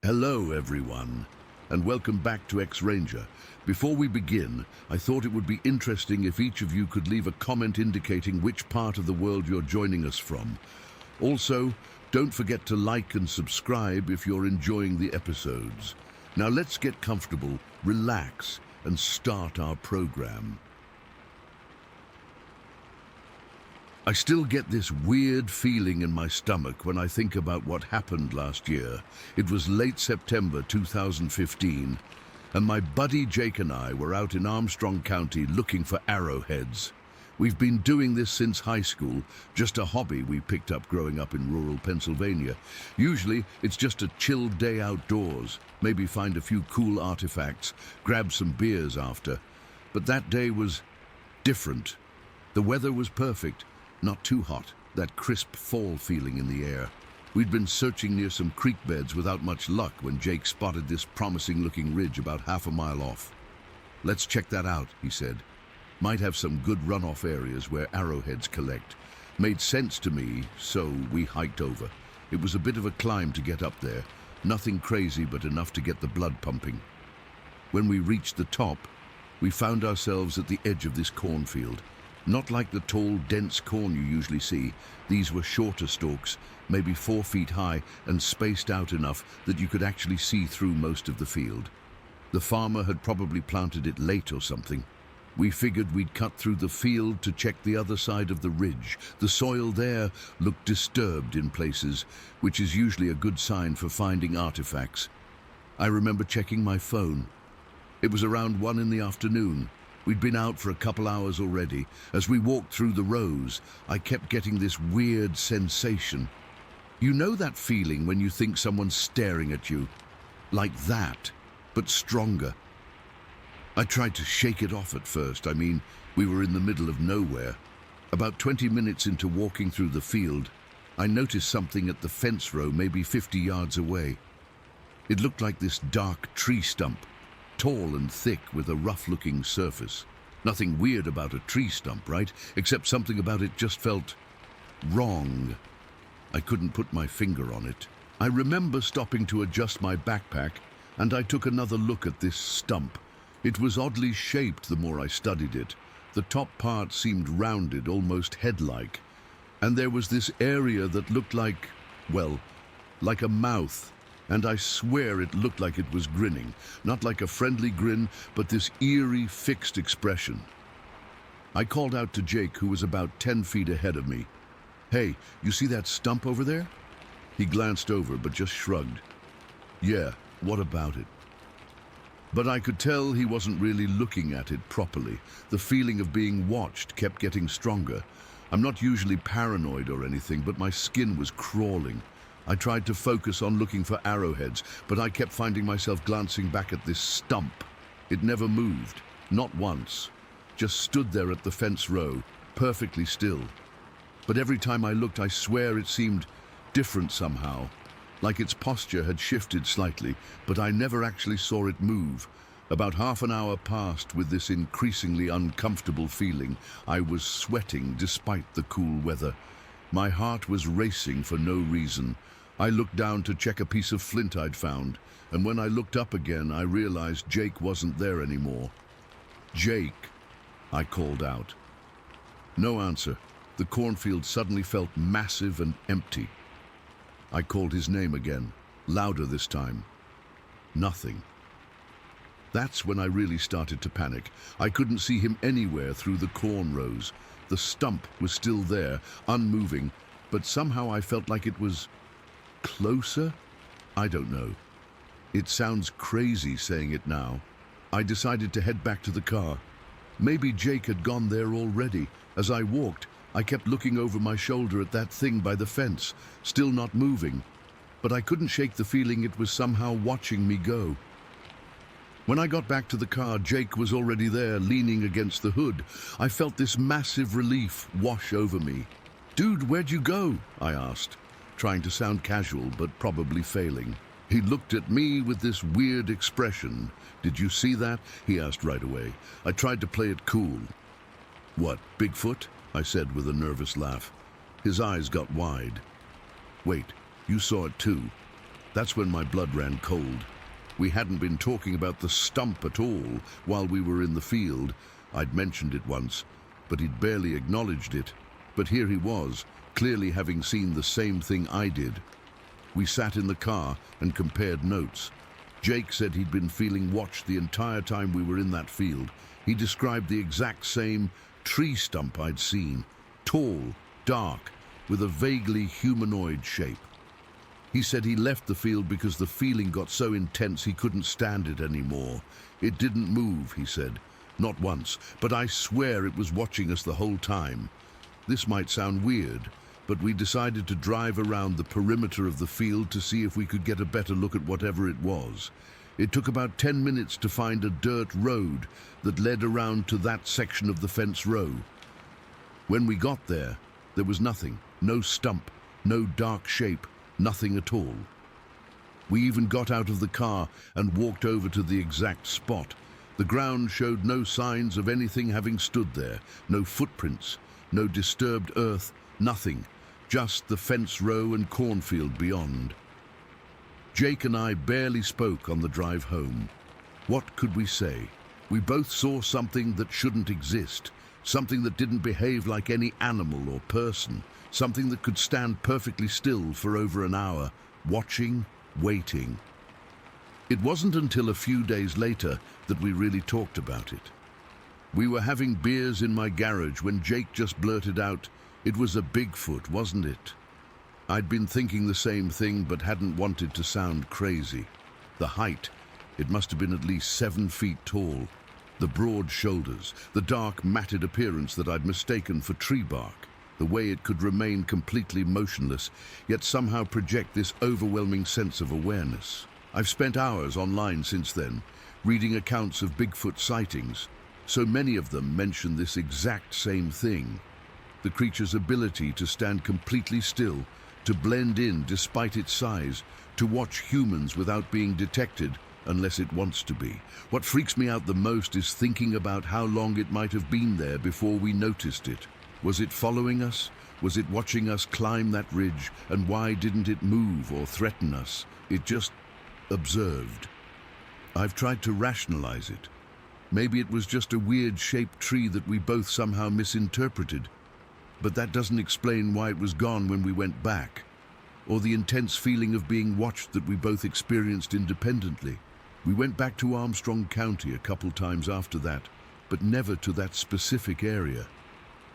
Hello, everyone, and welcome back to X-Ranger. Before we begin, I thought it would be interesting if each of you could leave a comment indicating which part of the world you're joining us from. Also, don't forget to like and subscribe if you're enjoying the episodes. Now let's get comfortable, relax, and start our program. I still get this weird feeling in my stomach when I think about what happened last year. It was late September 2015, and my buddy Jake and I were out in Armstrong County looking for arrowheads. We've been doing this since high school, just a hobby we picked up growing up in rural Pennsylvania. Usually, it's just a chill day outdoors, maybe find a few cool artifacts, grab some beers after. But that day was different. The weather was perfect. Not too hot, that crisp fall feeling in the air. We'd been searching near some creek beds without much luck when Jake spotted this promising-looking ridge about half a mile off. "Let's check that out," he said. "Might have some good runoff areas where arrowheads collect." Made sense to me, so we hiked over. It was a bit of a climb to get up there. Nothing crazy, but enough to get the blood pumping. When we reached the top, we found ourselves at the edge of this cornfield. Not like the tall, dense corn you usually see. These were shorter stalks, maybe 4 feet high and spaced out enough that you could actually see through most of the field. The farmer had probably planted it late or something. We figured we'd cut through the field to check the other side of the ridge. The soil there looked disturbed in places, which is usually a good sign for finding artifacts. I remember checking my phone. It was around 1 in the afternoon. We'd been out for a couple hours already. As we walked through the rows, I kept getting this weird sensation. You know that feeling when you think someone's staring at you? Like that, but stronger. I tried to shake it off at first. We were in the middle of nowhere. About 20 minutes into walking through the field, I noticed something at the fence row maybe 50 yards away. It looked like this dark tree stump, tall and thick with a rough-looking surface. Nothing weird about a tree stump, right? Except something about it just felt wrong. I couldn't put my finger on it. I remember stopping to adjust my backpack, and I took another look at this stump. It was oddly shaped the more I studied it. The top part seemed rounded, almost head-like, and there was this area that looked like, well, like a mouth. And I swear it looked like it was grinning. Not like a friendly grin, but this eerie, fixed expression. I called out to Jake, who was about 10 feet ahead of me. "Hey, you see that stump over there?" He glanced over, but just shrugged. "Yeah, what about it?" But I could tell he wasn't really looking at it properly. The feeling of being watched kept getting stronger. I'm not usually paranoid or anything, but my skin was crawling. I tried to focus on looking for arrowheads, but I kept finding myself glancing back at this stump. It never moved, not once. Just stood there at the fence row, perfectly still. But every time I looked, I swear it seemed different somehow, like its posture had shifted slightly, but I never actually saw it move. About half an hour passed with this increasingly uncomfortable feeling. I was sweating despite the cool weather. My heart was racing for no reason. I looked down to check a piece of flint I'd found, and when I looked up again, I realized Jake wasn't there anymore. "Jake," I called out. No answer. The cornfield suddenly felt massive and empty. I called his name again, louder this time. Nothing. That's when I really started to panic. I couldn't see him anywhere through the corn rows. The stump was still there, unmoving, but somehow I felt like it was closer? I don't know. It sounds crazy saying it now. I decided to head back to the car. Maybe Jake had gone there already. As I walked, I kept looking over my shoulder at that thing by the fence, still not moving. But I couldn't shake the feeling it was somehow watching me go. When I got back to the car, Jake was already there, leaning against the hood. I felt this massive relief wash over me. "Dude, where'd you go?" I asked, trying to sound casual, but probably failing. He looked at me with this weird expression. "Did you see that?" he asked right away. I tried to play it cool. "What, Bigfoot?" I said with a nervous laugh. His eyes got wide. "Wait, you saw it too?" That's when my blood ran cold. We hadn't been talking about the stump at all while we were in the field. I'd mentioned it once, but he'd barely acknowledged it. But here he was, clearly having seen the same thing I did. We sat in the car and compared notes. Jake said he'd been feeling watched the entire time we were in that field. He described the exact same tree stump I'd seen, tall, dark, with a vaguely humanoid shape. He said he left the field because the feeling got so intense he couldn't stand it anymore. It didn't move, he said. Not once, but I swear it was watching us the whole time. This might sound weird, but we decided to drive around the perimeter of the field to see if we could get a better look at whatever it was. It took about 10 minutes to find a dirt road that led around to that section of the fence row. When we got there was nothing, no stump, no dark shape, nothing at all. We even got out of the car and walked over to the exact spot. The ground showed no signs of anything having stood there, no footprints, no disturbed earth, nothing, just the fence row and cornfield beyond. Jake and I barely spoke on the drive home. What could we say? We both saw something that shouldn't exist, something that didn't behave like any animal or person, something that could stand perfectly still for over an hour, watching, waiting. It wasn't until a few days later that we really talked about it. We were having beers in my garage when Jake just blurted out, "It was a Bigfoot, wasn't it?" I'd been thinking the same thing but hadn't wanted to sound crazy. The height, it must have been at least 7 feet tall. The broad shoulders, the dark matted appearance that I'd mistaken for tree bark. The way it could remain completely motionless, yet somehow project this overwhelming sense of awareness. I've spent hours online since then, reading accounts of Bigfoot sightings. So many of them mention this exact same thing. The creature's ability to stand completely still, to blend in despite its size, to watch humans without being detected unless it wants to be. What freaks me out the most is thinking about how long it might have been there before we noticed it. Was it following us? Was it watching us climb that ridge? And why didn't it move or threaten us? It just observed. I've tried to rationalize it. Maybe it was just a weird-shaped tree that we both somehow misinterpreted. But that doesn't explain why it was gone when we went back, or the intense feeling of being watched that we both experienced independently. We went back to Armstrong County a couple times after that, but never to that specific area.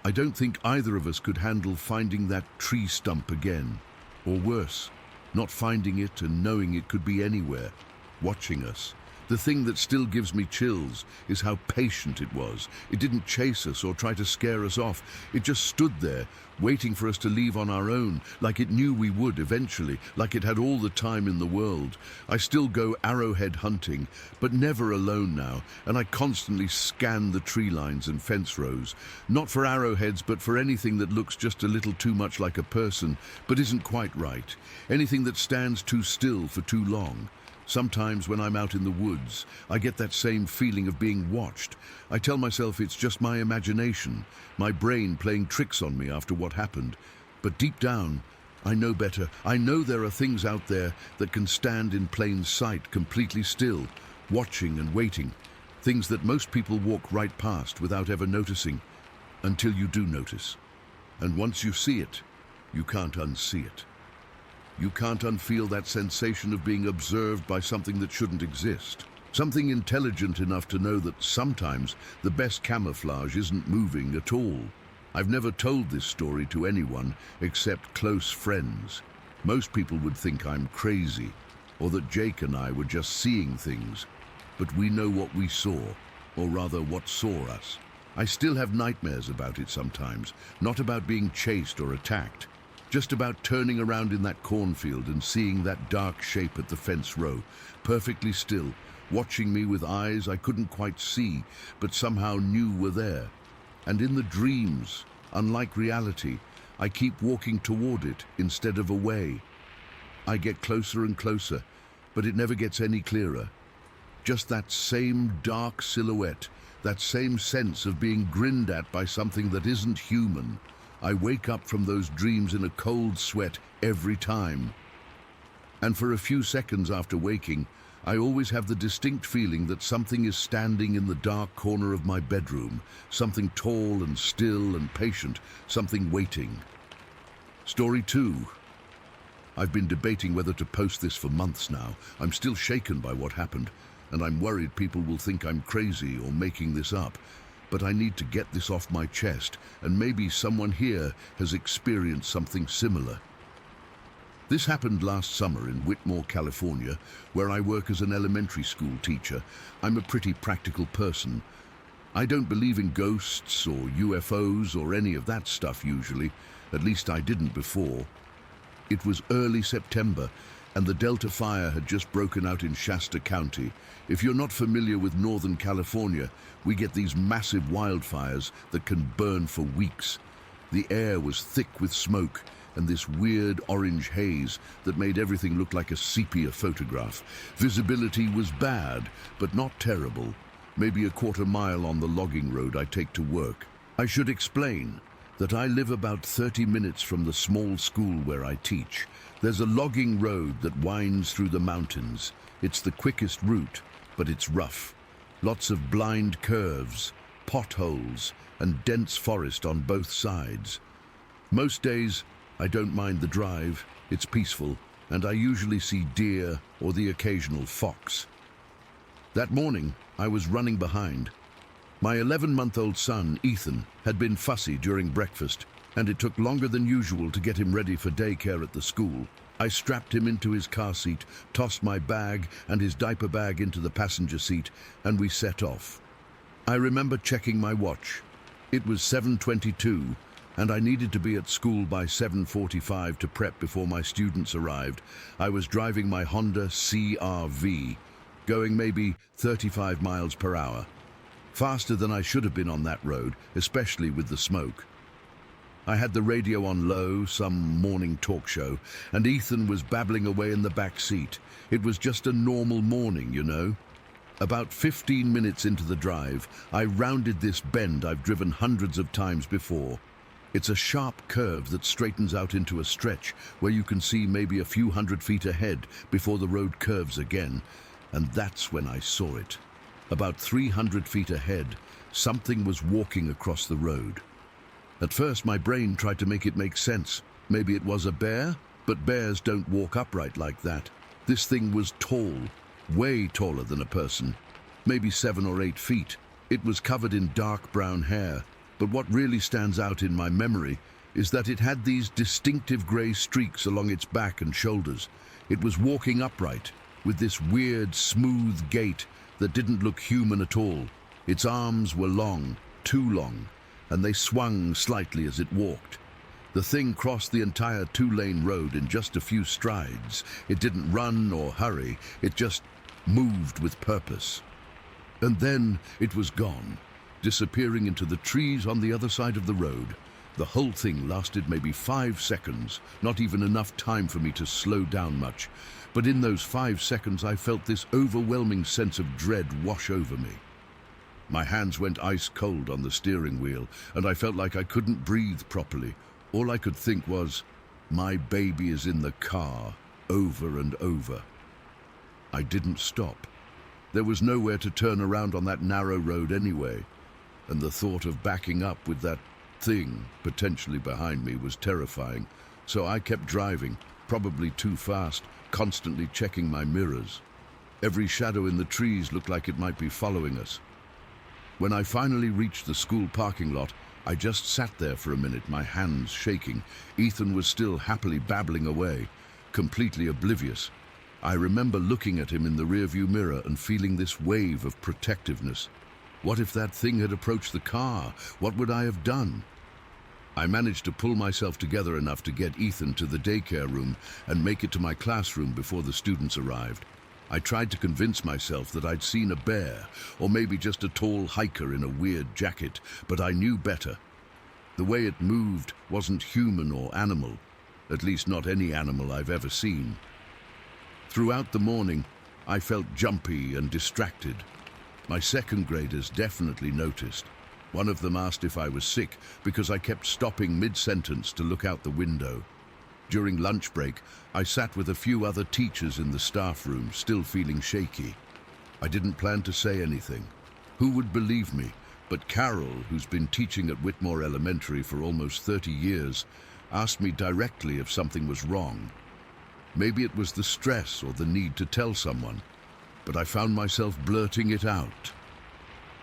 I don't think either of us could handle finding that tree stump again, or worse, not finding it and knowing it could be anywhere, watching us. The thing that still gives me chills is how patient it was. It didn't chase us or try to scare us off. It just stood there, waiting for us to leave on our own, like it knew we would eventually, like it had all the time in the world. I still go arrowhead hunting, but never alone now, and I constantly scan the tree lines and fence rows. Not for arrowheads, but for anything that looks just a little too much like a person, but isn't quite right. Anything that stands too still for too long. Sometimes when I'm out in the woods, I get that same feeling of being watched. I tell myself it's just my imagination, my brain playing tricks on me after what happened. But deep down, I know better. I know there are things out there that can stand in plain sight, completely still, watching and waiting. Things that most people walk right past without ever noticing, until you do notice. And once you see it, you can't unsee it. You can't unfeel that sensation of being observed by something that shouldn't exist. Something intelligent enough to know that sometimes the best camouflage isn't moving at all. I've never told this story to anyone except close friends. Most people would think I'm crazy, or that Jake and I were just seeing things. But we know what we saw, or rather what saw us. I still have nightmares about it sometimes, not about being chased or attacked. Just about turning around in that cornfield and seeing that dark shape at the fence row, perfectly still, watching me with eyes I couldn't quite see, but somehow knew were there. And in the dreams, unlike reality, I keep walking toward it instead of away. I get closer and closer, but it never gets any clearer. Just that same dark silhouette, that same sense of being grinned at by something that isn't human. I wake up from those dreams in a cold sweat every time. And for a few seconds after waking, I always have the distinct feeling that something is standing in the dark corner of my bedroom, something tall and still and patient, something waiting. Story 2. I've been debating whether to post this for months now. I'm still shaken by what happened, and I'm worried people will think I'm crazy or making this up. But I need to get this off my chest, and maybe someone here has experienced something similar. This happened last summer in Whitmore, California, where I work as an elementary school teacher. I'm a pretty practical person. I don't believe in ghosts or UFOs or any of that stuff usually. At least I didn't before. It was early September, and the Delta fire had just broken out in Shasta County. If you're not familiar with Northern California, we get these massive wildfires that can burn for weeks. The air was thick with smoke and this weird orange haze that made everything look like a sepia photograph. Visibility was bad, but not terrible. Maybe a quarter mile on the logging road I take to work. I should explain that I live about 30 minutes from the small school where I teach. There's a logging road that winds through the mountains. It's the quickest route, but it's rough. Lots of blind curves, potholes, and dense forest on both sides. Most days, I don't mind the drive. It's peaceful, and I usually see deer or the occasional fox. That morning, I was running behind. My 11-month-old son, Ethan, had been fussy during breakfast, and it took longer than usual to get him ready for daycare at the school. I strapped him into his car seat, tossed my bag and his diaper bag into the passenger seat, and we set off. I remember checking my watch. It was 7:22, and I needed to be at school by 7:45 to prep before my students arrived. I was driving my Honda CR-V, going maybe 35 miles per hour. Faster than I should have been on that road, especially with the smoke. I had the radio on low, some morning talk show, and Ethan was babbling away in the back seat. It was just a normal morning, you know. About 15 minutes into the drive, I rounded this bend I've driven hundreds of times before. It's a sharp curve that straightens out into a stretch where you can see maybe a few hundred feet ahead before the road curves again, and that's when I saw it. About 300 feet ahead, something was walking across the road. At first, my brain tried to make it make sense. Maybe it was a bear, but bears don't walk upright like that. This thing was tall, way taller than a person, maybe 7 or 8 feet. It was covered in dark brown hair, but what really stands out in my memory is that it had these distinctive gray streaks along its back and shoulders. It was walking upright, with this weird, smooth gait that didn't look human at all. Its arms were long, too long, and they swung slightly as it walked. The thing crossed the entire 2-lane road in just a few strides. It didn't run or hurry, it just moved with purpose. And then it was gone, disappearing into the trees on the other side of the road. The whole thing lasted maybe 5 seconds, not even enough time for me to slow down much. But in those 5 seconds, I felt this overwhelming sense of dread wash over me. My hands went ice cold on the steering wheel, and I felt like I couldn't breathe properly. All I could think was, my baby is in the car, over and over. I didn't stop. There was nowhere to turn around on that narrow road anyway, and the thought of backing up with that thing potentially behind me was terrifying. So I kept driving, probably too fast, constantly checking my mirrors. Every shadow in the trees looked like it might be following us. When I finally reached the school parking lot, I just sat there for a minute, my hands shaking. Ethan was still happily babbling away, completely oblivious. I remember looking at him in the rearview mirror and feeling this wave of protectiveness. What if that thing had approached the car? What would I have done? I managed to pull myself together enough to get Ethan to the daycare room and make it to my classroom before the students arrived. I tried to convince myself that I'd seen a bear, or maybe just a tall hiker in a weird jacket, but I knew better. The way it moved wasn't human or animal, at least not any animal I've ever seen. Throughout the morning, I felt jumpy and distracted. My second graders definitely noticed. One of them asked if I was sick because I kept stopping mid-sentence to look out the window. During lunch break, I sat with a few other teachers in the staff room, still feeling shaky. I didn't plan to say anything. Who would believe me? But Carol, who's been teaching at Whitmore Elementary for almost 30 years, asked me directly if something was wrong. Maybe it was the stress or the need to tell someone, but I found myself blurting it out.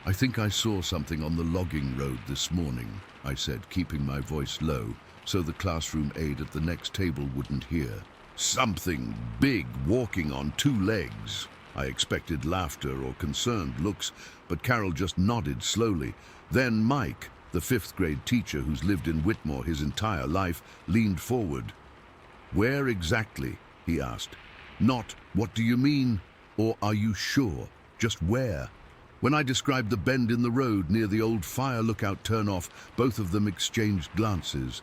"I think I saw something on the logging road this morning," I said, keeping my voice low so the classroom aide at the next table wouldn't hear. "Something big walking on two legs." I expected laughter or concerned looks, but Carol just nodded slowly. Then Mike, the 5th grade teacher who's lived in Whitmore his entire life, leaned forward. "Where exactly?" he asked. Not, "What do you mean?" or "Are you sure?" Just where. When I described the bend in the road near the old fire lookout turnoff, both of them exchanged glances.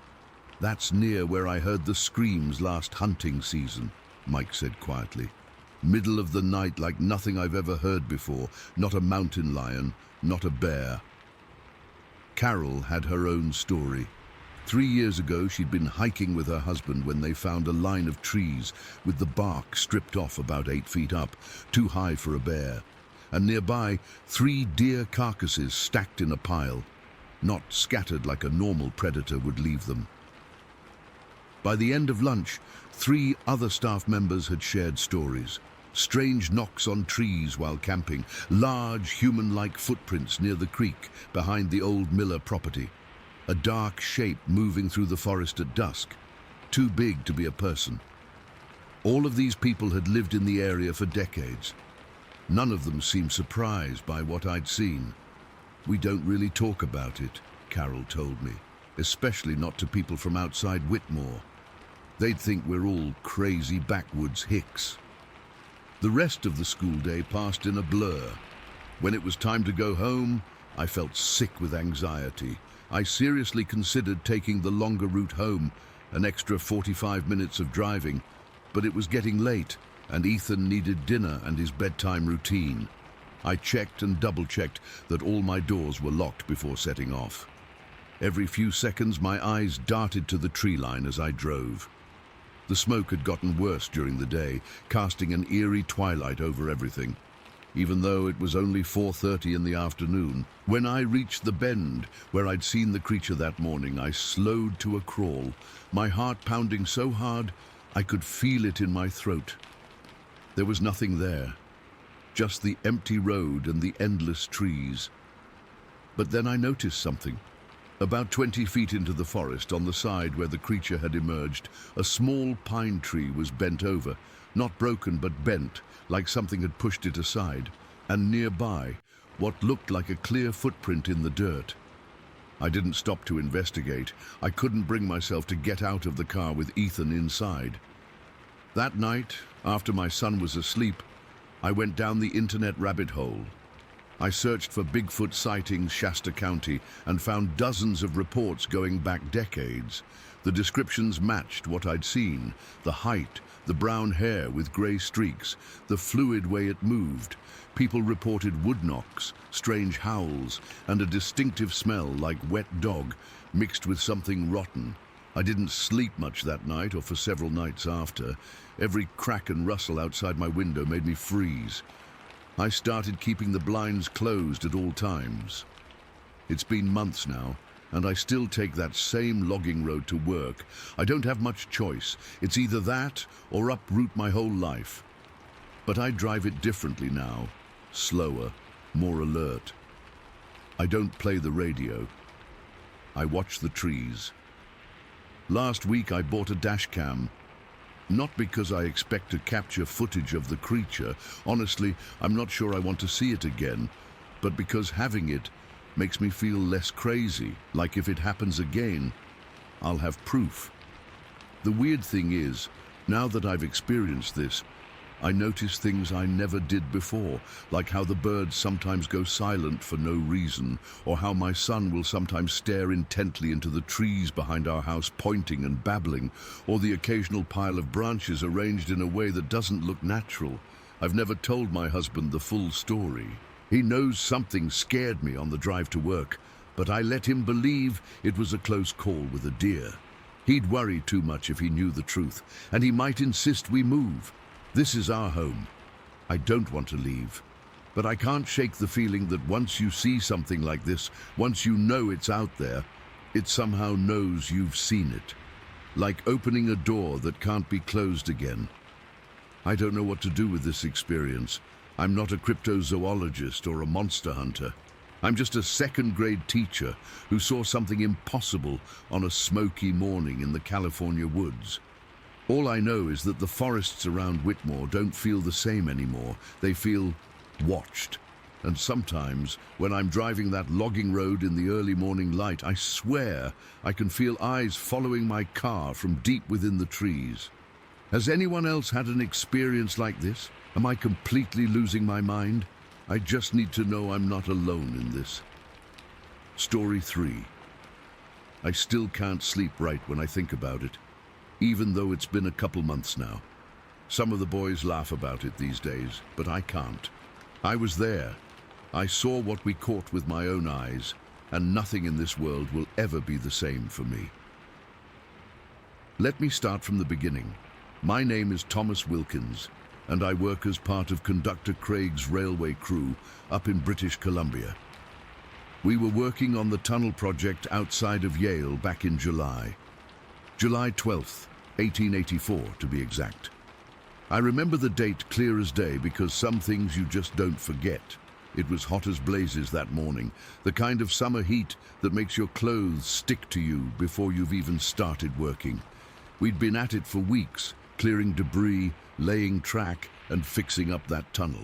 "That's near where I heard the screams last hunting season," Mike said quietly. "Middle of the night like nothing I've ever heard before. Not a mountain lion, not a bear." Carol had her own story. 3 years ago, she'd been hiking with her husband when they found a line of trees with the bark stripped off about 8 feet up, too high for a bear. And nearby, 3 deer carcasses stacked in a pile, not scattered like a normal predator would leave them. By the end of lunch, 3 other staff members had shared stories. Strange knocks on trees while camping, large human-like footprints near the creek behind the old Miller property, a dark shape moving through the forest at dusk, too big to be a person. All of these people had lived in the area for decades. None of them seemed surprised by what I'd seen. "We don't really talk about it," Carol told me, "especially not to people from outside Whitmore. They'd think we're all crazy backwoods hicks." The rest of the school day passed in a blur. When it was time to go home, I felt sick with anxiety. I seriously considered taking the longer route home, an extra 45 minutes of driving, but it was getting late, and Ethan needed dinner and his bedtime routine. I checked and double-checked that all my doors were locked before setting off. Every few seconds, my eyes darted to the tree line as I drove. The smoke had gotten worse during the day, casting an eerie twilight over everything, even though it was only 4:30 in the afternoon. When I reached the bend where I'd seen the creature that morning, I slowed to a crawl, my heart pounding so hard I could feel it in my throat. There was nothing there, just the empty road and the endless trees. But then I noticed something. About 20 feet into the forest, on the side where the creature had emerged, a small pine tree was bent over, not broken but bent, like something had pushed it aside, and nearby, what looked like a clear footprint in the dirt. I didn't stop to investigate. I couldn't bring myself to get out of the car with Ethan inside. That night, after my son was asleep, I went down the internet rabbit hole. I searched for Bigfoot sightings Shasta County and found dozens of reports going back decades. The descriptions matched what I'd seen: the height, the brown hair with gray streaks, the fluid way it moved. People reported wood knocks, strange howls, and a distinctive smell like wet dog mixed with something rotten. I didn't sleep much that night or for several nights after. Every crack and rustle outside my window made me freeze. I started keeping the blinds closed at all times. It's been months now, and I still take that same logging road to work. I don't have much choice. It's either that or uproot my whole life. But I drive it differently now, slower, more alert. I don't play the radio. I watch the trees. Last week I bought a dash cam. Not because I expect to capture footage of the creature. Honestly, I'm not sure I want to see it again, but because having it makes me feel less crazy, like if it happens again, I'll have proof. The weird thing is, now that I've experienced this, I notice things I never did before, like how the birds sometimes go silent for no reason, or how my son will sometimes stare intently into the trees behind our house, pointing and babbling, or the occasional pile of branches arranged in a way that doesn't look natural. I've never told my husband the full story. He knows something scared me on the drive to work, but I let him believe it was a close call with a deer. He'd worry too much if he knew the truth, and he might insist we move. This is our home. I don't want to leave, but I can't shake the feeling that once you see something like this, once you know it's out there, it somehow knows you've seen it. Like opening a door that can't be closed again. I don't know what to do with this experience. I'm not a cryptozoologist or a monster hunter. I'm just a second-grade teacher who saw something impossible on a smoky morning in the California woods. All I know is that the forests around Whitmore don't feel the same anymore. They feel watched. And sometimes, when I'm driving that logging road in the early morning light, I swear I can feel eyes following my car from deep within the trees. Has anyone else had an experience like this? Am I completely losing my mind? I just need to know I'm not alone in this. Story 3. I still can't sleep right when I think about it, even though it's been a couple months now. Some of the boys laugh about it these days, but I can't. I was there. I saw what we caught with my own eyes, and nothing in this world will ever be the same for me. Let me start from the beginning. My name is Thomas Wilkins, and I work as part of Conductor Craig's railway crew up in British Columbia. We were working on the tunnel project outside of Yale back in July 12th, 1884 to be exact. I remember the date clear as day because some things you just don't forget. It was hot as blazes that morning, the kind of summer heat that makes your clothes stick to you before you've even started working. We'd been at it for weeks, clearing debris, laying track, and fixing up that tunnel.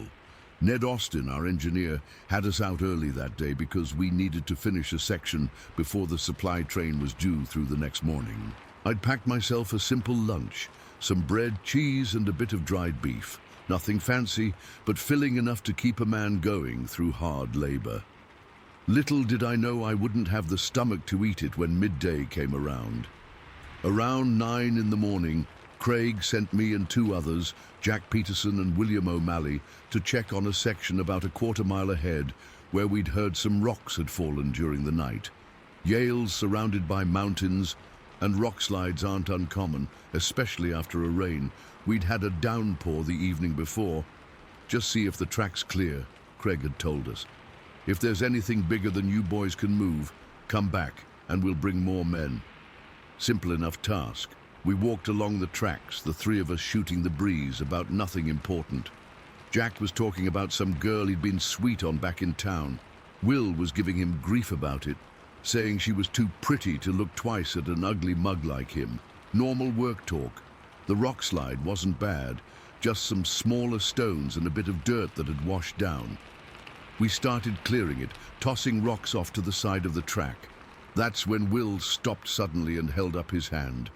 Ned Austin, our engineer, had us out early that day because we needed to finish a section before the supply train was due through the next morning. I'd packed myself a simple lunch, some bread, cheese, and a bit of dried beef. Nothing fancy, but filling enough to keep a man going through hard labor. Little did I know I wouldn't have the stomach to eat it when midday came around. Around 9 in the morning, Craig sent me and 2 others, Jack Peterson and William O'Malley, to check on a section about a quarter-mile ahead where we'd heard some rocks had fallen during the night. Yale's surrounded by mountains, and rock slides aren't uncommon, especially after a rain. We'd had a downpour the evening before. Just see if the track's clear, Craig had told us. If there's anything bigger than you boys can move, come back and we'll bring more men. Simple enough task. We walked along the tracks, the 3 of us shooting the breeze about nothing important. Jack was talking about some girl he'd been sweet on back in town. Will was giving him grief about it, saying she was too pretty to look twice at an ugly mug like him. Normal work talk. The rock slide wasn't bad, just some smaller stones and a bit of dirt that had washed down. We started clearing it, tossing rocks off to the side of the track. That's when Will stopped suddenly and held up his hand.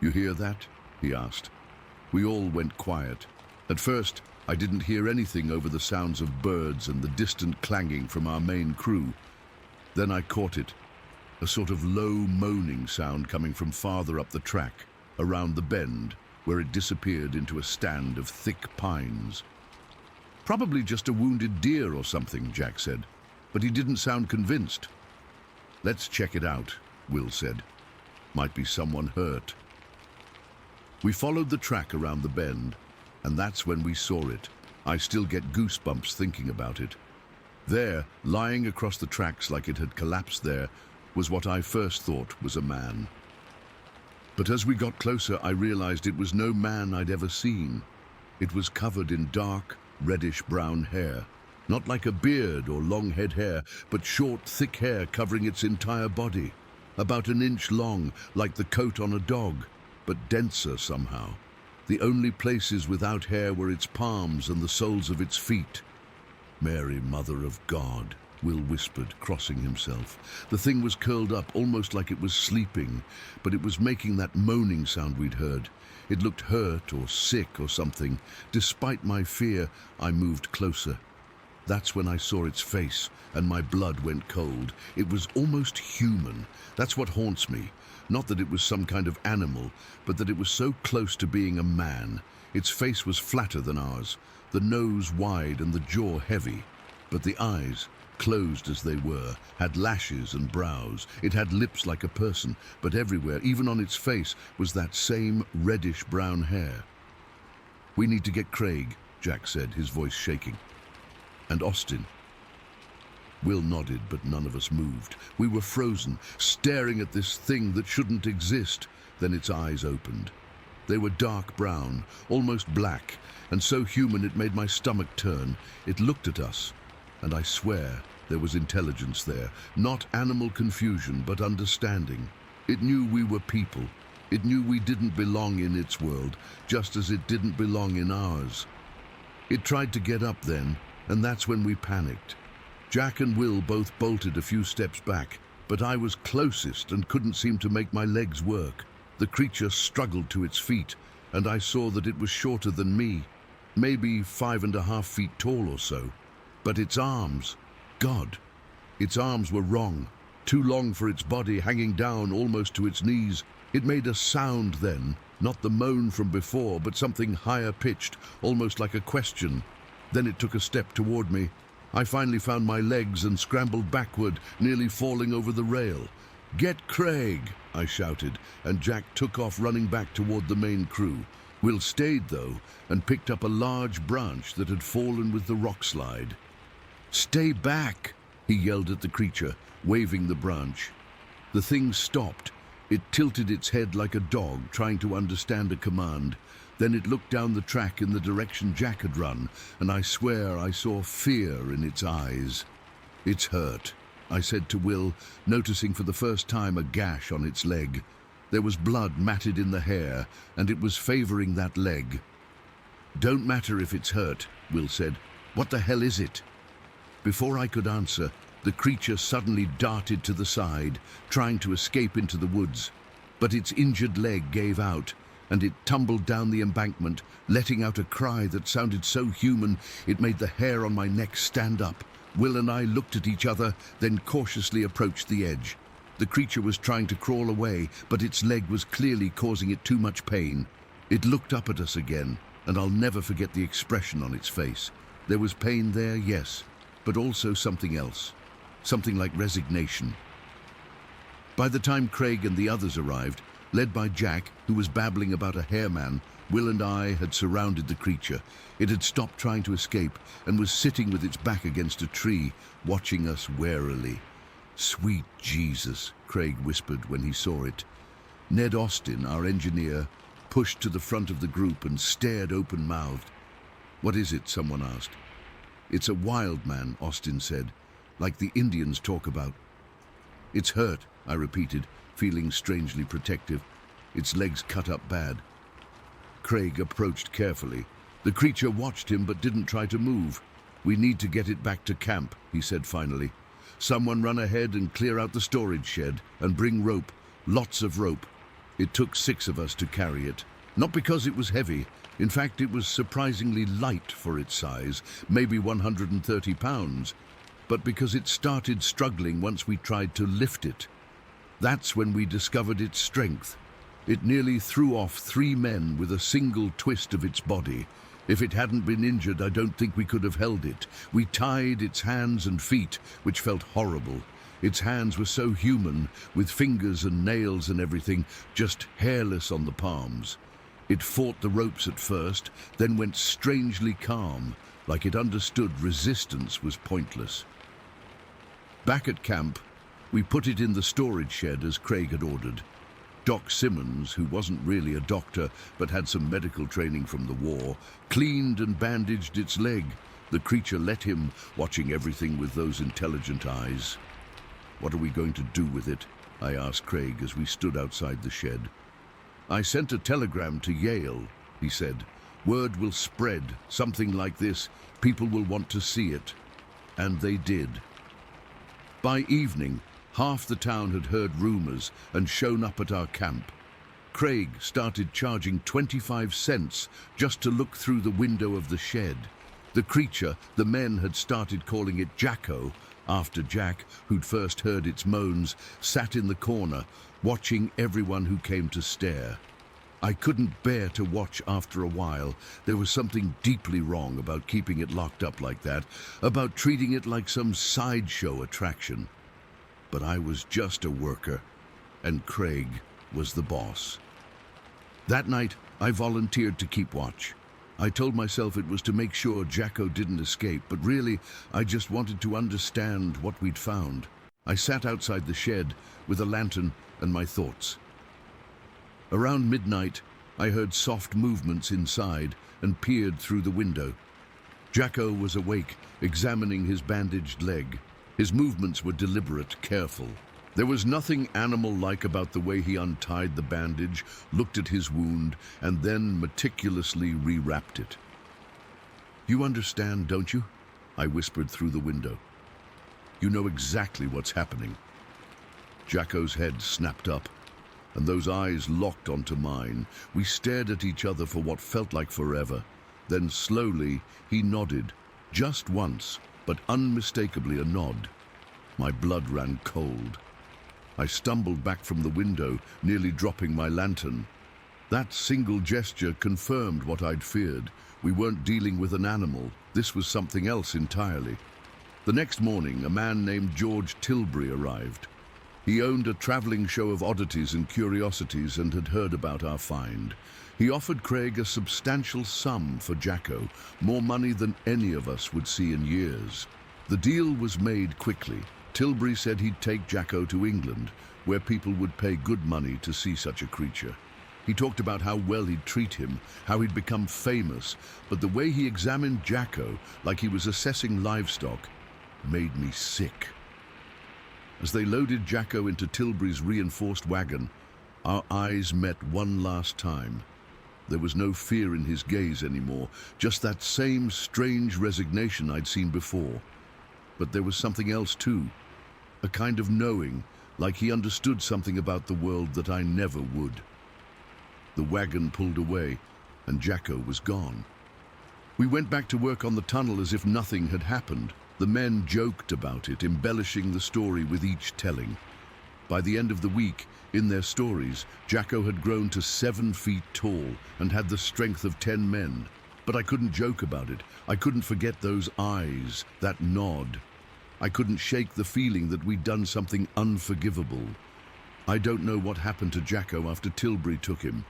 "You hear that?" he asked. We all went quiet. At first, I didn't hear anything over the sounds of birds and the distant clanging from our main crew. Then I caught it, a sort of low moaning sound coming from farther up the track, around the bend, where it disappeared into a stand of thick pines. "Probably just a wounded deer or something," Jack said, but he didn't sound convinced. "Let's check it out," Will said. "Might be someone hurt." We followed the track around the bend, and that's when we saw it. I still get goosebumps thinking about it. There, lying across the tracks like it had collapsed there, was what I first thought was a man. But as we got closer, I realized it was no man I'd ever seen. It was covered in dark, reddish-brown hair. Not like a beard or long head hair, but short, thick hair covering its entire body. About an inch long, like the coat on a dog, but denser somehow. The only places without hair were its palms and the soles of its feet. "Mary, Mother of God," Will whispered, crossing himself. The thing was curled up, almost like it was sleeping, but it was making that moaning sound we'd heard. It looked hurt or sick or something. Despite my fear, I moved closer. That's when I saw its face, and my blood went cold. It was almost human. That's what haunts me. Not that it was some kind of animal, but that it was so close to being a man. Its face was flatter than ours, the nose wide and the jaw heavy. But the eyes, closed as they were, had lashes and brows. It had lips like a person, but everywhere, even on its face, was that same reddish-brown hair. "We need to get Craig," Jack said, his voice shaking. "And Austin." Will nodded, but none of us moved. We were frozen, staring at this thing that shouldn't exist. Then its eyes opened. They were dark brown, almost black, and so human it made my stomach turn. It looked at us, and I swear there was intelligence there. Not animal confusion, but understanding. It knew we were people. It knew we didn't belong in its world, just as it didn't belong in ours. It tried to get up then, and that's when we panicked. Jack and Will both bolted a few steps back, but I was closest and couldn't seem to make my legs work. The creature struggled to its feet, and I saw that it was shorter than me, maybe 5.5 feet tall or so. But its arms, God, its arms were wrong, too long for its body, hanging down almost to its knees. It made a sound then, not the moan from before, but something higher pitched, almost like a question. Then it took a step toward me. I finally found my legs and scrambled backward, nearly falling over the rail. "Get Craig!" I shouted, and Jack took off running back toward the main crew. Will stayed, though, and picked up a large branch that had fallen with the rock slide. "Stay back!" he yelled at the creature, waving the branch. The thing stopped. It tilted its head like a dog, trying to understand a command. Then it looked down the track in the direction Jack had run, and I swear I saw fear in its eyes. "It's hurt," I said to Will, noticing for the first time a gash on its leg. There was blood matted in the hair, and it was favoring that leg. "Don't matter if it's hurt," Will said. "What the hell is it?" Before I could answer, the creature suddenly darted to the side, trying to escape into the woods. But its injured leg gave out, and it tumbled down the embankment, letting out a cry that sounded so human it made the hair on my neck stand up. Will and I looked at each other, then cautiously approached the edge. The creature was trying to crawl away, but its leg was clearly causing it too much pain. It looked up at us again, and I'll never forget the expression on its face. There was pain there, yes, but also something else. Something like resignation. By the time Craig and the others arrived, led by Jack, who was babbling about a hairman, Will and I had surrounded the creature. It had stopped trying to escape and was sitting with its back against a tree, watching us warily. "Sweet Jesus," Craig whispered when he saw it. Ned Austin, our engineer, pushed to the front of the group and stared open-mouthed. "What is it?" someone asked. "It's a wild man," Austin said, "like the Indians talk about." "It's hurt," I repeated, feeling strangely protective. "Its legs cut up bad." Craig approached carefully. The creature watched him but didn't try to move. "We need to get it back to camp," he said finally. "Someone run ahead and clear out the storage shed and bring rope, lots of rope." It took 6 of us to carry it. Not because it was heavy. In fact, it was surprisingly light for its size, maybe 130 pounds. But because it started struggling once we tried to lift it. That's when we discovered its strength. It nearly threw off 3 men with a single twist of its body. If it hadn't been injured, I don't think we could have held it. We tied its hands and feet, which felt horrible. Its hands were so human, with fingers and nails and everything, just hairless on the palms. It fought the ropes at first, then went strangely calm, like it understood resistance was pointless. Back at camp, we put it in the storage shed as Craig had ordered. Doc Simmons, who wasn't really a doctor but had some medical training from the war, cleaned and bandaged its leg. The creature let him, watching everything with those intelligent eyes. "What are we going to do with it?" I asked Craig as we stood outside the shed. "I sent a telegram to Yale," he said. "Word will spread, something like this. People will want to see it." And they did. By evening, half the town had heard rumors and shown up at our camp. Craig started charging 25 cents just to look through the window of the shed. The creature, the men had started calling it Jacko, after Jack, who'd first heard its moans, sat in the corner, watching everyone who came to stare. I couldn't bear to watch after a while. There was something deeply wrong about keeping it locked up like that, about treating it like some sideshow attraction. But I was just a worker, and Craig was the boss. That night, I volunteered to keep watch. I told myself it was to make sure Jacko didn't escape, but really, I just wanted to understand what we'd found. I sat outside the shed with a lantern and my thoughts. Around midnight, I heard soft movements inside and peered through the window. Jacko was awake, examining his bandaged leg. His movements were deliberate, careful. There was nothing animal-like about the way he untied the bandage, looked at his wound, and then meticulously rewrapped it. "You understand, don't you?" I whispered through the window. "You know exactly what's happening." Jacko's head snapped up, and those eyes locked onto mine. We stared at each other for what felt like forever. Then slowly, he nodded, just once, but unmistakably a nod. My blood ran cold. I stumbled back from the window, nearly dropping my lantern. That single gesture confirmed what I'd feared. We weren't dealing with an animal. This was something else entirely. The next morning, a man named George Tilbury arrived. He owned a traveling show of oddities and curiosities and had heard about our find. He offered Craig a substantial sum for Jacko, more money than any of us would see in years. The deal was made quickly. Tilbury said he'd take Jacko to England, where people would pay good money to see such a creature. He talked about how well he'd treat him, how he'd become famous, but the way he examined Jacko, like he was assessing livestock, made me sick. As they loaded Jacko into Tilbury's reinforced wagon, our eyes met one last time. There was no fear in his gaze anymore, just that same strange resignation I'd seen before. But there was something else too. A kind of knowing, like he understood something about the world that I never would. The wagon pulled away, and Jacko was gone. We went back to work on the tunnel as if nothing had happened. The men joked about it, embellishing the story with each telling. By the end of the week, in their stories, Jacko had grown to 7 feet tall and had the strength of 10 men. But I couldn't joke about it. I couldn't forget those eyes, that nod. I couldn't shake the feeling that we'd done something unforgivable. I don't know what happened to Jacko after Tilbury took him.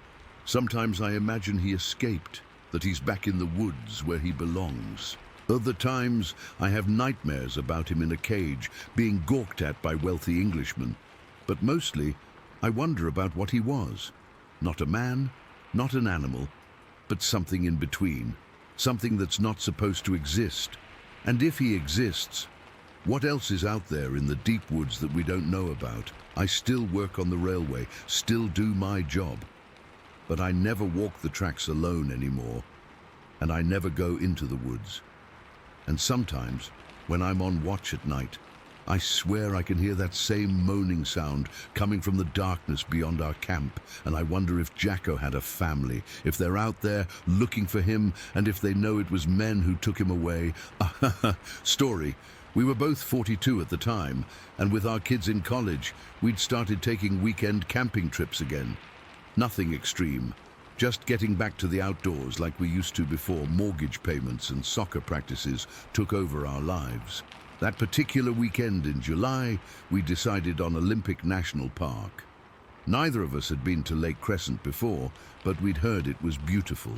Sometimes I imagine he escaped, that he's back in the woods where he belongs. Other times I have nightmares about him in a cage, being gawked at by wealthy Englishmen. But mostly, I wonder about what he was. Not a man, not an animal, but something in between. Something that's not supposed to exist. And if he exists, what else is out there in the deep woods that we don't know about? I still work on the railway, still do my job. But I never walk the tracks alone anymore, and I never go into the woods. And sometimes, when I'm on watch at night, I swear I can hear that same moaning sound coming from the darkness beyond our camp, and I wonder if Jacko had a family, if they're out there looking for him, and if they know it was men who took him away. Story. We were both 42 at the time, and with our kids in college, we'd started taking weekend camping trips again. Nothing extreme, just getting back to the outdoors like we used to before mortgage payments and soccer practices took over our lives. That particular weekend in July, we decided on Olympic National Park. Neither of us had been to Lake Crescent before, but we'd heard it was beautiful.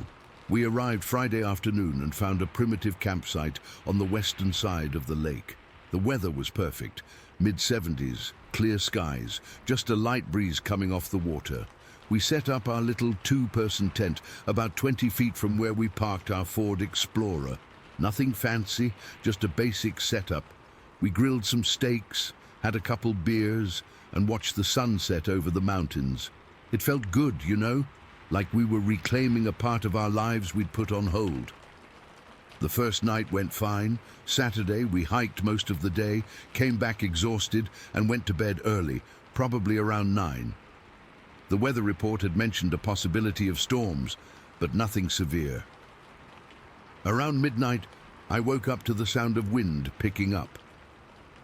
We arrived Friday afternoon and found a primitive campsite on the western side of the lake. The weather was perfect, mid-70s, clear skies, just a light breeze coming off the water. We set up our little 2-person tent about 20 feet from where we parked our Ford Explorer. Nothing fancy, just a basic setup. We grilled some steaks, had a couple beers, and watched the sunset over the mountains. It felt good, you know, like we were reclaiming a part of our lives we'd put on hold. The first night went fine. Saturday, we hiked most of the day, came back exhausted, and went to bed early, probably around 9. The weather report had mentioned a possibility of storms, but nothing severe. Around midnight, I woke up to the sound of wind picking up.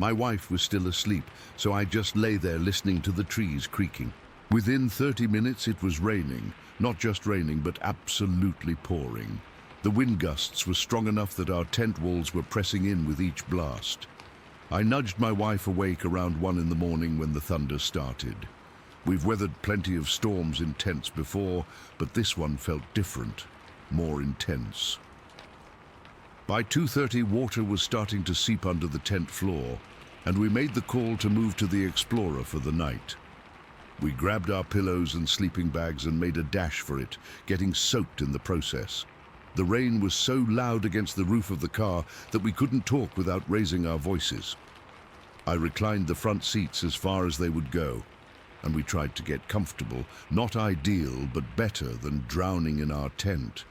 My wife was still asleep, so I just lay there listening to the trees creaking. Within 30 minutes it was raining, not just raining but absolutely pouring. The wind gusts were strong enough that our tent walls were pressing in with each blast. I nudged my wife awake around 1 in the morning when the thunder started. We've weathered plenty of storms in tents before, but this one felt different, more intense. By 2:30, water was starting to seep under the tent floor, and we made the call to move to the Explorer for the night. We grabbed our pillows and sleeping bags and made a dash for it, getting soaked in the process. The rain was so loud against the roof of the car that we couldn't talk without raising our voices. I reclined the front seats as far as they would go, and we tried to get comfortable, not ideal, but better than drowning in our tent.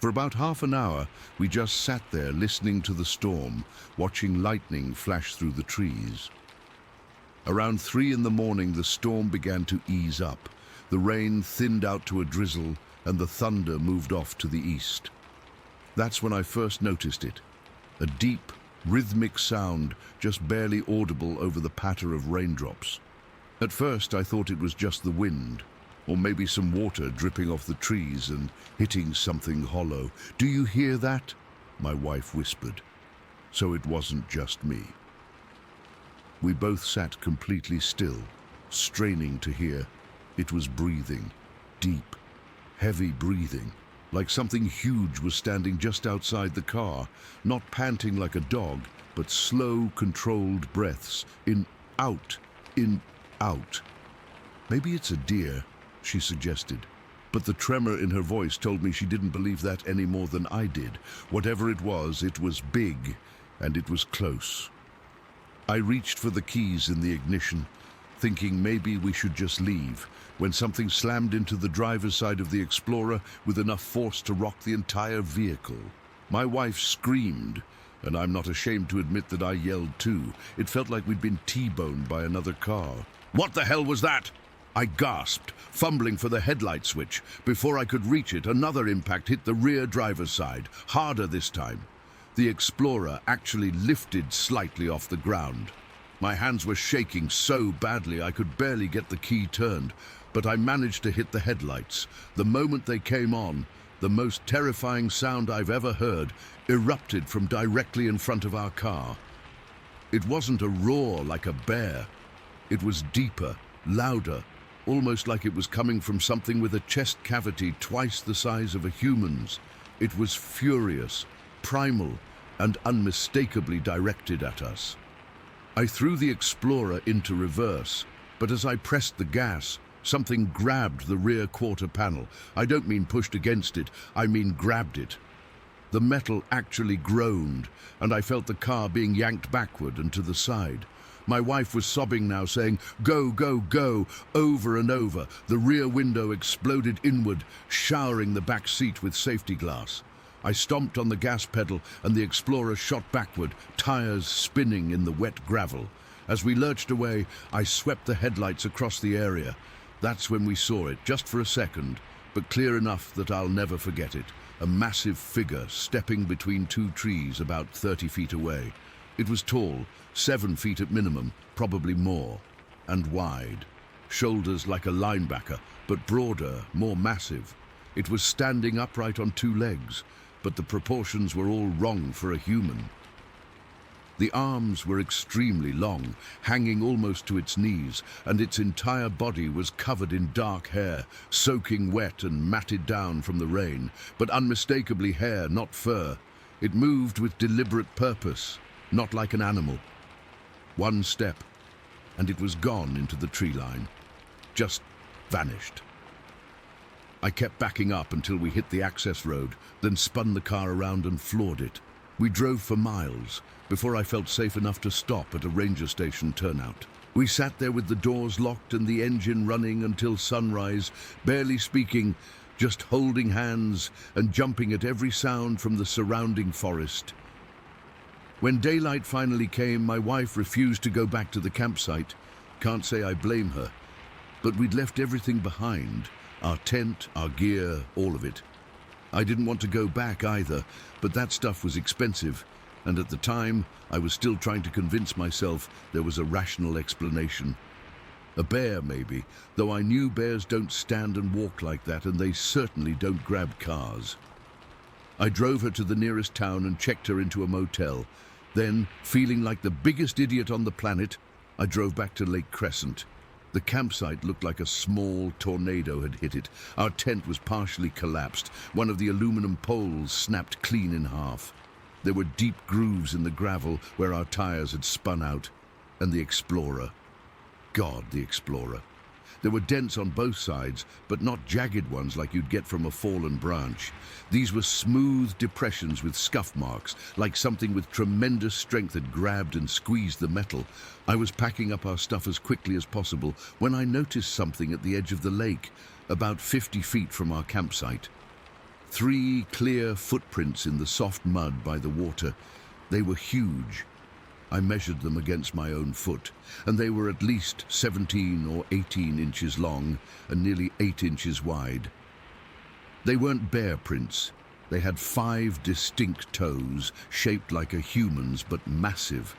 For about half an hour, we just sat there listening to the storm, watching lightning flash through the trees. Around 3 in the morning, the storm began to ease up. The rain thinned out to a drizzle, and the thunder moved off to the east. That's when I first noticed it. A deep, rhythmic sound, just barely audible over the patter of raindrops. At first, I thought it was just the wind, or maybe some water dripping off the trees and hitting something hollow. "Do you hear that?" my wife whispered. So it wasn't just me. We both sat completely still, straining to hear. It was breathing, deep, heavy breathing, like something huge was standing just outside the car, not panting like a dog, but slow, controlled breaths, in, out, in, out. "Maybe it's a deer," she suggested, but the tremor in her voice told me she didn't believe that any more than I did. Whatever it was big, and it was close. I reached for the keys in the ignition, thinking maybe we should just leave, when something slammed into the driver's side of the Explorer with enough force to rock the entire vehicle. My wife screamed, and I'm not ashamed to admit that I yelled too. It felt like we'd been T-boned by another car. "What the hell was that?" I gasped, fumbling for the headlight switch. Before I could reach it, another impact hit the rear driver's side, harder this time. The Explorer actually lifted slightly off the ground. My hands were shaking so badly I could barely get the key turned, but I managed to hit the headlights. The moment they came on, the most terrifying sound I've ever heard erupted from directly in front of our car. It wasn't a roar like a bear. It was deeper, louder, almost like it was coming from something with a chest cavity twice the size of a human's. It was furious, primal, and unmistakably directed at us. I threw the Explorer into reverse, but as I pressed the gas, something grabbed the rear quarter panel. I don't mean pushed against it, I mean grabbed it. The metal actually groaned, and I felt the car being yanked backward and to the side. My wife was sobbing now, saying, "Go, go, go," over and over. The rear window exploded inward, showering the back seat with safety glass. I stomped on the gas pedal, and the Explorer shot backward, tires spinning in the wet gravel. As we lurched away, I swept the headlights across the area. That's when we saw it, just for a second, but clear enough that I'll never forget it. A massive figure stepping between 2 trees about 30 feet away. It was tall, 7 feet at minimum, probably more, and wide. Shoulders like a linebacker, but broader, more massive. It was standing upright on 2 legs, but the proportions were all wrong for a human. The arms were extremely long, hanging almost to its knees, and its entire body was covered in dark hair, soaking wet and matted down from the rain, but unmistakably hair, not fur. It moved with deliberate purpose, not like an animal. 1 step, and it was gone into the tree line. Just vanished. I kept backing up until we hit the access road, then spun the car around and floored it. We drove for miles before I felt safe enough to stop at a ranger station turnout. We sat there with the doors locked and the engine running until sunrise, barely speaking, just holding hands and jumping at every sound from the surrounding forest. When daylight finally came, my wife refused to go back to the campsite. Can't say I blame her, but we'd left everything behind. Our tent, our gear, all of it. I didn't want to go back either, but that stuff was expensive, and at the time, I was still trying to convince myself there was a rational explanation. A bear, maybe, though I knew bears don't stand and walk like that, and they certainly don't grab cars. I drove her to the nearest town and checked her into a motel. Then, feeling like the biggest idiot on the planet, I drove back to Lake Crescent. The campsite looked like a small tornado had hit it. Our tent was partially collapsed. One of the aluminum poles snapped clean in half. There were deep grooves in the gravel where our tires had spun out. And the Explorer. God, the Explorer. There were dents on both sides, but not jagged ones like you'd get from a fallen branch. These were smooth depressions with scuff marks, like something with tremendous strength had grabbed and squeezed the metal. I was packing up our stuff as quickly as possible when I noticed something at the edge of the lake, about 50 feet from our campsite. 3 clear footprints in the soft mud by the water. They were huge. I measured them against my own foot, and they were at least 17 or 18 inches long and nearly 8 inches wide. They weren't bear prints. They had 5 distinct toes, shaped like a human's but massive.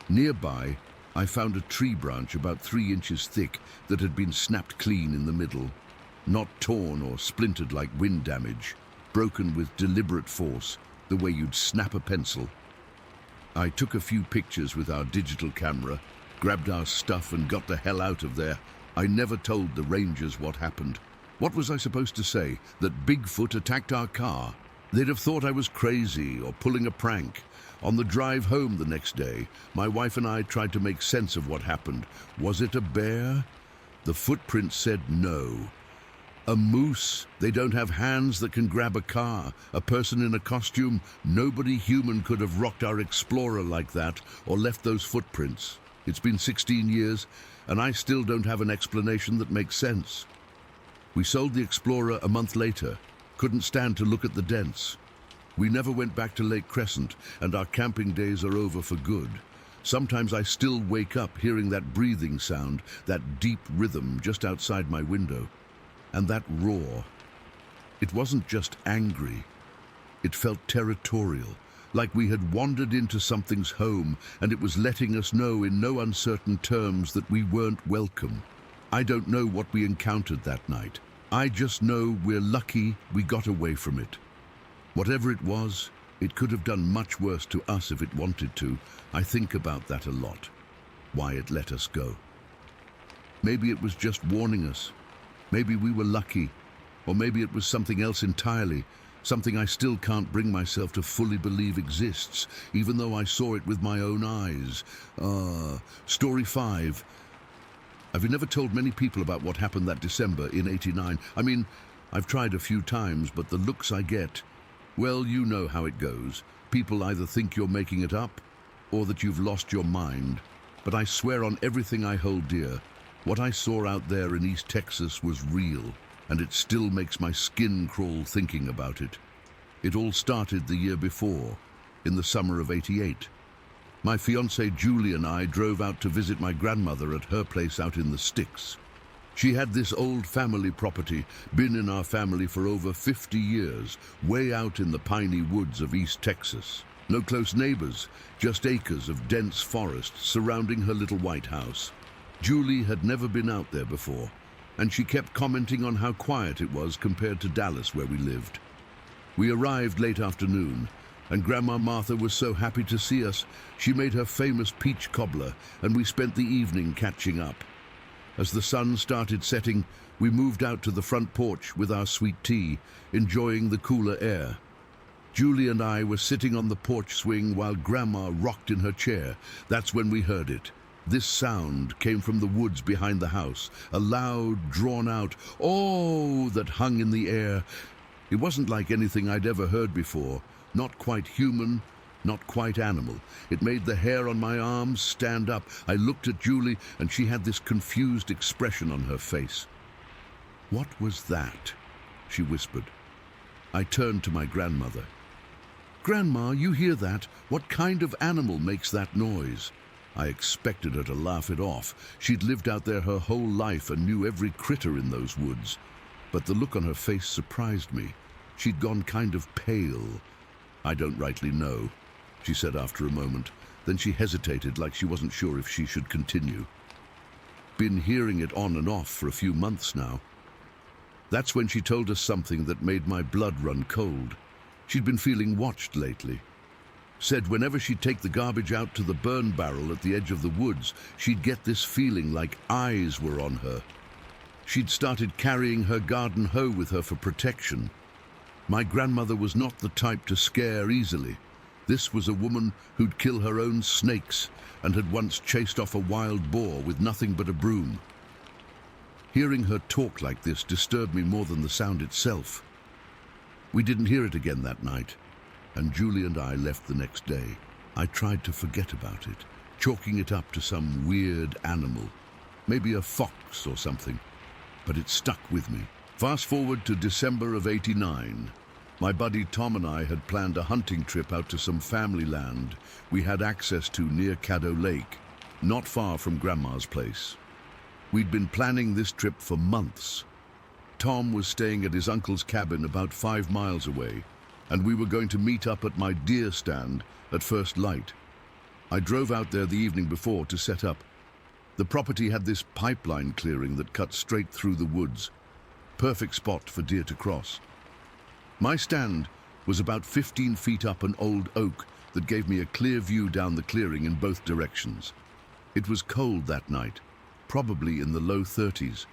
Nearby, I found a tree branch about 3 inches thick that had been snapped clean in the middle, not torn or splintered like wind damage, broken with deliberate force, the way you'd snap a pencil. I took a few pictures with our digital camera, grabbed our stuff and got the hell out of there. I never told the rangers what happened. What was I supposed to say? That Bigfoot attacked our car? They'd have thought I was crazy or pulling a prank. On the drive home the next day, my wife and I tried to make sense of what happened. Was it a bear? The footprints said no. A moose. They don't have hands that can grab a car. A person in a costume. Nobody human could have rocked our Explorer like that or left those footprints. It's been 16 years, and I still don't have an explanation that makes sense. We sold the Explorer a month later. Couldn't stand to look at the dents. We never went back to Lake Crescent, and our camping days are over for good. Sometimes I still wake up hearing that breathing sound, that deep rhythm just outside my window. And that roar. It wasn't just angry. It felt territorial, like we had wandered into something's home and it was letting us know in no uncertain terms that we weren't welcome. I don't know what we encountered that night. I just know we're lucky we got away from it. Whatever it was, it could have done much worse to us if it wanted to. I think about that a lot. Why it let us go. Maybe it was just warning us. Maybe we were lucky, or maybe it was something else entirely, something I still can't bring myself to fully believe exists, even though I saw it with my own eyes. Story 5. I've never told many people about what happened that December in '89. I mean, I've tried a few times, but the looks I get, well, you know how it goes. People either think you're making it up, or that you've lost your mind. But I swear on everything I hold dear, what I saw out there in East Texas was real, and it still makes my skin crawl thinking about it. It all started the year before, in the summer of '88. My fiancée Julie and I drove out to visit my grandmother at her place out in the sticks. She had this old family property, been in our family for over 50 years, way out in the piney woods of East Texas. No close neighbors, just acres of dense forest surrounding her little white house. Julie had never been out there before, and she kept commenting on how quiet it was compared to Dallas where we lived. We arrived late afternoon, and Grandma Martha was so happy to see us, she made her famous peach cobbler, and we spent the evening catching up. As the sun started setting, we moved out to the front porch with our sweet tea, enjoying the cooler air. Julie and I were sitting on the porch swing while Grandma rocked in her chair. That's when we heard it. This sound came from the woods behind the house, a loud, drawn-out "oh" that hung in the air. It wasn't like anything I'd ever heard before, not quite human, not quite animal. It made the hair on my arms stand up. I looked at Julie, and she had this confused expression on her face. "What was that?" she whispered. I turned to my grandmother. "Grandma, you hear that? What kind of animal makes that noise?" I expected her to laugh it off. She'd lived out there her whole life and knew every critter in those woods. But the look on her face surprised me. She'd gone kind of pale. "I don't rightly know," she said after a moment. Then she hesitated, like she wasn't sure if she should continue. been hearing it on and off for a few months now. That's when she told us something that made my blood run cold. She'd been feeling watched lately. Said whenever she'd take the garbage out to the burn barrel at the edge of the woods, she'd get this feeling like eyes were on her. She'd started carrying her garden hoe with her for protection. My grandmother was not the type to scare easily. This was a woman who'd kill her own snakes and had once chased off a wild boar with nothing but a broom. Hearing her talk like this disturbed me more than the sound itself. We didn't hear it again that night, and Julie and I left the next day. I tried to forget about it, chalking it up to some weird animal, maybe a fox or something, but it stuck with me. Fast forward to December of '89. My buddy Tom and I had planned a hunting trip out to some family land we had access to near Waldo Lake, not far from Grandma's place. We'd been planning this trip for months. Tom was staying at his uncle's cabin about 5 miles away, and we were going to meet up at my deer stand at first light. I drove out there the evening before to set up. The property had this pipeline clearing that cut straight through the woods. Perfect spot for deer to cross. My stand was about 15 feet up an old oak that gave me a clear view down the clearing in both directions. It was cold that night, probably in the low 30s.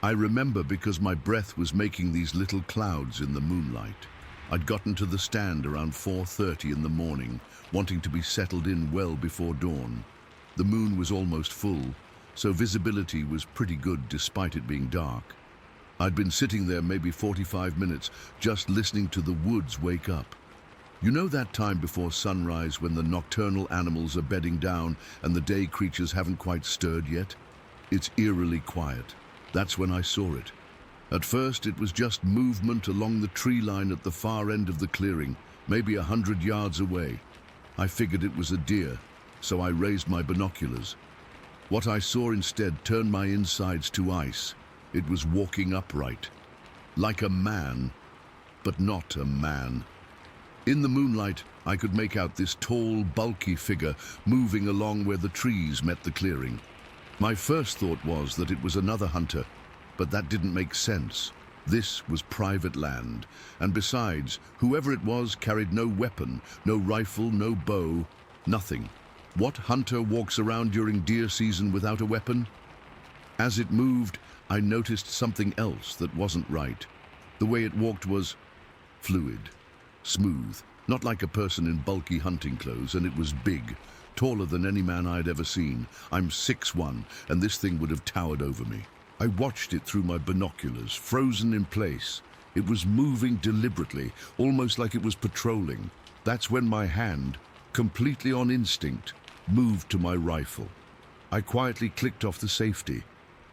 I remember because my breath was making these little clouds in the moonlight. I'd gotten to the stand around 4:30 in the morning, wanting to be settled in well before dawn. The moon was almost full, so visibility was pretty good despite it being dark. I'd been sitting there maybe 45 minutes, just listening to the woods wake up. You know that time before sunrise when the nocturnal animals are bedding down and the day creatures haven't quite stirred yet? It's eerily quiet. That's when I saw it. At first, it was just movement along the tree line at the far end of the clearing, maybe 100 yards away. I figured it was a deer, so I raised my binoculars. What I saw instead turned my insides to ice. It was walking upright, like a man, but not a man. In the moonlight, I could make out this tall, bulky figure moving along where the trees met the clearing. My first thought was that it was another hunter, but that didn't make sense. This was private land, and besides, whoever it was carried no weapon, no rifle, no bow, nothing. What hunter walks around during deer season without a weapon? As it moved, I noticed something else that wasn't right. The way it walked was fluid, smooth, not like a person in bulky hunting clothes, and it was big, taller than any man I'd ever seen. I'm 6'1", and this thing would have towered over me. I watched it through my binoculars, frozen in place. It was moving deliberately, almost like it was patrolling. That's when my hand, completely on instinct, moved to my rifle. I quietly clicked off the safety,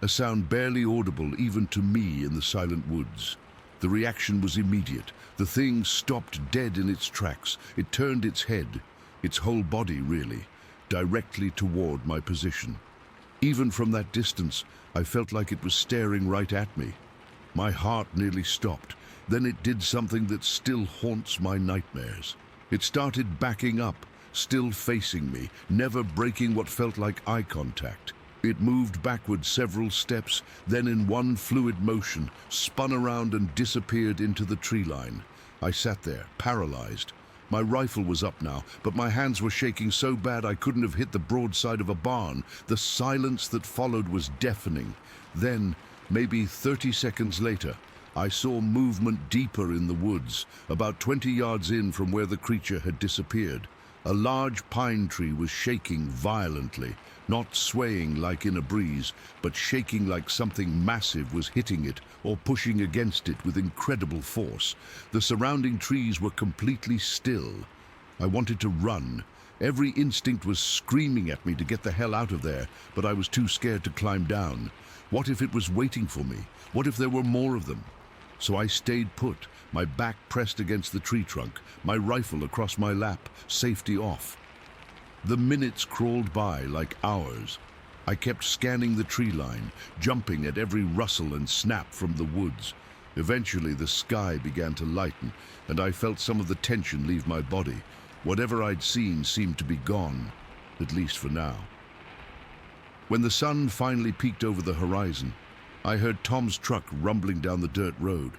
a sound barely audible even to me in the silent woods. The reaction was immediate. The thing stopped dead in its tracks. It turned its head, its whole body really, directly toward my position. Even from that distance, I felt like it was staring right at me. My heart nearly stopped. Then it did something that still haunts my nightmares. It started backing up, still facing me, never breaking what felt like eye contact. It moved backward several steps, then in one fluid motion, spun around and disappeared into the tree line. I sat there, paralyzed. My rifle was up now, but my hands were shaking so bad I couldn't have hit the broadside of a barn. The silence that followed was deafening. Then, maybe 30 seconds later, I saw movement deeper in the woods, about 20 yards in from where the creature had disappeared. A large pine tree was shaking violently, not swaying like in a breeze, but shaking like something massive was hitting it or pushing against it with incredible force. The surrounding trees were completely still. I wanted to run. Every instinct was screaming at me to get the hell out of there, but I was too scared to climb down. What if it was waiting for me? What if there were more of them? So I stayed put, my back pressed against the tree trunk, my rifle across my lap, safety off. The minutes crawled by like hours. I kept scanning the tree line, jumping at every rustle and snap from the woods. Eventually the sky began to lighten, and I felt some of the tension leave my body. Whatever I'd seen seemed to be gone, at least for now. When the sun finally peeked over the horizon, I heard Tom's truck rumbling down the dirt road.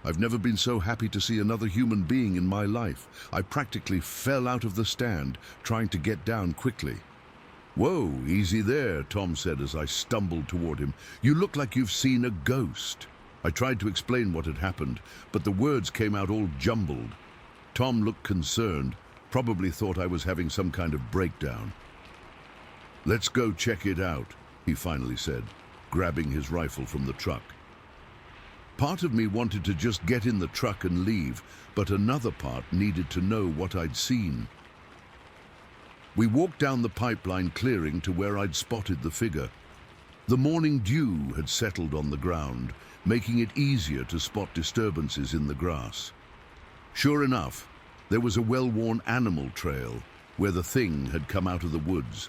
I've never been so happy to see another human being in my life. I practically fell out of the stand, trying to get down quickly. "Whoa, easy there," Tom said as I stumbled toward him. "You look like you've seen a ghost." I tried to explain what had happened, but the words came out all jumbled. Tom looked concerned, probably thought I was having some kind of breakdown. "Let's go check it out," he finally said, grabbing his rifle from the truck. Part of me wanted to just get in the truck and leave, but another part needed to know what I'd seen. We walked down the pipeline clearing to where I'd spotted the figure. The morning dew had settled on the ground, making it easier to spot disturbances in the grass. Sure enough, there was a well-worn animal trail where the thing had come out of the woods.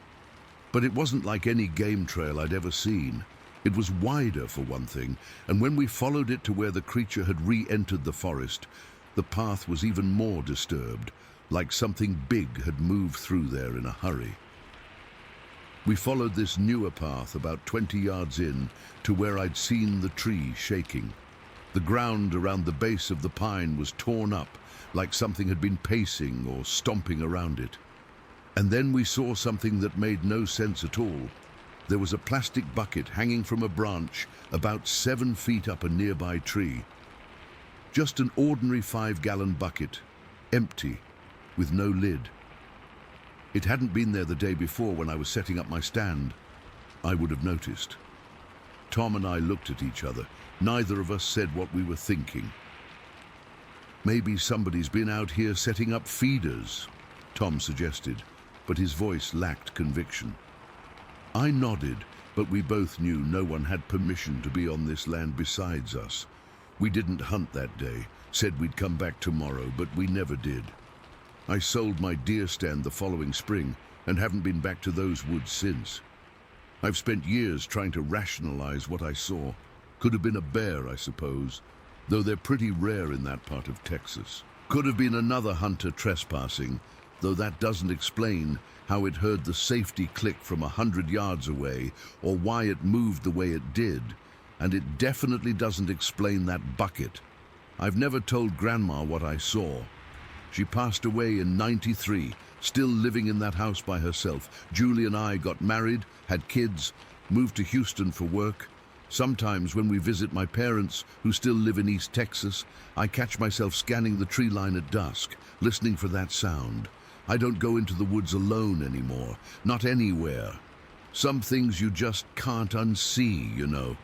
But it wasn't like any game trail I'd ever seen. It was wider, for one thing, and when we followed it to where the creature had re-entered the forest, the path was even more disturbed, like something big had moved through there in a hurry. We followed this newer path about 20 yards in to where I'd seen the tree shaking. The ground around the base of the pine was torn up, like something had been pacing or stomping around it. And then we saw something that made no sense at all. There was a plastic bucket hanging from a branch about 7 feet up a nearby tree. Just an ordinary 5-gallon bucket, empty, with no lid. It hadn't been there the day before when I was setting up my stand. I would have noticed. Tom and I looked at each other. Neither of us said what we were thinking. "Maybe somebody's been out here setting up feeders," Tom suggested, but his voice lacked conviction. I nodded, but we both knew no one had permission to be on this land besides us. We didn't hunt that day, said we'd come back tomorrow, but we never did. I sold my deer stand the following spring and haven't been back to those woods since. I've spent years trying to rationalize what I saw. Could have been a bear, I suppose, though they're pretty rare in that part of Texas. Could have been another hunter trespassing, though that doesn't explain how it heard the safety click from 100 yards away or why it moved the way it did. And it definitely doesn't explain that bucket. I've never told Grandma what I saw. She passed away in '93, still living in that house by herself. Julie and I got married, had kids, moved to Houston for work. Sometimes when we visit my parents, who still live in East Texas, I catch myself scanning the tree line at dusk, listening for that sound. I don't go into the woods alone anymore, not anywhere. Some things you just can't unsee, you know.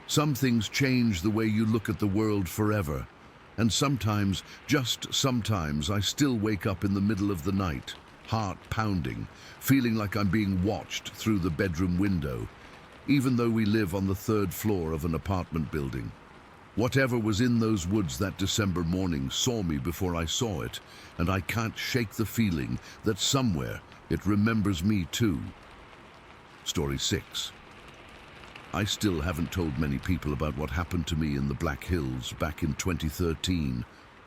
Some things change the way you look at the world forever. And sometimes, just sometimes, I still wake up in the middle of the night, heart pounding, feeling like I'm being watched through the bedroom window, even though we live on the 3rd floor of an apartment building. Whatever was in those woods that December morning saw me before I saw it, and I can't shake the feeling that somewhere it remembers me too. Story 6. I still haven't told many people about what happened to me in the Black Hills back in 2013.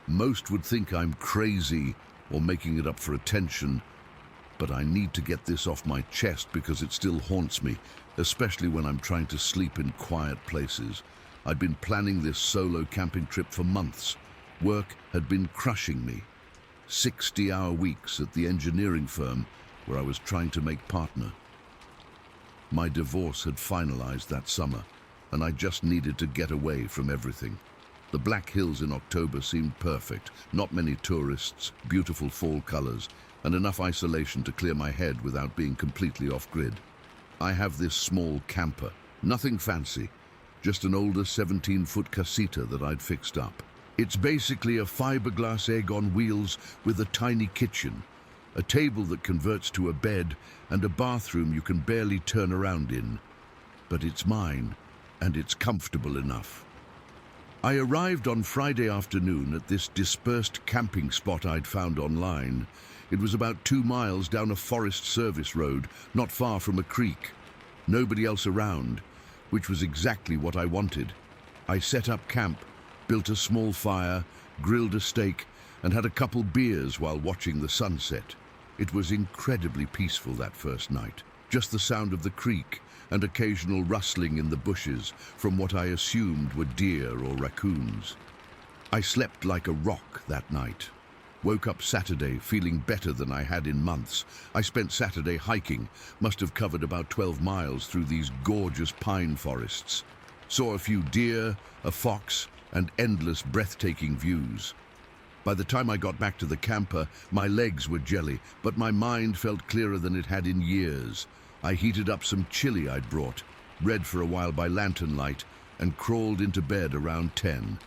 Most would think I'm crazy or making it up for attention, but I need to get this off my chest because it still haunts me, especially when I'm trying to sleep in quiet places. I'd been planning this solo camping trip for months. Work had been crushing me. 60-hour weeks at the engineering firm where I was trying to make partner. My divorce had finalized that summer, and I just needed to get away from everything. The Black Hills in October seemed perfect. Not many tourists, beautiful fall colors, and enough isolation to clear my head without being completely off-grid. I have this small camper, nothing fancy, just an older 17-foot casita that I'd fixed up. It's basically a fiberglass egg on wheels with a tiny kitchen, a table that converts to a bed, and a bathroom you can barely turn around in. But it's mine, and it's comfortable enough. I arrived on Friday afternoon at this dispersed camping spot I'd found online. It was about 2 miles down a Forest Service road, not far from a creek. Nobody else around, which was exactly what I wanted. I set up camp, built a small fire, grilled a steak, and had a couple beers while watching the sunset. It was incredibly peaceful that first night. just the sound of the creek and occasional rustling in the bushes from what I assumed were deer or raccoons. I slept like a rock that night. Woke up Saturday feeling better than I had in months. I spent Saturday hiking, must have covered about 12 miles through these gorgeous pine forests. Saw a few deer, a fox, and endless breathtaking views. By the time I got back to the camper, my legs were jelly, but my mind felt clearer than it had in years. I heated up some chili I'd brought, read for a while by lantern light, and crawled into bed around 10.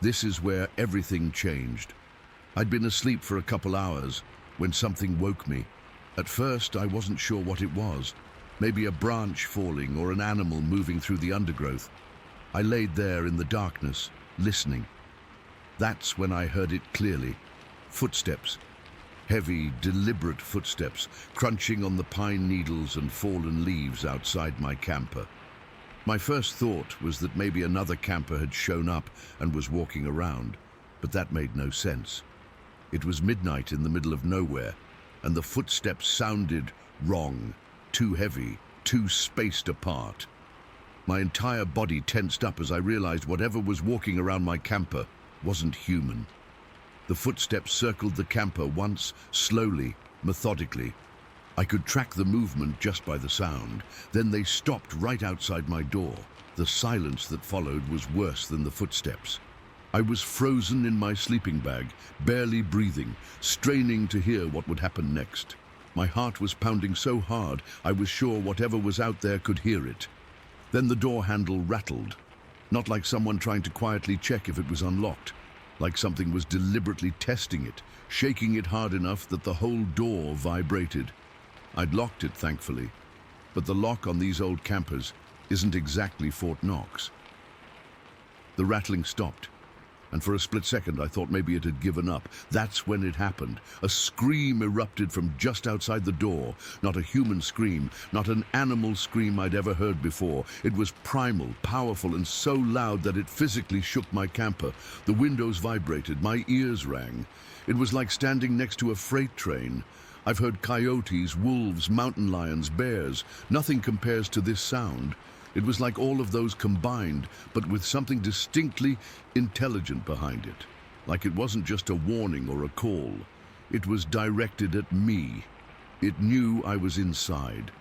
This is where everything changed. I'd been asleep for a couple hours when something woke me. At first, I wasn't sure what it was. Maybe a branch falling or an animal moving through the undergrowth. I laid there in the darkness, listening. That's when I heard it clearly. Footsteps. Heavy, deliberate footsteps, crunching on the pine needles and fallen leaves outside my camper. My first thought was that maybe another camper had shown up and was walking around, but that made no sense. It was midnight in the middle of nowhere, and the footsteps sounded wrong, too heavy, too spaced apart. My entire body tensed up as I realized whatever was walking around my camper wasn't human. The footsteps circled the camper once, slowly, methodically. I could track the movement just by the sound. Then they stopped right outside my door. The silence that followed was worse than the footsteps. I was frozen in my sleeping bag, barely breathing, straining to hear what would happen next. My heart was pounding so hard, I was sure whatever was out there could hear it. Then the door handle rattled. Not like someone trying to quietly check if it was unlocked. Like something was deliberately testing it, shaking it hard enough that the whole door vibrated. I'd locked it, thankfully. But the lock on these old campers isn't exactly Fort Knox. The rattling stopped. And for a split second, I thought maybe it had given up. That's when it happened. A scream erupted from just outside the door. Not a human scream, not an animal scream I'd ever heard before. It was primal, powerful, and so loud that it physically shook my camper. The windows vibrated, my ears rang. It was like standing next to a freight train. I've heard coyotes, wolves, mountain lions, bears. Nothing compares to this sound. It was like all of those combined, but with something distinctly intelligent behind it. Like it wasn't just a warning or a call. It was directed at me. It knew I was inside.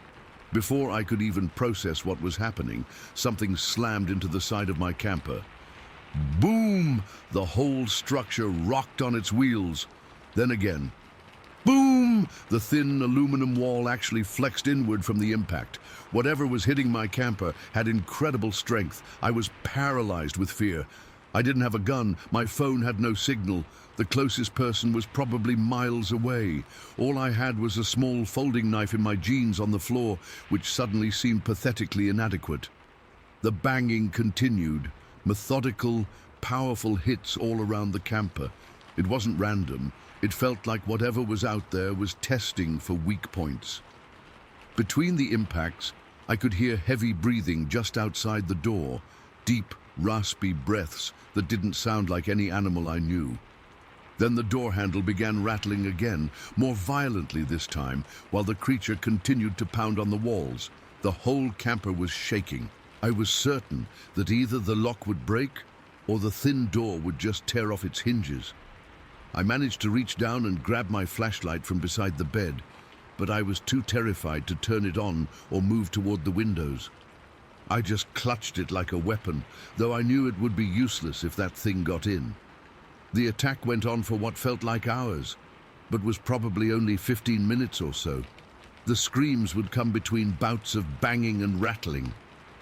Before I could even process what was happening, something slammed into the side of my camper. Boom! The whole structure rocked on its wheels. Then again. Boom! The thin aluminum wall actually flexed inward from the impact. Whatever was hitting my camper had incredible strength. I was paralyzed with fear. I didn't have a gun. My phone had no signal. The closest person was probably miles away. All I had was a small folding knife in my jeans on the floor, which suddenly seemed pathetically inadequate. The banging continued. Methodical, powerful hits all around the camper. It wasn't random. It felt like whatever was out there was testing for weak points. Between the impacts, I could hear heavy breathing just outside the door, deep, raspy breaths that didn't sound like any animal I knew. Then the door handle began rattling again, more violently this time, while the creature continued to pound on the walls. The whole camper was shaking. I was certain that either the lock would break or the thin door would just tear off its hinges. I managed to reach down and grab my flashlight from beside the bed, but I was too terrified to turn it on or move toward the windows. I just clutched it like a weapon, though I knew it would be useless if that thing got in. The attack went on for what felt like hours, but was probably only 15 minutes or so. The screams would come between bouts of banging and rattling,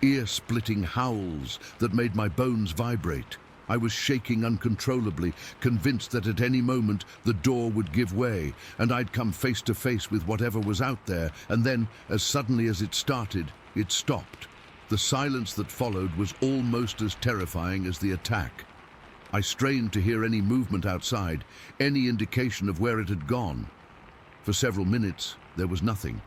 ear-splitting howls that made my bones vibrate. I was shaking uncontrollably, convinced that at any moment the door would give way, and I'd come face to face with whatever was out there, and then, as suddenly as it started, it stopped. The silence that followed was almost as terrifying as the attack. I strained to hear any movement outside, any indication of where it had gone. For several minutes, there was nothing.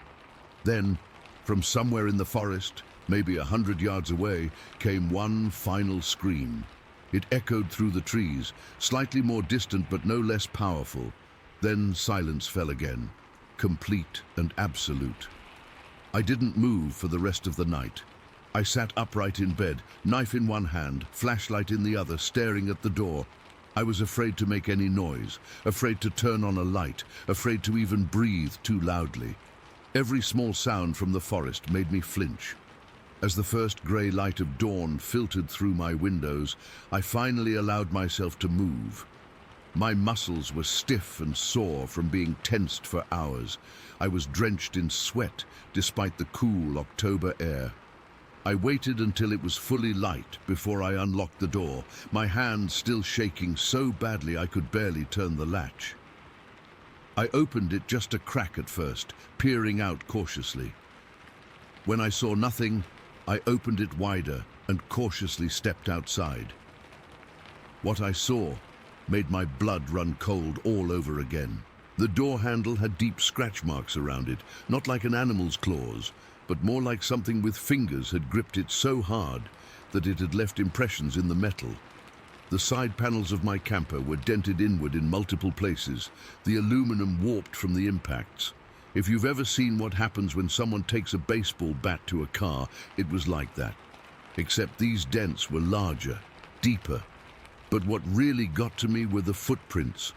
Then, from somewhere in the forest, maybe 100 yards away, came one final scream. It echoed through the trees, slightly more distant but no less powerful. Then silence fell again, complete and absolute. I didn't move for the rest of the night. I sat upright in bed, knife in one hand, flashlight in the other, staring at the door. I was afraid to make any noise, afraid to turn on a light, afraid to even breathe too loudly. Every small sound from the forest made me flinch. As the first grey light of dawn filtered through my windows, I finally allowed myself to move. My muscles were stiff and sore from being tensed for hours. I was drenched in sweat despite the cool October air. I waited until it was fully light before I unlocked the door, my hands still shaking so badly I could barely turn the latch. I opened it just a crack at first, peering out cautiously. When I saw nothing, I opened it wider and cautiously stepped outside. What I saw made my blood run cold all over again. The door handle had deep scratch marks around it, not like an animal's claws, but more like something with fingers had gripped it so hard that it had left impressions in the metal. The side panels of my camper were dented inward in multiple places, the aluminum warped from the impacts. If you've ever seen what happens when someone takes a baseball bat to a car, it was like that. Except these dents were larger, deeper. But what really got to me were the footprints.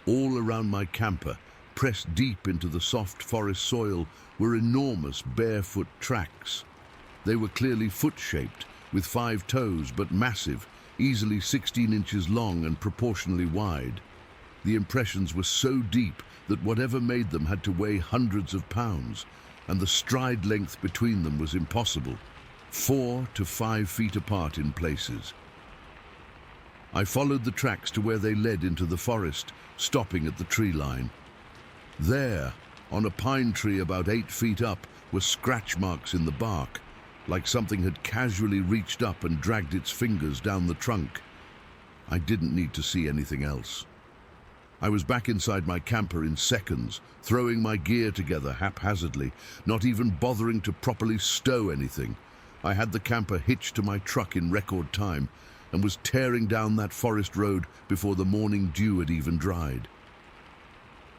All around my camper, pressed deep into the soft forest soil, were enormous barefoot tracks. They were clearly foot-shaped, with 5 toes, but massive, easily 16 inches long and proportionally wide. The impressions were so deep that whatever made them had to weigh hundreds of pounds, and the stride length between them was impossible, 4 to 5 feet apart in places. I followed the tracks to where they led into the forest, stopping at the tree line. There, on a pine tree about 8 feet up, were scratch marks in the bark, like something had casually reached up and dragged its fingers down the trunk. I didn't need to see anything else. I was back inside my camper in seconds, throwing my gear together haphazardly, not even bothering to properly stow anything. I had the camper hitched to my truck in record time and was tearing down that forest road before the morning dew had even dried.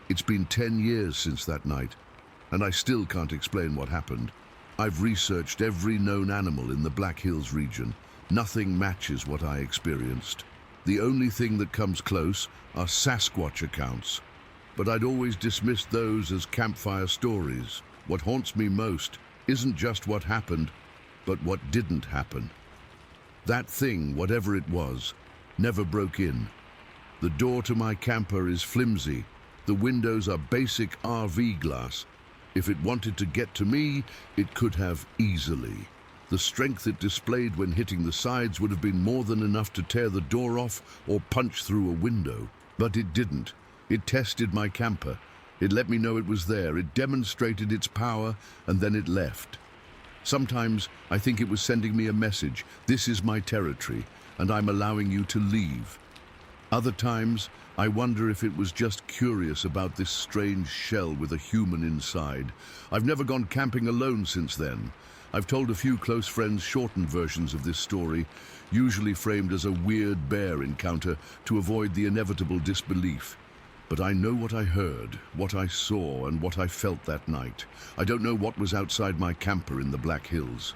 It's been 10 years since that night, and I still can't explain what happened. I've researched every known animal in the Black Hills region. Nothing matches what I experienced. The only thing that comes close are Sasquatch accounts, but I'd always dismissed those as campfire stories. What haunts me most isn't just what happened, but what didn't happen. That thing, whatever it was, never broke in. The door to my camper is flimsy. The windows are basic RV glass. If it wanted to get to me, it could have easily. The strength it displayed when hitting the sides would have been more than enough to tear the door off or punch through a window. But it didn't. It tested my camper. It let me know it was there. It demonstrated its power, and then it left. Sometimes I think it was sending me a message. This is my territory, and I'm allowing you to leave. Other times, I wonder if it was just curious about this strange shell with a human inside. I've never gone camping alone since then. I've told a few close friends shortened versions of this story, usually framed as a weird bear encounter to avoid the inevitable disbelief. But I know what I heard, what I saw, and what I felt that night. I don't know what was outside my camper in the Black Hills,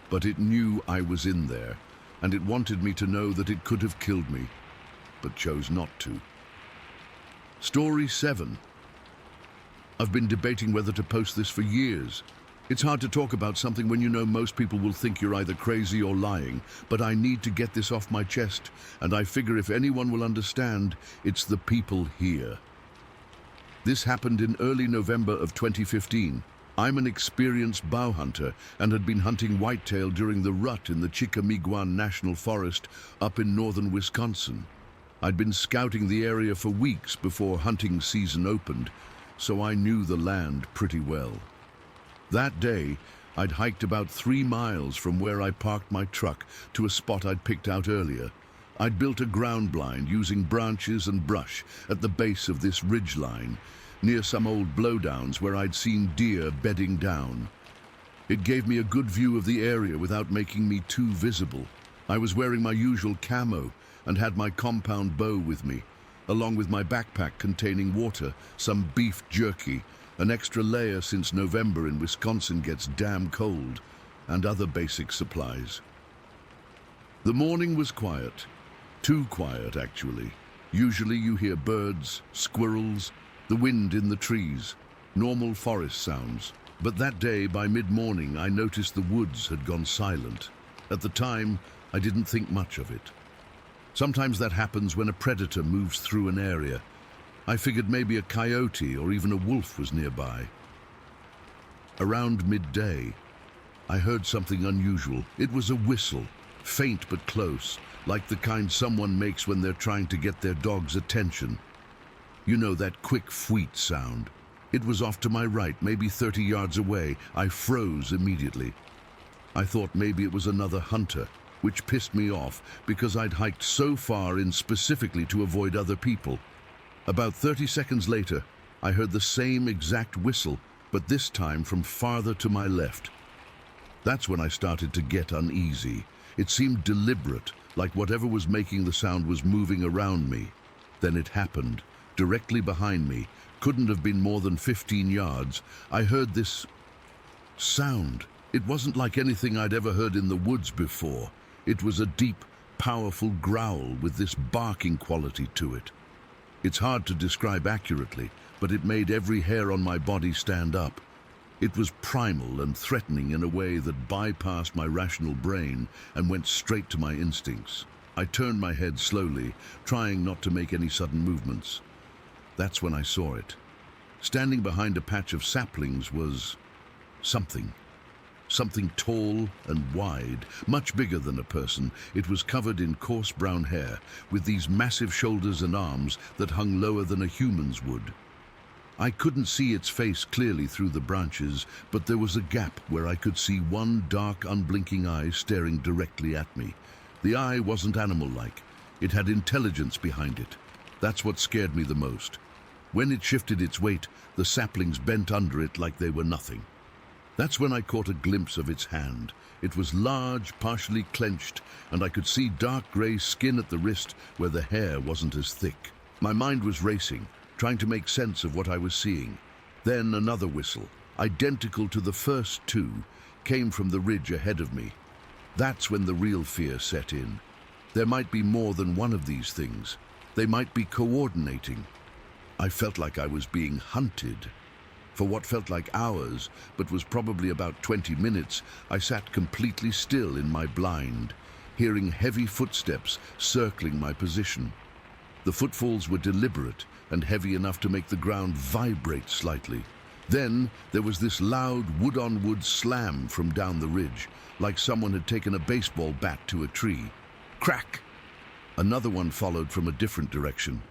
but it knew I was in there, and it wanted me to know that it could have killed me, but chose not to. Story 7. I've been debating whether to post this for years. It's hard to talk about something when you know most people will think you're either crazy or lying, but I need to get this off my chest, and I figure if anyone will understand, it's the people here. This happened in early November of 2015. I'm an experienced bow hunter and had been hunting whitetail during the rut in the Chickamaguan National Forest up in northern Wisconsin. I'd been scouting the area for weeks before hunting season opened, so I knew the land pretty well. That day, I'd hiked about 3 miles from where I parked my truck to a spot I'd picked out earlier. I'd built a ground blind using branches and brush at the base of this ridgeline, near some old blowdowns where I'd seen deer bedding down. It gave me a good view of the area without making me too visible. I was wearing my usual camo and had my compound bow with me, along with my backpack containing water, some beef jerky, An extra layer since November in Wisconsin gets damn cold, and other basic supplies. The morning was quiet. Too quiet, actually. Usually you hear birds, squirrels, the wind in the trees, normal forest sounds. But that day, by mid-morning, I noticed the woods had gone silent. At the time, I didn't think much of it. Sometimes that happens when a predator moves through an area. I figured maybe a coyote or even a wolf was nearby. Around midday, I heard something unusual. It was a whistle, faint but close, like the kind someone makes when they're trying to get their dog's attention. You know, that quick fweet sound. It was off to my right, maybe 30 yards away. I froze immediately. I thought maybe it was another hunter, which pissed me off because I'd hiked so far in specifically to avoid other people. About 30 seconds later, I heard the same exact whistle, but this time from farther to my left. That's when I started to get uneasy. It seemed deliberate, like whatever was making the sound was moving around me. Then it happened, directly behind me. Couldn't have been more than 15 yards. I heard this sound. It wasn't like anything I'd ever heard in the woods before. It was a deep, powerful growl with this barking quality to it. It's hard to describe accurately, but it made every hair on my body stand up. It was primal and threatening in a way that bypassed my rational brain and went straight to my instincts. I turned my head slowly, trying not to make any sudden movements. That's when I saw it. Standing behind a patch of saplings was something. Something tall and wide, much bigger than a person. It was covered in coarse brown hair, with these massive shoulders and arms that hung lower than a human's would. I couldn't see its face clearly through the branches, but there was a gap where I could see one dark, unblinking eye staring directly at me. The eye wasn't animal-like. It had intelligence behind it. That's what scared me the most. When it shifted its weight, the saplings bent under it like they were nothing. That's when I caught a glimpse of its hand. It was large, partially clenched, and I could see dark grey skin at the wrist where the hair wasn't as thick. My mind was racing, trying to make sense of what I was seeing. Then another whistle, identical to the first two, came from the ridge ahead of me. That's when the real fear set in. There might be more than one of these things. They might be coordinating. I felt like I was being hunted. For what felt like hours, but was probably about 20 minutes, I sat completely still in my blind, hearing heavy footsteps circling my position. The footfalls were deliberate and heavy enough to make the ground vibrate slightly. Then there was this loud wood-on-wood slam from down the ridge, like someone had taken a baseball bat to a tree. Crack! Another one followed from a different direction.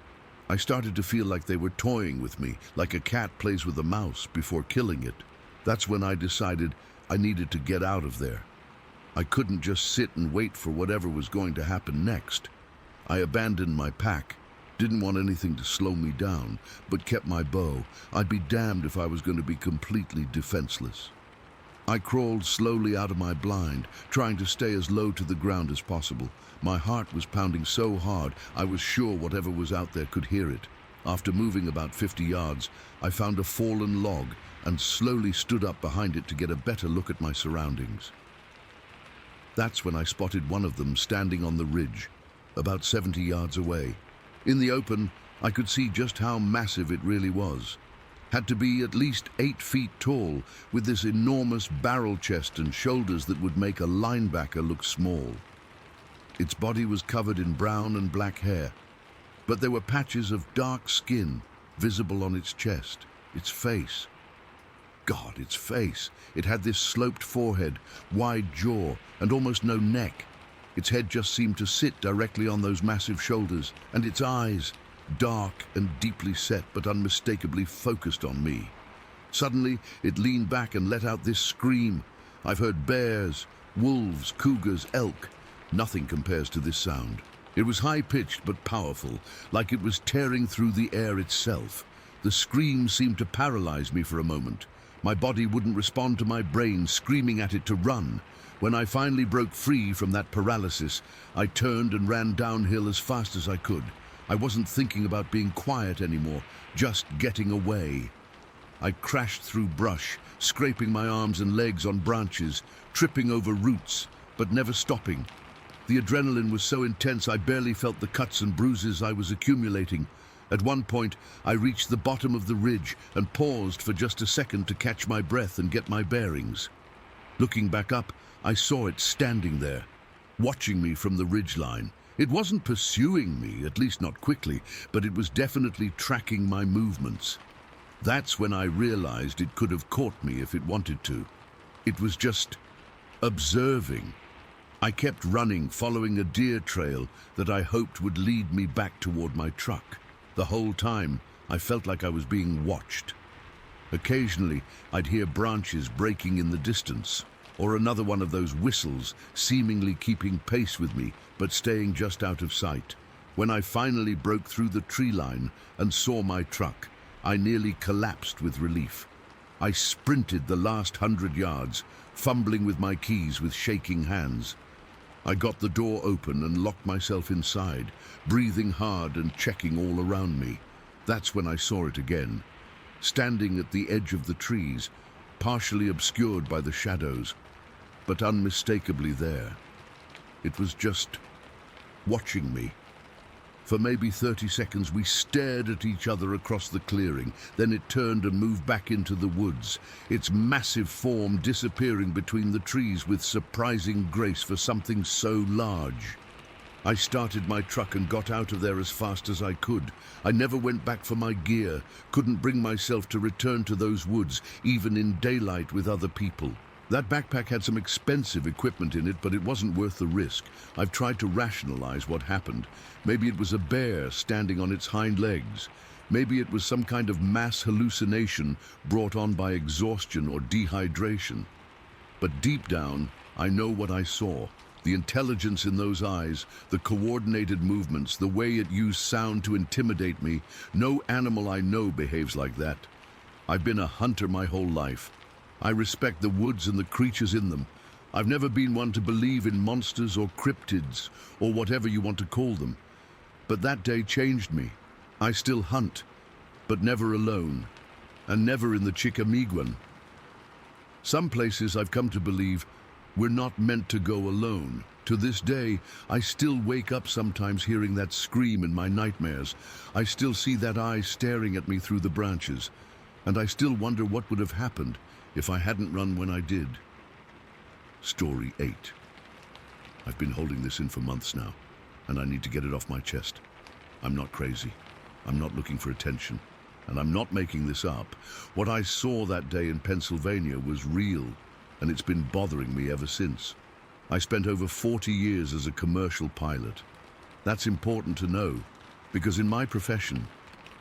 I started to feel like they were toying with me, like a cat plays with a mouse before killing it. That's when I decided I needed to get out of there. I couldn't just sit and wait for whatever was going to happen next. I abandoned my pack, didn't want anything to slow me down, but kept my bow. I'd be damned if I was going to be completely defenseless. I crawled slowly out of my blind, trying to stay as low to the ground as possible. My heart was pounding so hard, I was sure whatever was out there could hear it. After moving about 50 yards, I found a fallen log and slowly stood up behind it to get a better look at my surroundings. That's when I spotted one of them standing on the ridge, about 70 yards away. In the open, I could see just how massive it really was. Had to be at least 8 feet tall, with this enormous barrel chest and shoulders that would make a linebacker look small. Its body was covered in brown and black hair, but there were patches of dark skin visible on its chest. Its face. God, its face. It had this sloped forehead, wide jaw, and almost no neck. Its head just seemed to sit directly on those massive shoulders, and its eyes, dark and deeply set but unmistakably focused on me. Suddenly, it leaned back and let out this scream. I've heard bears, wolves, cougars, elk. Nothing compares to this sound. It was high-pitched but powerful, like it was tearing through the air itself. The scream seemed to paralyze me for a moment. My body wouldn't respond to my brain screaming at it to run. When I finally broke free from that paralysis, I turned and ran downhill as fast as I could. I wasn't thinking about being quiet anymore, just getting away. I crashed through brush, scraping my arms and legs on branches, tripping over roots, but never stopping. The adrenaline was so intense I barely felt the cuts and bruises I was accumulating. At one point, I reached the bottom of the ridge and paused for just a second to catch my breath and get my bearings. Looking back up, I saw it standing there, watching me from the ridgeline. It wasn't pursuing me, at least not quickly, but it was definitely tracking my movements. That's when I realized it could have caught me if it wanted to. It was just observing. I kept running, following a deer trail that I hoped would lead me back toward my truck. The whole time, I felt like I was being watched. Occasionally, I'd hear branches breaking in the distance, or another one of those whistles seemingly keeping pace with me, but staying just out of sight. When I finally broke through the tree line and saw my truck, I nearly collapsed with relief. I sprinted the last 100 yards, fumbling with my keys with shaking hands. I got the door open and locked myself inside, breathing hard and checking all around me. That's when I saw it again, standing at the edge of the trees, partially obscured by the shadows, but unmistakably there. It was just watching me. For maybe 30 seconds we stared at each other across the clearing. Then it turned and moved back into the woods, its massive form disappearing between the trees with surprising grace for something so large. I started my truck and got out of there as fast as I could. I never went back for my gear, couldn't bring myself to return to those woods, even in daylight with other people. That backpack had some expensive equipment in it, but it wasn't worth the risk. I've tried to rationalize what happened. Maybe it was a bear standing on its hind legs. Maybe it was some kind of mass hallucination brought on by exhaustion or dehydration. But deep down, I know what I saw. The intelligence in those eyes, the coordinated movements, the way it used sound to intimidate me. No animal I know behaves like that. I've been a hunter my whole life. I respect the woods and the creatures in them. I've never been one to believe in monsters or cryptids, or whatever you want to call them. But that day changed me. I still hunt, but never alone, and never in the Chickamiguan. Some places I've come to believe we're not meant to go alone. To this day, I still wake up sometimes hearing that scream in my nightmares. I still see that eye staring at me through the branches, and I still wonder what would have happened if I hadn't run when I did. Story 8. I've been holding this in for months now, and I need to get it off my chest. I'm not crazy. I'm not looking for attention, and I'm not making this up. What I saw that day in Pennsylvania was real, and it's been bothering me ever since. I spent over 40 years as a commercial pilot. That's important to know, because in my profession,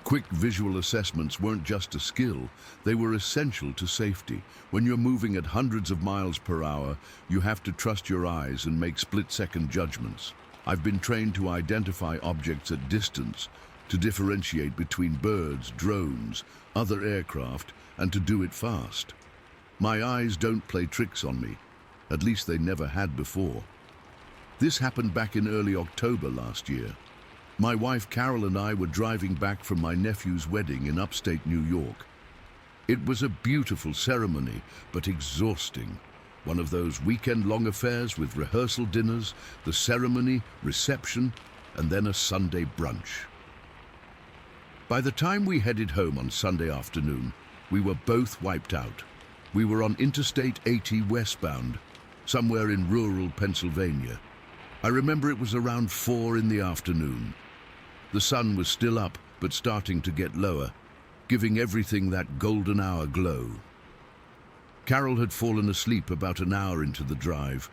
quick visual assessments weren't just a skill, they were essential to safety. When you're moving at hundreds of miles per hour, you have to trust your eyes and make split-second judgments. I've been trained to identify objects at distance, to differentiate between birds, drones, other aircraft, and to do it fast. My eyes don't play tricks on me. At least they never had before. This happened back in early October last year. My wife Carol and I were driving back from my nephew's wedding in upstate New York. It was a beautiful ceremony, but exhausting. One of those weekend-long affairs with rehearsal dinners, the ceremony, reception, and then a Sunday brunch. By the time we headed home on Sunday afternoon, we were both wiped out. We were on Interstate 80 westbound, somewhere in rural Pennsylvania. I remember it was around 4 in the afternoon. The sun was still up, but starting to get lower, giving everything that golden hour glow. Carol had fallen asleep about an hour into the drive,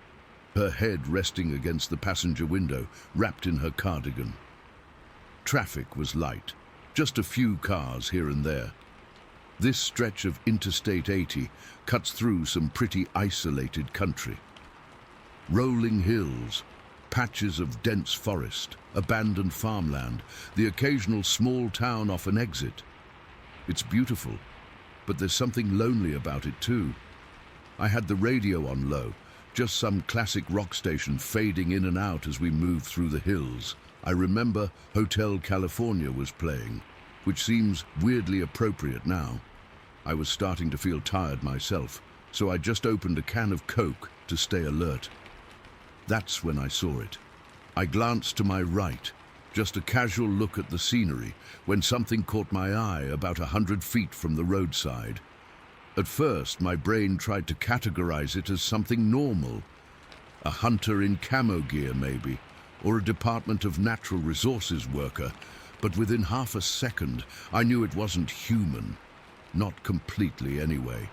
her head resting against the passenger window, wrapped in her cardigan. Traffic was light, just a few cars here and there. This stretch of Interstate 80 cuts through some pretty isolated country. Rolling hills, patches of dense forest, abandoned farmland, the occasional small town off an exit. It's beautiful, but there's something lonely about it too. I had the radio on low, just some classic rock station fading in and out as we moved through the hills. I remember Hotel California was playing, which seems weirdly appropriate now. I was starting to feel tired myself, so I just opened a can of Coke to stay alert. That's when I saw it. I glanced to my right, just a casual look at the scenery, when something caught my eye about 100 feet from the roadside. At first, my brain tried to categorize it as something normal. A hunter in camo gear, maybe, or a Department of Natural Resources worker, but within half a second, I knew it wasn't human. Not completely, anyway.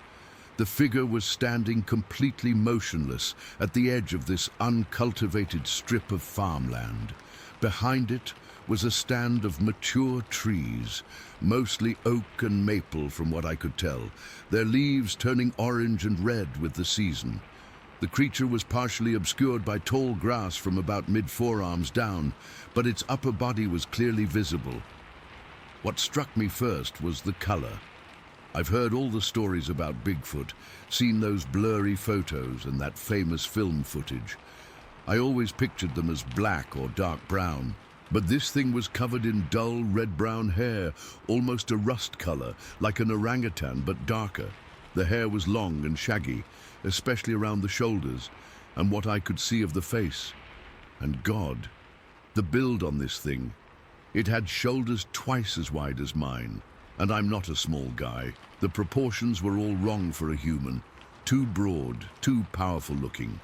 The figure was standing completely motionless at the edge of this uncultivated strip of farmland. Behind it was a stand of mature trees, mostly oak and maple from what I could tell, their leaves turning orange and red with the season. The creature was partially obscured by tall grass from about mid-forearms down, but its upper body was clearly visible. What struck me first was the color. I've heard all the stories about Bigfoot, seen those blurry photos and that famous film footage. I always pictured them as black or dark brown, but this thing was covered in dull red-brown hair, almost a rust color, like an orangutan but darker. The hair was long and shaggy, especially around the shoulders, and what I could see of the face. And God, the build on this thing. It had shoulders twice as wide as mine. And I'm not a small guy. The proportions were all wrong for a human. Too broad, too powerful looking.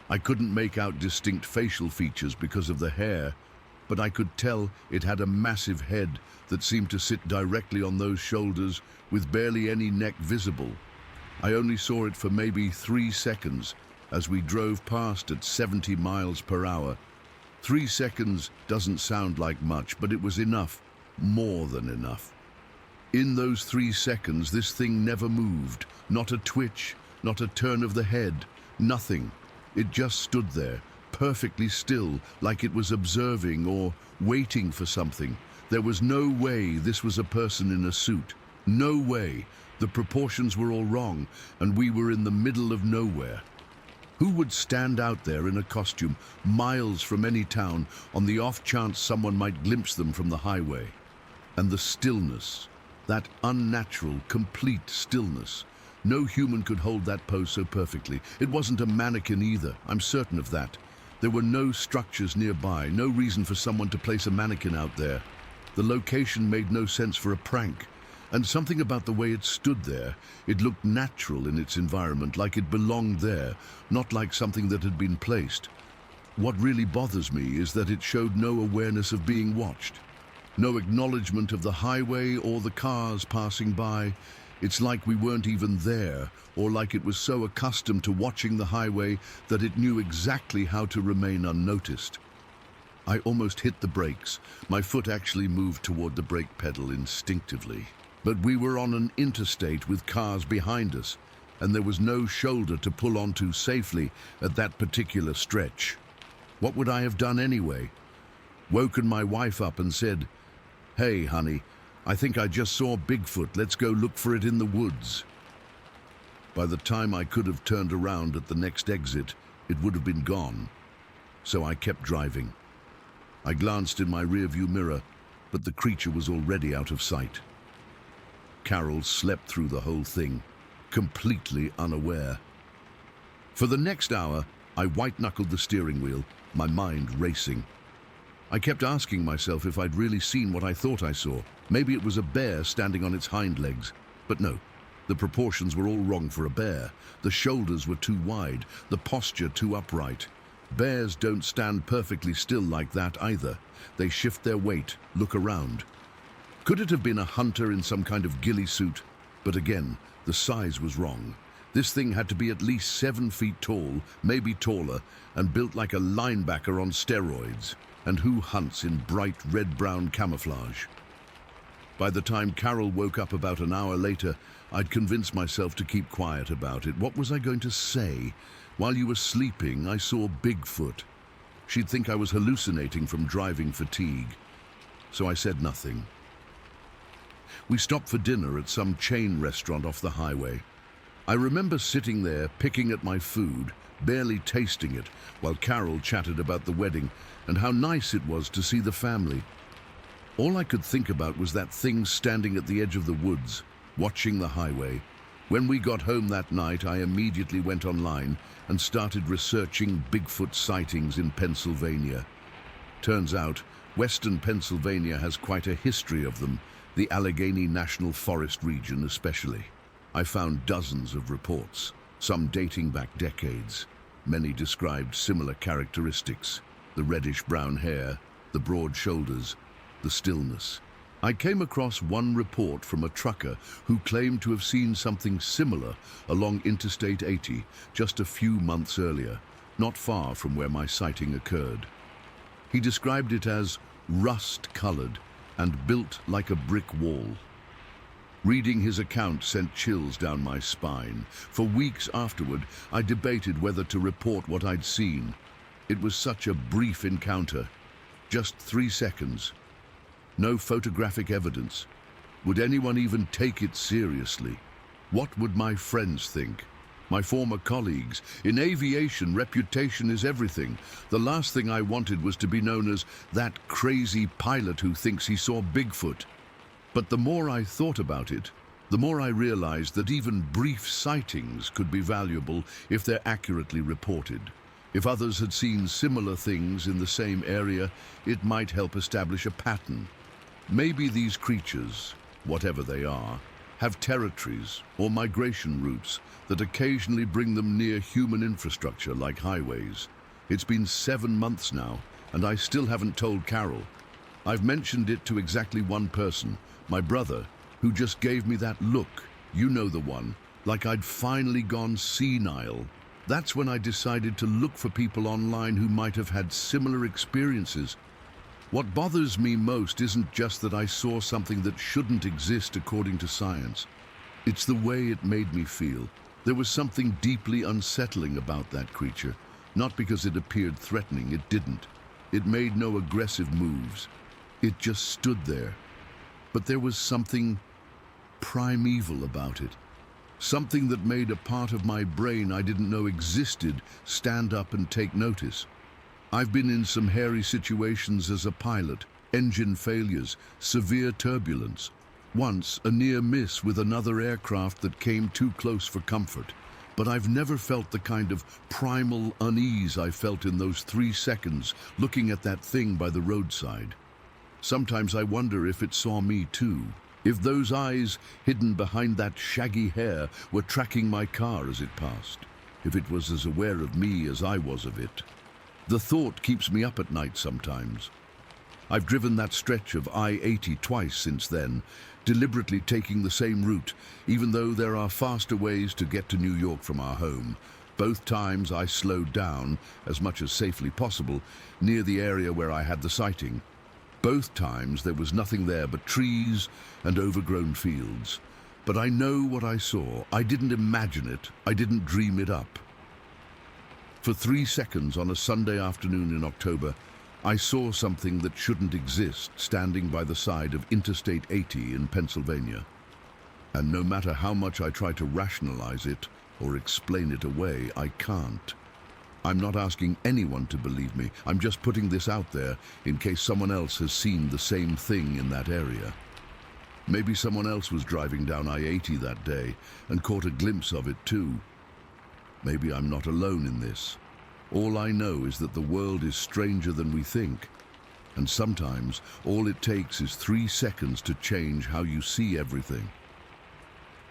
I couldn't make out distinct facial features because of the hair, but I could tell it had a massive head that seemed to sit directly on those shoulders with barely any neck visible. I only saw it for maybe 3 seconds as we drove past at 70 miles per hour. 3 seconds doesn't sound like much, but it was enough, more than enough. In those 3 seconds, this thing never moved. Not a twitch, not a turn of the head, nothing. It just stood there, perfectly still, like it was observing or waiting for something. There was no way this was a person in a suit. No way. The proportions were all wrong, and we were in the middle of nowhere. Who would stand out there in a costume, miles from any town, on the off chance someone might glimpse them from the highway? And the stillness. That unnatural, complete stillness. No human could hold that pose so perfectly. It wasn't a mannequin either, I'm certain of that. There were no structures nearby, no reason for someone to place a mannequin out there. The location made no sense for a prank. And something about the way it stood there, it looked natural in its environment, like it belonged there, not like something that had been placed. What really bothers me is that it showed no awareness of being watched. No acknowledgement of the highway or the cars passing by. It's like we weren't even there, or like it was so accustomed to watching the highway that it knew exactly how to remain unnoticed. I almost hit the brakes. My foot actually moved toward the brake pedal instinctively. But we were on an interstate with cars behind us, and there was no shoulder to pull onto safely at that particular stretch. What would I have done anyway? Woken my wife up and said, "Hey, honey, I think I just saw Bigfoot. Let's go look for it in the woods." By the time I could have turned around at the next exit, it would have been gone. So I kept driving. I glanced in my rearview mirror, but the creature was already out of sight. Carol slept through the whole thing, completely unaware. For the next hour, I white-knuckled the steering wheel, my mind racing. I kept asking myself if I'd really seen what I thought I saw. Maybe it was a bear standing on its hind legs. But no, the proportions were all wrong for a bear. The shoulders were too wide, the posture too upright. Bears don't stand perfectly still like that either. They shift their weight, look around. Could it have been a hunter in some kind of ghillie suit? But again, the size was wrong. This thing had to be at least 7 feet tall, maybe taller, and built like a linebacker on steroids. And who hunts in bright red-brown camouflage? By the time Carol woke up about an hour later, I'd convinced myself to keep quiet about it. What was I going to say? While you were sleeping, I saw Bigfoot. She'd think I was hallucinating from driving fatigue. So I said nothing. We stopped for dinner at some chain restaurant off the highway. I remember sitting there, picking at my food, barely tasting it, while Carol chatted about the wedding and how nice it was to see the family. All I could think about was that thing standing at the edge of the woods, watching the highway. When we got home that night, I immediately went online and started researching Bigfoot sightings in Pennsylvania. Turns out, western Pennsylvania has quite a history of them, the Allegheny National Forest region especially. I found dozens of reports, some dating back decades. Many described similar characteristics: the reddish-brown hair, the broad shoulders, the stillness. I came across one report from a trucker who claimed to have seen something similar along Interstate 80 just a few months earlier, not far from where my sighting occurred. He described it as rust-colored and built like a brick wall. Reading his account sent chills down my spine. For weeks afterward, I debated whether to report what I'd seen. It was such a brief encounter, just 3 seconds. No photographic evidence. Would anyone even take it seriously? What would my friends think? My former colleagues? In aviation, reputation is everything. The last thing I wanted was to be known as that crazy pilot who thinks he saw Bigfoot. But the more I thought about it, the more I realized that even brief sightings could be valuable if they're accurately reported. If others had seen similar things in the same area, it might help establish a pattern. Maybe these creatures, whatever they are, have territories or migration routes that occasionally bring them near human infrastructure like highways. It's been 7 months now, and I still haven't told Carol. I've mentioned it to exactly one person, my brother, who just gave me that look, you know the one, like I'd finally gone senile. That's when I decided to look for people online who might have had similar experiences. What bothers me most isn't just that I saw something that shouldn't exist according to science. It's the way it made me feel. There was something deeply unsettling about that creature. Not because it appeared threatening, it didn't. It made no aggressive moves. It just stood there. But there was something primeval about it. Something that made a part of my brain I didn't know existed stand up and take notice. I've been in some hairy situations as a pilot, engine failures, severe turbulence. Once, a near miss with another aircraft that came too close for comfort. But I've never felt the kind of primal unease I felt in those 3 seconds looking at that thing by the roadside. Sometimes I wonder if it saw me too. If those eyes, hidden behind that shaggy hair, were tracking my car as it passed. If it was as aware of me as I was of it. The thought keeps me up at night sometimes. I've driven that stretch of I-80 twice since then, deliberately taking the same route, even though there are faster ways to get to New York from our home. Both times I slowed down, as much as safely possible, near the area where I had the sighting. Both times there was nothing there but trees and overgrown fields. But I know what I saw. I didn't imagine it. I didn't dream it up. For 3 seconds on a Sunday afternoon in October, I saw something that shouldn't exist standing by the side of Interstate 80 in Pennsylvania. And no matter how much I try to rationalize it or explain it away, I can't. I'm not asking anyone to believe me. I'm just putting this out there in case someone else has seen the same thing in that area. Maybe someone else was driving down I-80 that day and caught a glimpse of it too. Maybe I'm not alone in this. All I know is that the world is stranger than we think. And sometimes all it takes is 3 seconds to change how you see everything.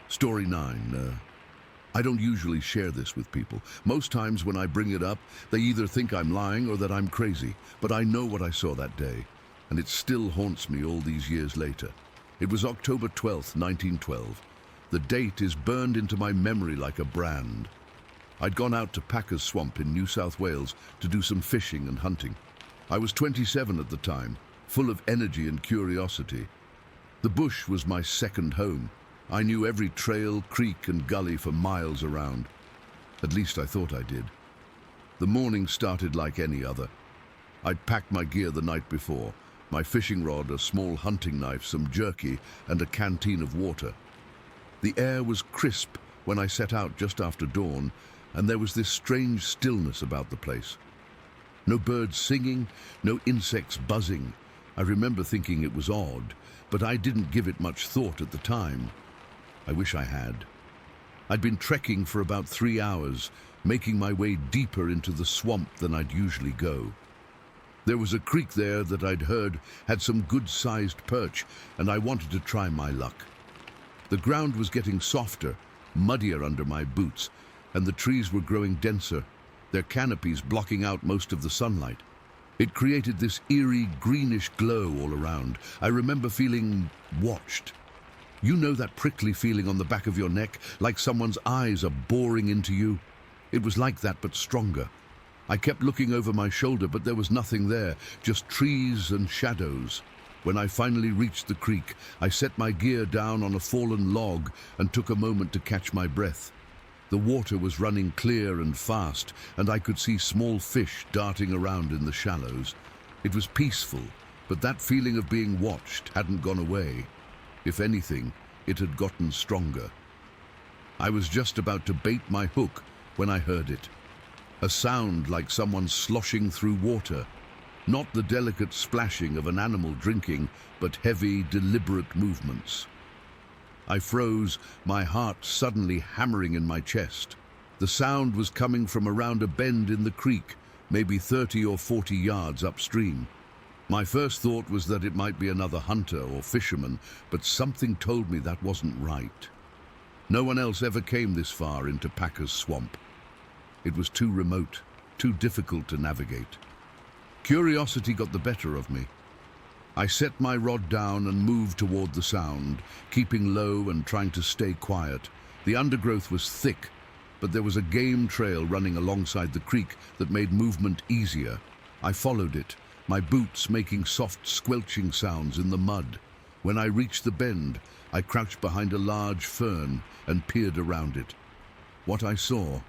Story 9. I don't usually share this with people. Most times when I bring it up, they either think I'm lying or that I'm crazy. But I know what I saw that day, and it still haunts me all these years later. It was October 12th, 1912. The date is burned into my memory like a brand. I'd gone out to Packers Swamp in New South Wales to do some fishing and hunting. I was 27 at the time, full of energy and curiosity. The bush was my second home. I knew every trail, creek and gully for miles around. At least I thought I did. The morning started like any other. I'd packed my gear the night before, my fishing rod, a small hunting knife, some jerky and a canteen of water. The air was crisp when I set out just after dawn, and there was this strange stillness about the place. No birds singing, no insects buzzing. I remember thinking it was odd, but I didn't give it much thought at the time. I wish I had. I'd been trekking for about 3 hours, making my way deeper into the swamp than I'd usually go. There was a creek there that I'd heard had some good-sized perch, and I wanted to try my luck. The ground was getting softer, muddier under my boots, and the trees were growing denser, their canopies blocking out most of the sunlight. It created this eerie greenish glow all around. I remember feeling watched. You know that prickly feeling on the back of your neck, like someone's eyes are boring into you? It was like that, but stronger. I kept looking over my shoulder, but there was nothing there, just trees and shadows. When I finally reached the creek, I set my gear down on a fallen log and took a moment to catch my breath. The water was running clear and fast, and I could see small fish darting around in the shallows. It was peaceful, but that feeling of being watched hadn't gone away. If anything, it had gotten stronger. I was just about to bait my hook when I heard it. A sound like someone sloshing through water. Not the delicate splashing of an animal drinking, but heavy, deliberate movements. I froze, my heart suddenly hammering in my chest. The sound was coming from around a bend in the creek, maybe 30 or 40 yards upstream. My first thought was that it might be another hunter or fisherman, but something told me that wasn't right. No one else ever came this far into Packer's Swamp. It was too remote, too difficult to navigate. Curiosity got the better of me. I set my rod down and moved toward the sound, keeping low and trying to stay quiet. The undergrowth was thick, but there was a game trail running alongside the creek that made movement easier. I followed it, my boots making soft squelching sounds in the mud. When I reached the bend, I crouched behind a large fern and peered around it. What I saw,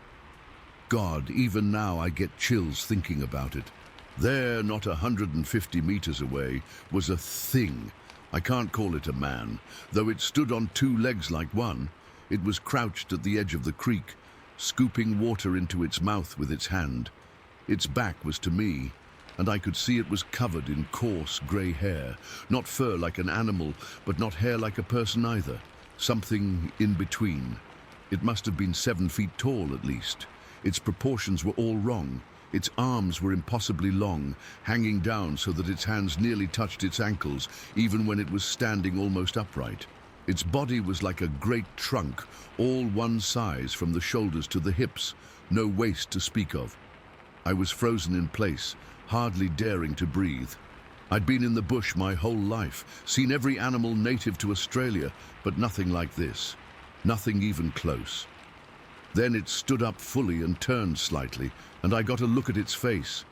God, even now I get chills thinking about it. There, not 150 meters away, was a thing. I can't call it a man, though it stood on 2 legs like one. It was crouched at the edge of the creek, scooping water into its mouth with its hand. Its back was to me, and I could see it was covered in coarse grey hair. Not fur like an animal, but not hair like a person either. Something in between. It must have been 7 feet tall at least. Its proportions were all wrong. Its arms were impossibly long, hanging down so that its hands nearly touched its ankles, even when it was standing almost upright. Its body was like a great trunk, all one size from the shoulders to the hips, no waist to speak of. I was frozen in place, hardly daring to breathe. I'd been in the bush my whole life, seen every animal native to Australia, but nothing like this. Nothing even close. Then it stood up fully and turned slightly, and I got a look at its face.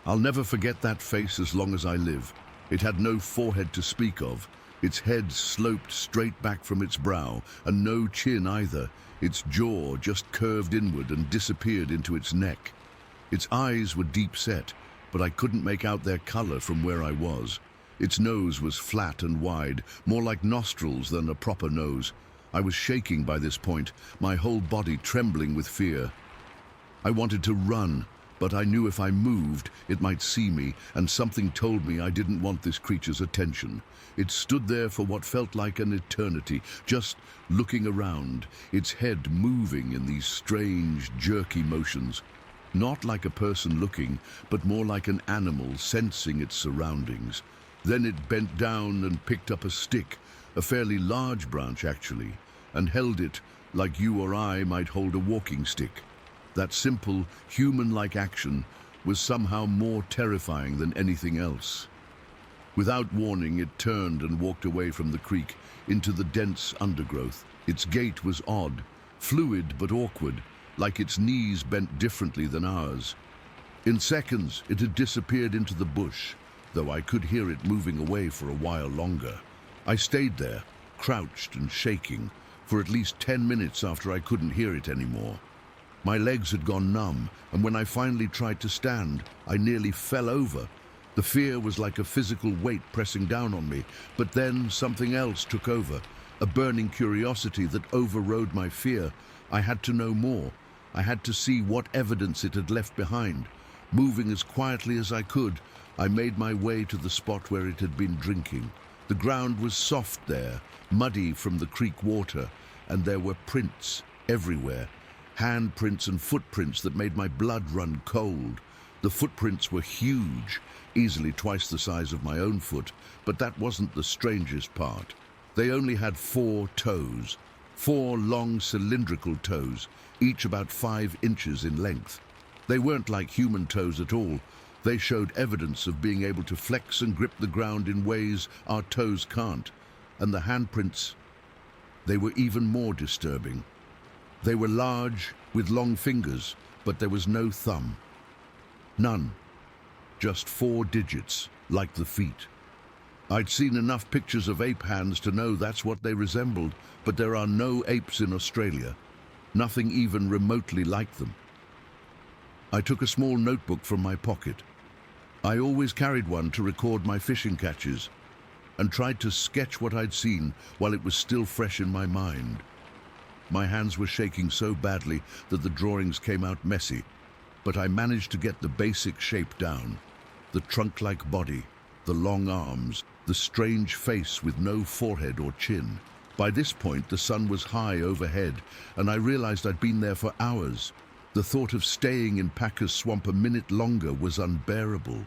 I'll never forget that face as long as I live. It had no forehead to speak of. Its head sloped straight back from its brow, and no chin either. Its jaw just curved inward and disappeared into its neck. Its eyes were deep set, but I couldn't make out their color from where I was. Its nose was flat and wide, more like nostrils than a proper nose. I was shaking by this point, my whole body trembling with fear. I wanted to run, but I knew if I moved, it might see me, and something told me I didn't want this creature's attention. It stood there for what felt like an eternity, just looking around, its head moving in these strange, jerky motions. Not like a person looking, but more like an animal sensing its surroundings. Then it bent down and picked up a stick, a fairly large branch actually, and held it like you or I might hold a walking stick. That simple, human-like action was somehow more terrifying than anything else. Without warning, it turned and walked away from the creek into the dense undergrowth. Its gait was odd, fluid but awkward, like its knees bent differently than ours. In seconds, it had disappeared into the bush, though I could hear it moving away for a while longer. I stayed there, crouched and shaking, for at least 10 minutes after I couldn't hear it anymore. My legs had gone numb, and when I finally tried to stand, I nearly fell over. The fear was like a physical weight pressing down on me, but then something else took over, a burning curiosity that overrode my fear. I had to know more. I had to see what evidence it had left behind. Moving as quietly as I could, I made my way to the spot where it had been drinking. The ground was soft there, muddy from the creek water, and there were prints everywhere. Handprints and footprints that made my blood run cold. The footprints were huge, easily twice the size of my own foot, but that wasn't the strangest part. They only had 4 toes, 4 long cylindrical toes, each about 5 inches in length. They weren't like human toes at all. They showed evidence of being able to flex and grip the ground in ways our toes can't. And the handprints, they were even more disturbing. They were large, with long fingers, but there was no thumb. None. Just 4 digits, like the feet. I'd seen enough pictures of ape hands to know that's what they resembled, but there are no apes in Australia. Nothing even remotely like them. I took a small notebook from my pocket. I always carried one to record my fishing catches, and tried to sketch what I'd seen while it was still fresh in my mind. My hands were shaking so badly that the drawings came out messy, but I managed to get the basic shape down. The trunk-like body, the long arms, the strange face with no forehead or chin. By this point, the sun was high overhead, and I realized I'd been there for hours. The thought of staying in Packer's Swamp a minute longer was unbearable.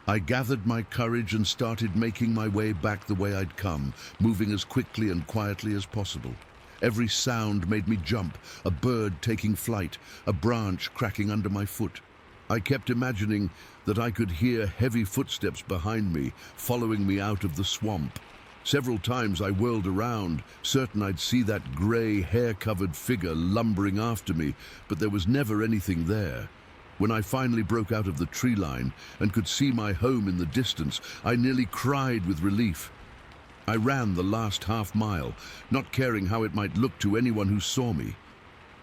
I gathered my courage and started making my way back the way I'd come, moving as quickly and quietly as possible. Every sound made me jump, a bird taking flight, a branch cracking under my foot. I kept imagining that I could hear heavy footsteps behind me, following me out of the swamp. Several times I whirled around, certain I'd see that grey, hair-covered figure lumbering after me, but there was never anything there. When I finally broke out of the tree line and could see my home in the distance, I nearly cried with relief. I ran the last half mile, not caring how it might look to anyone who saw me.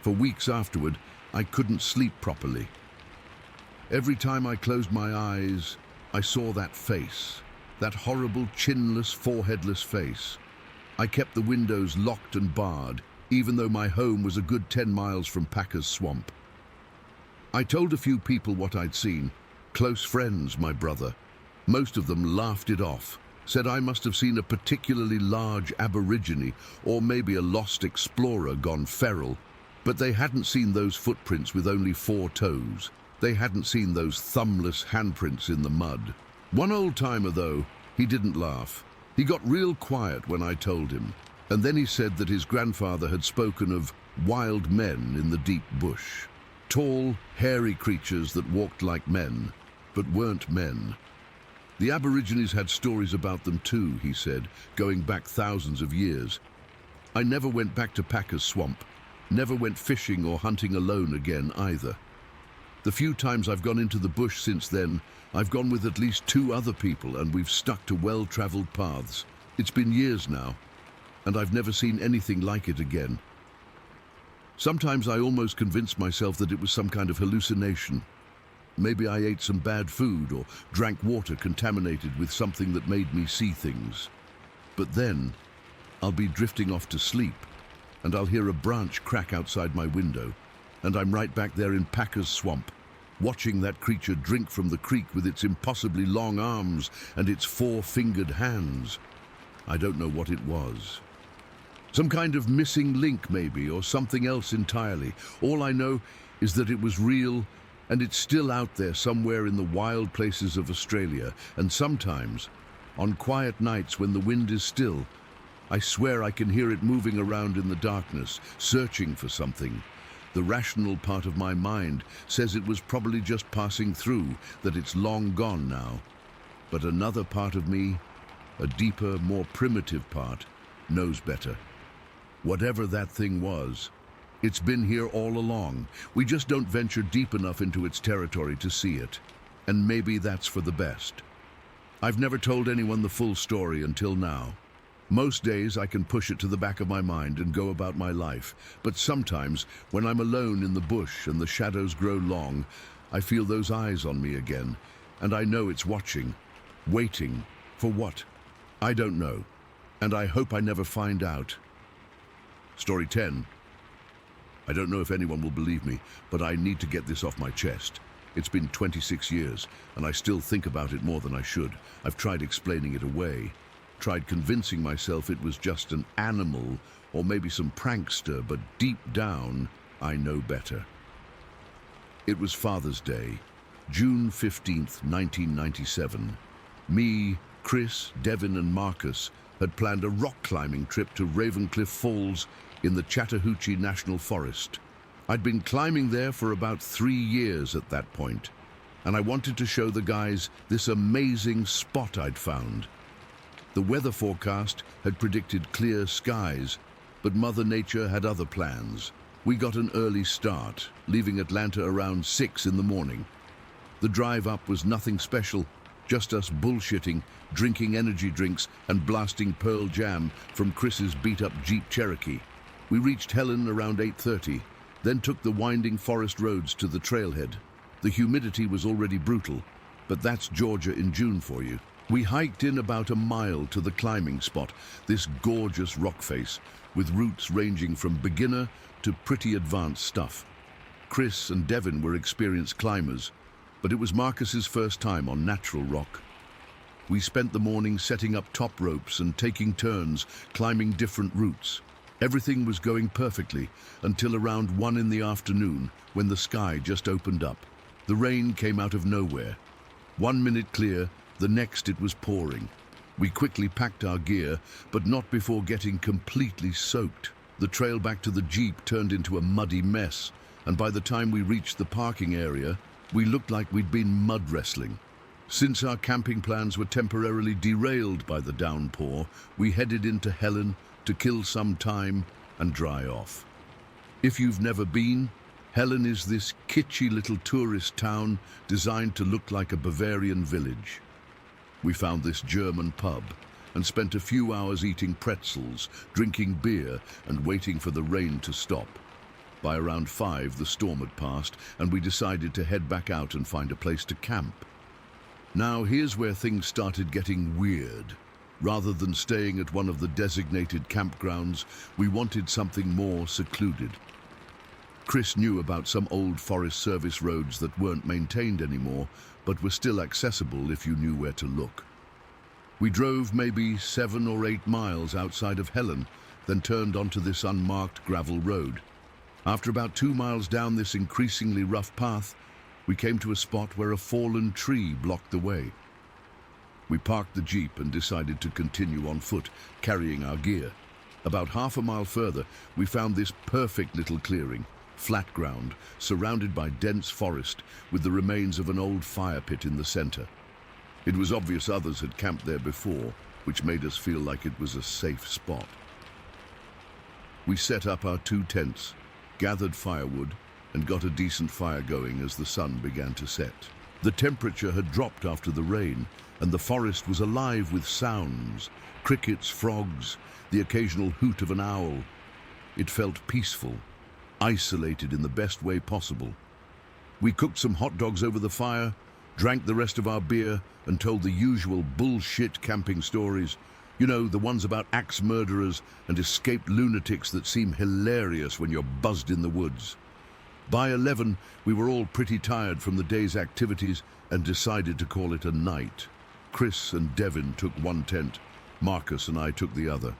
For weeks afterward, I couldn't sleep properly. Every time I closed my eyes, I saw that face, that horrible chinless, foreheadless face. I kept the windows locked and barred, even though my home was a good 10 miles from Packer's Swamp. I told a few people what I'd seen, close friends, my brother. Most of them laughed it off, said I must have seen a particularly large aborigine or maybe a lost explorer gone feral, but they hadn't seen those footprints with only 4 toes. They hadn't seen those thumbless handprints in the mud. One old-timer, though, he didn't laugh. He got real quiet when I told him, and then he said that his grandfather had spoken of wild men in the deep bush. Tall, hairy creatures that walked like men, but weren't men. The Aborigines had stories about them too, he said, going back thousands of years. I never went back to Packer's Swamp, never went fishing or hunting alone again either. The few times I've gone into the bush since then, I've gone with at least 2 other people, and we've stuck to well-traveled paths. It's been years now, and I've never seen anything like it again. Sometimes I almost convinced myself that it was some kind of hallucination. Maybe I ate some bad food or drank water contaminated with something that made me see things. But then, I'll be drifting off to sleep, and I'll hear a branch crack outside my window, and I'm right back there in Packer's Swamp, watching that creature drink from the creek with its impossibly long arms and its 4-fingered hands. I don't know what it was. Some kind of missing link, maybe, or something else entirely. All I know is that it was real, and it's still out there somewhere in the wild places of Australia. And sometimes, on quiet nights when the wind is still, I swear I can hear it moving around in the darkness, searching for something. The rational part of my mind says it was probably just passing through, that it's long gone now. But another part of me, a deeper, more primitive part, knows better. Whatever that thing was, it's been here all along. We just don't venture deep enough into its territory to see it. And maybe that's for the best. I've never told anyone the full story until now. Most days I can push it to the back of my mind and go about my life. But sometimes, when I'm alone in the bush and the shadows grow long, I feel those eyes on me again. And I know it's watching, waiting. For what? I don't know. And I hope I never find out. Story 10. I don't know if anyone will believe me, but I need to get this off my chest. It's been 26 years, and I still think about it more than I should. I've tried explaining it away, tried convincing myself it was just an animal or maybe some prankster, but deep down, I know better. It was Father's Day, June 15th, 1997. Me, Chris, Devin and Marcus had planned a rock climbing trip to Ravencliffe Falls in the Chattahoochee National Forest. I'd been climbing there for about 3 years at that point, and I wanted to show the guys this amazing spot I'd found. The weather forecast had predicted clear skies, but Mother Nature had other plans. We got an early start, leaving Atlanta around 6 in the morning. The drive up was nothing special, just us bullshitting, drinking energy drinks and blasting Pearl Jam from Chris's beat-up Jeep Cherokee. We reached Helen around 8:30, then took the winding forest roads to the trailhead. The humidity was already brutal, but that's Georgia in June for you. We hiked in about a mile to the climbing spot, this gorgeous rock face, with routes ranging from beginner to pretty advanced stuff. Chris and Devin were experienced climbers, but it was Marcus's first time on natural rock. We spent the morning setting up top ropes and taking turns, climbing different routes. Everything was going perfectly until around 1 in the afternoon, when the sky just opened up. The rain came out of nowhere. 1 minute clear, the next it was pouring. We quickly packed our gear, but not before getting completely soaked. The trail back to the Jeep turned into a muddy mess, and by the time we reached the parking area, we looked like we'd been mud wrestling. Since our camping plans were temporarily derailed by the downpour, we headed into Helen to kill some time and dry off. If you've never been, Helen is this kitschy little tourist town designed to look like a Bavarian village. We found this German pub and spent a few hours eating pretzels, drinking beer, and waiting for the rain to stop. By around 5, the storm had passed, and we decided to head back out and find a place to camp. Now, here's where things started getting weird. Rather than staying at one of the designated campgrounds, we wanted something more secluded. Chris knew about some old Forest Service roads that weren't maintained anymore, but were still accessible if you knew where to look. We drove maybe 7 or 8 miles outside of Helen, then turned onto this unmarked gravel road. After about 2 miles down this increasingly rough path, we came to a spot where a fallen tree blocked the way. We parked the Jeep and decided to continue on foot, carrying our gear. About half a mile further, we found this perfect little clearing, flat ground, surrounded by dense forest, with the remains of an old fire pit in the center. It was obvious others had camped there before, which made us feel like it was a safe spot. We set up our 2 tents, gathered firewood, and got a decent fire going as the sun began to set. The temperature had dropped after the rain, and the forest was alive with sounds, crickets, frogs, the occasional hoot of an owl. It felt peaceful, isolated in the best way possible. We cooked some hot dogs over the fire, drank the rest of our beer, and told the usual bullshit camping stories. You know, the ones about axe murderers and escaped lunatics that seem hilarious when you're buzzed in the woods. By 11, we were all pretty tired from the day's activities and decided to call it a night. Chris and Devin took one tent, Marcus and I took the other.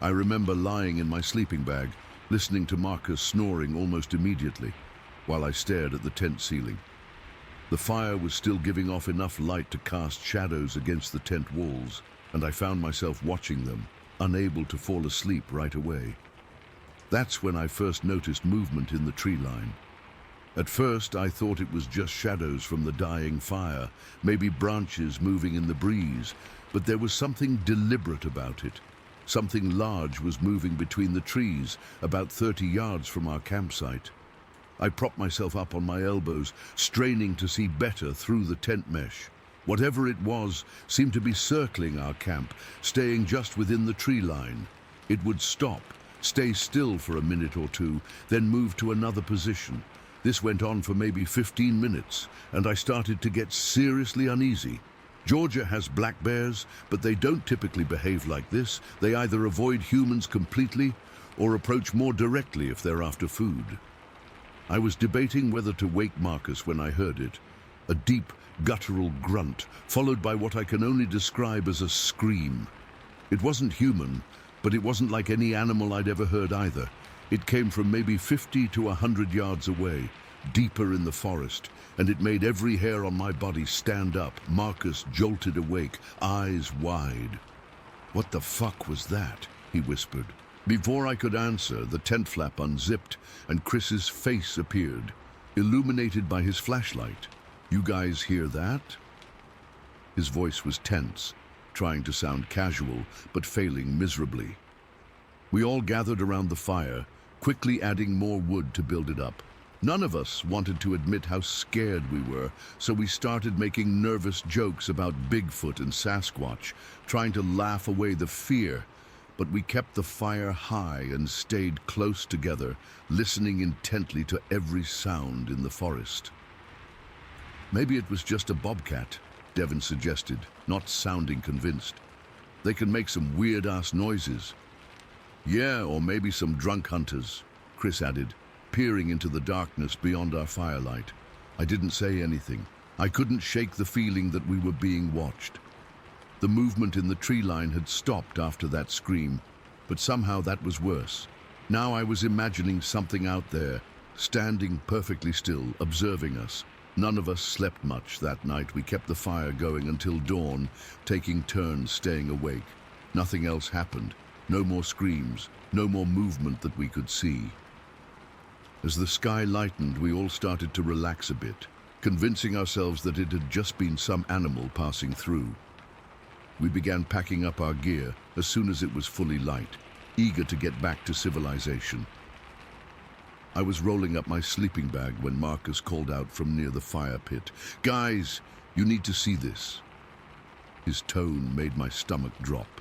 I remember lying in my sleeping bag, listening to Marcus snoring almost immediately, while I stared at the tent ceiling. The fire was still giving off enough light to cast shadows against the tent walls, and I found myself watching them, unable to fall asleep right away. That's when I first noticed movement in the tree line. At first, I thought it was just shadows from the dying fire, maybe branches moving in the breeze, but there was something deliberate about it. Something large was moving between the trees, about 30 yards from our campsite. I propped myself up on my elbows, straining to see better through the tent mesh. Whatever it was seemed to be circling our camp, staying just within the tree line. It would stop, stay still for a minute or two, then move to another position. This went on for maybe 15 minutes, and I started to get seriously uneasy. Georgia has black bears, but they don't typically behave like this. They either avoid humans completely or approach more directly if they're after food. I was debating whether to wake Marcus when I heard it. A deep, guttural grunt, followed by what I can only describe as a scream. It wasn't human, but it wasn't like any animal I'd ever heard either. It came from maybe 50 to 100 yards away, deeper in the forest, and it made every hair on my body stand up. Marcus jolted awake, eyes wide. "What the fuck was that?" he whispered. Before I could answer, the tent flap unzipped and Chris's face appeared, illuminated by his flashlight. "You guys hear that?" His voice was tense, trying to sound casual, but failing miserably. We all gathered around the fire, quickly adding more wood to build it up. None of us wanted to admit how scared we were, so we started making nervous jokes about Bigfoot and Sasquatch, trying to laugh away the fear. But we kept the fire high and stayed close together, listening intently to every sound in the forest. "Maybe it was just a bobcat," Devin suggested, not sounding convinced. "They can make some weird-ass noises." "Yeah, or maybe some drunk hunters," Chris added, peering into the darkness beyond our firelight. I didn't say anything. I couldn't shake the feeling that we were being watched. The movement in the tree line had stopped after that scream, but somehow that was worse. Now I was imagining something out there, standing perfectly still, observing us. None of us slept much that night. We kept the fire going until dawn, taking turns staying awake. Nothing else happened. No more screams, no more movement that we could see. As the sky lightened, we all started to relax a bit, convincing ourselves that it had just been some animal passing through. We began packing up our gear as soon as it was fully light, eager to get back to civilization. I was rolling up my sleeping bag when Marcus called out from near the fire pit. "Guys, you need to see this." His tone made my stomach drop.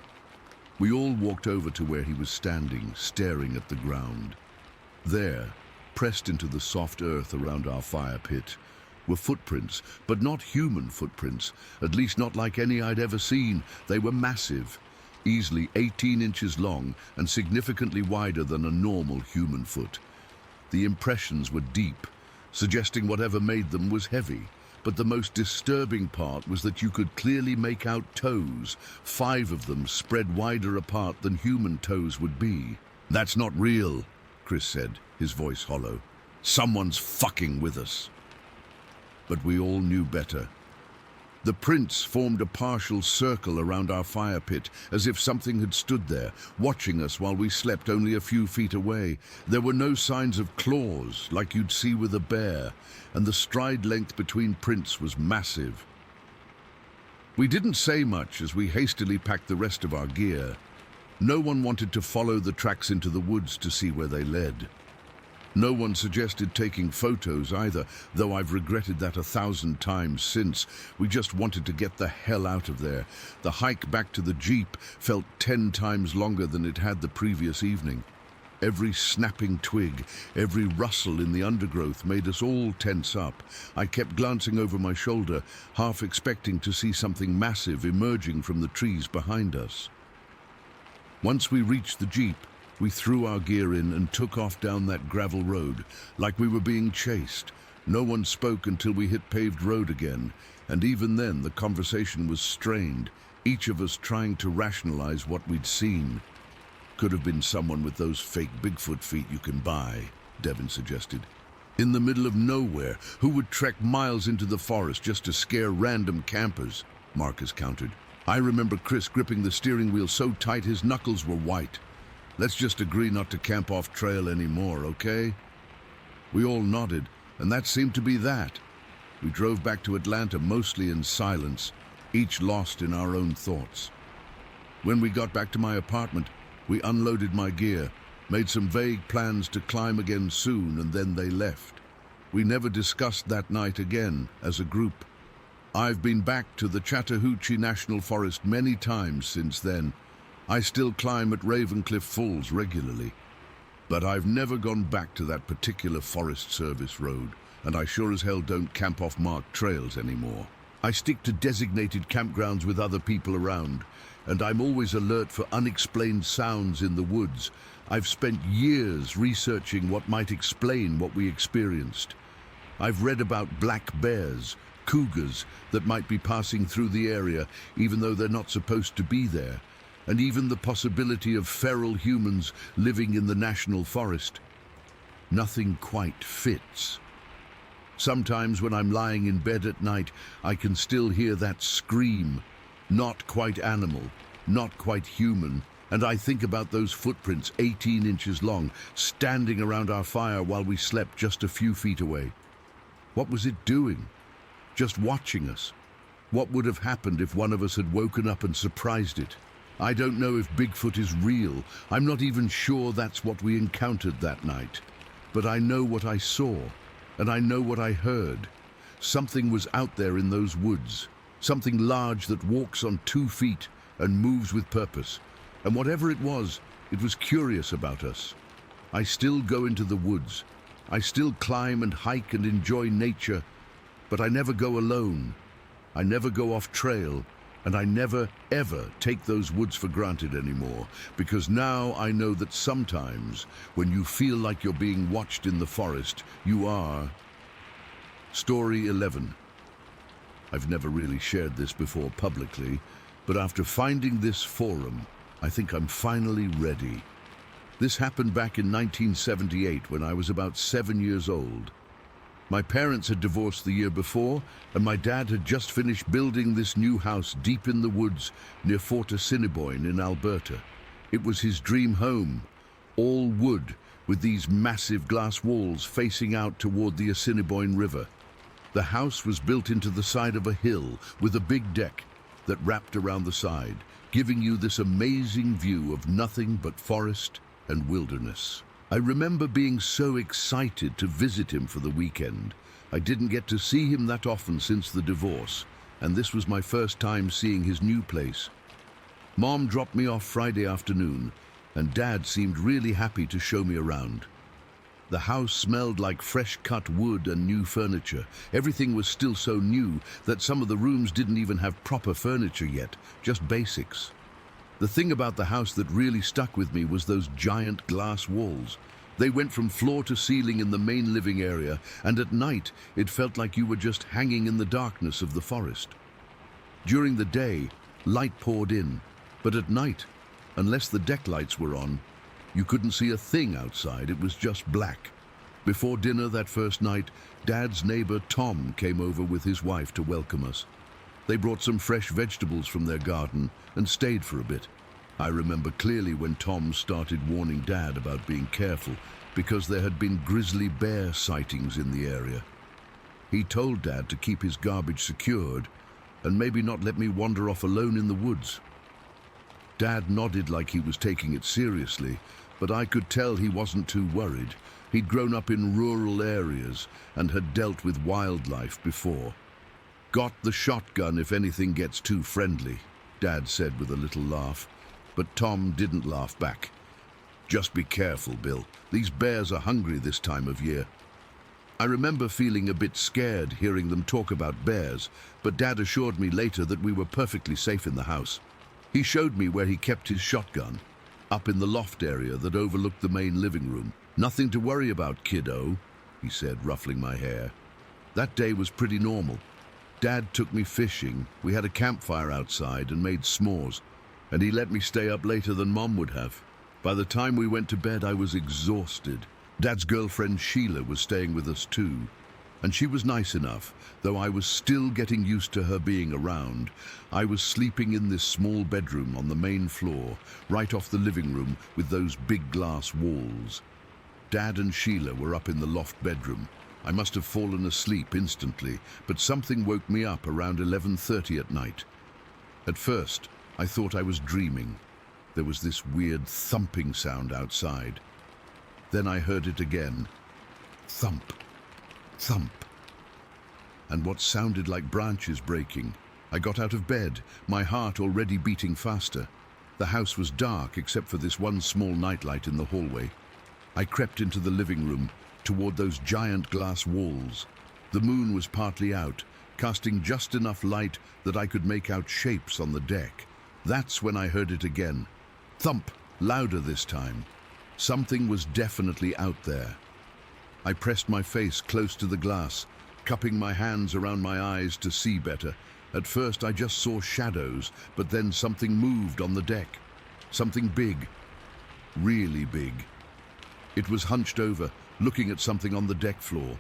We all walked over to where he was standing, staring at the ground. There, pressed into the soft earth around our fire pit, were footprints, but not human footprints, at least not like any I'd ever seen. They were massive, easily 18 inches long and significantly wider than a normal human foot. The impressions were deep, suggesting whatever made them was heavy. But the most disturbing part was that you could clearly make out toes, 5 of them spread wider apart than human toes would be. "That's not real," Chris said, his voice hollow. "Someone's fucking with us." But we all knew better. The prints formed a partial circle around our fire pit, as if something had stood there, watching us while we slept only a few feet away. There were no signs of claws, like you'd see with a bear, and the stride length between prints was massive. We didn't say much as we hastily packed the rest of our gear. No one wanted to follow the tracks into the woods to see where they led. No one suggested taking photos either, though I've regretted that 1,000 times since. We just wanted to get the hell out of there. The hike back to the Jeep felt 10 times longer than it had the previous evening. Every snapping twig, every rustle in the undergrowth made us all tense up. I kept glancing over my shoulder, half expecting to see something massive emerging from the trees behind us. Once we reached the Jeep, we threw our gear in and took off down that gravel road, like we were being chased. No one spoke until we hit paved road again, and even then the conversation was strained, each of us trying to rationalize what we'd seen. "Could have been someone with those fake Bigfoot feet you can buy," Devin suggested. "In the middle of nowhere, who would trek miles into the forest just to scare random campers?" Marcus countered. I remember Chris gripping the steering wheel so tight his knuckles were white. "Let's just agree not to camp off trail anymore, okay?" We all nodded, and that seemed to be that. We drove back to Atlanta mostly in silence, each lost in our own thoughts. When we got back to my apartment, we unloaded my gear, made some vague plans to climb again soon, and then they left. We never discussed that night again as a group. I've been back to the Chattahoochee National Forest many times since then. I still climb at Ravencliffe Falls regularly. But I've never gone back to that particular Forest Service road, and I sure as hell don't camp off marked trails anymore. I stick to designated campgrounds with other people around, and I'm always alert for unexplained sounds in the woods. I've spent years researching what might explain what we experienced. I've read about black bears, cougars that might be passing through the area even though they're not supposed to be there. and even the possibility of feral humans living in the national forest. Nothing quite fits. Sometimes when I'm lying in bed at night, I can still hear that scream. Not quite animal, not quite human, and I think about those footprints 18 inches long, standing around our fire while we slept just a few feet away. What was it doing? Just watching us? What would have happened if one of us had woken up and surprised it? I don't know if Bigfoot is real. I'm not even sure that's what we encountered that night. But I know what I saw, and I know what I heard. Something was out there in those woods. Something large that walks on 2 feet and moves with purpose. And whatever it was curious about us. I still go into the woods. I still climb and hike and enjoy nature, but I never go alone. I never go off trail, and I never, ever take those woods for granted anymore, because now I know that sometimes, when you feel like you're being watched in the forest, you are. Story 11. I've never really shared this before publicly, but after finding this forum, I think I'm finally ready. This happened back in 1978 when I was about 7 years old. My parents had divorced the year before, and my dad had just finished building this new house deep in the woods near Fort Assiniboine in Alberta. It was his dream home, all wood, with these massive glass walls facing out toward the Assiniboine River. The house was built into the side of a hill with a big deck that wrapped around the side, giving you this amazing view of nothing but forest and wilderness. I remember being so excited to visit him for the weekend. I didn't get to see him that often since the divorce, and this was my first time seeing his new place. Mom dropped me off Friday afternoon, and Dad seemed really happy to show me around. The house smelled like fresh-cut wood and new furniture. Everything was still so new that some of the rooms didn't even have proper furniture yet, just basics. The thing about the house that really stuck with me was those giant glass walls. They went from floor to ceiling in the main living area, and at night it felt like you were just hanging in the darkness of the forest. During the day, light poured in, but at night, unless the deck lights were on, you couldn't see a thing outside. It was just black. Before dinner that first night, Dad's neighbor Tom came over with his wife to welcome us. They brought some fresh vegetables from their garden and stayed for a bit. I remember clearly when Tom started warning Dad about being careful because there had been grizzly bear sightings in the area. He told Dad to keep his garbage secured and maybe not let me wander off alone in the woods. Dad nodded like he was taking it seriously, but I could tell he wasn't too worried. He'd grown up in rural areas and had dealt with wildlife before. "Got the shotgun if anything gets too friendly," Dad said with a little laugh, but Tom didn't laugh back. "Just be careful, Bill. These bears are hungry this time of year." I remember feeling a bit scared hearing them talk about bears, but Dad assured me later that we were perfectly safe in the house. He showed me where he kept his shotgun, up in the loft area that overlooked the main living room. "Nothing to worry about, kiddo," he said, ruffling my hair. That day was pretty normal. Dad took me fishing, we had a campfire outside and made s'mores, and he let me stay up later than Mom would have. By the time we went to bed, I was exhausted. Dad's girlfriend Sheila was staying with us too, and she was nice enough, though I was still getting used to her being around. I was sleeping in this small bedroom on the main floor, right off the living room with those big glass walls. Dad and Sheila were up in the loft bedroom. I must have fallen asleep instantly, but something woke me up around 11:30 at night. At first, I thought I was dreaming. There was this weird thumping sound outside. Then I heard it again. Thump. Thump. And what sounded like branches breaking. I got out of bed, my heart already beating faster. The house was dark except for this one small nightlight in the hallway. I crept into the living room, toward those giant glass walls. The moon was partly out, casting just enough light that I could make out shapes on the deck. That's when I heard it again. Thump, louder this time. Something was definitely out there. I pressed my face close to the glass, cupping my hands around my eyes to see better. At first I just saw shadows, but then something moved on the deck. Something big, really big. It was hunched over, looking at something on the deck floor.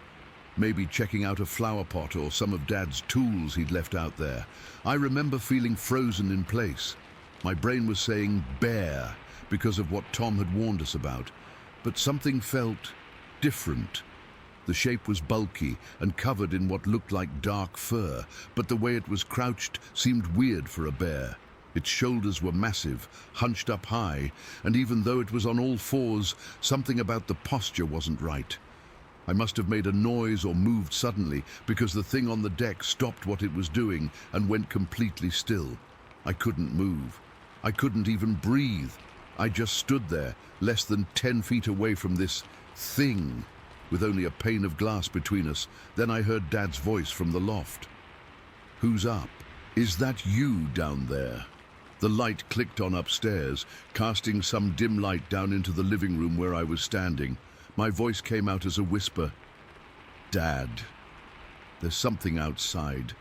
Maybe checking out a flower pot or some of Dad's tools he'd left out there. I remember feeling frozen in place. My brain was saying bear because of what Tom had warned us about. But something felt different. The shape was bulky and covered in what looked like dark fur, but the way it was crouched seemed weird for a bear. Its shoulders were massive, hunched up high, and even though it was on all fours, something about the posture wasn't right. I must have made a noise or moved suddenly because the thing on the deck stopped what it was doing and went completely still. I couldn't move. I couldn't even breathe. I just stood there, less than 10 feet away from this thing, with only a pane of glass between us. Then I heard Dad's voice from the loft. "Who's up? Is that you down there?" The light clicked on upstairs, casting some dim light down into the living room where I was standing. My voice came out as a whisper. "Dad, there's something outside."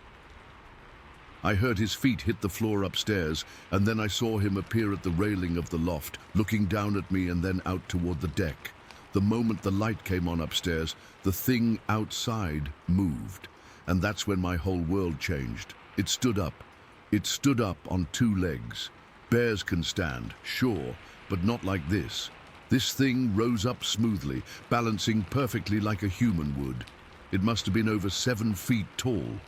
I heard his feet hit the floor upstairs, and then I saw him appear at the railing of the loft, looking down at me and then out toward the deck. The moment the light came on upstairs, the thing outside moved, and that's when my whole world changed. It stood up. It stood up on 2 legs. Bears can stand, sure, but not like this. This thing rose up smoothly, balancing perfectly like a human would. It must have been over 7 feet tall.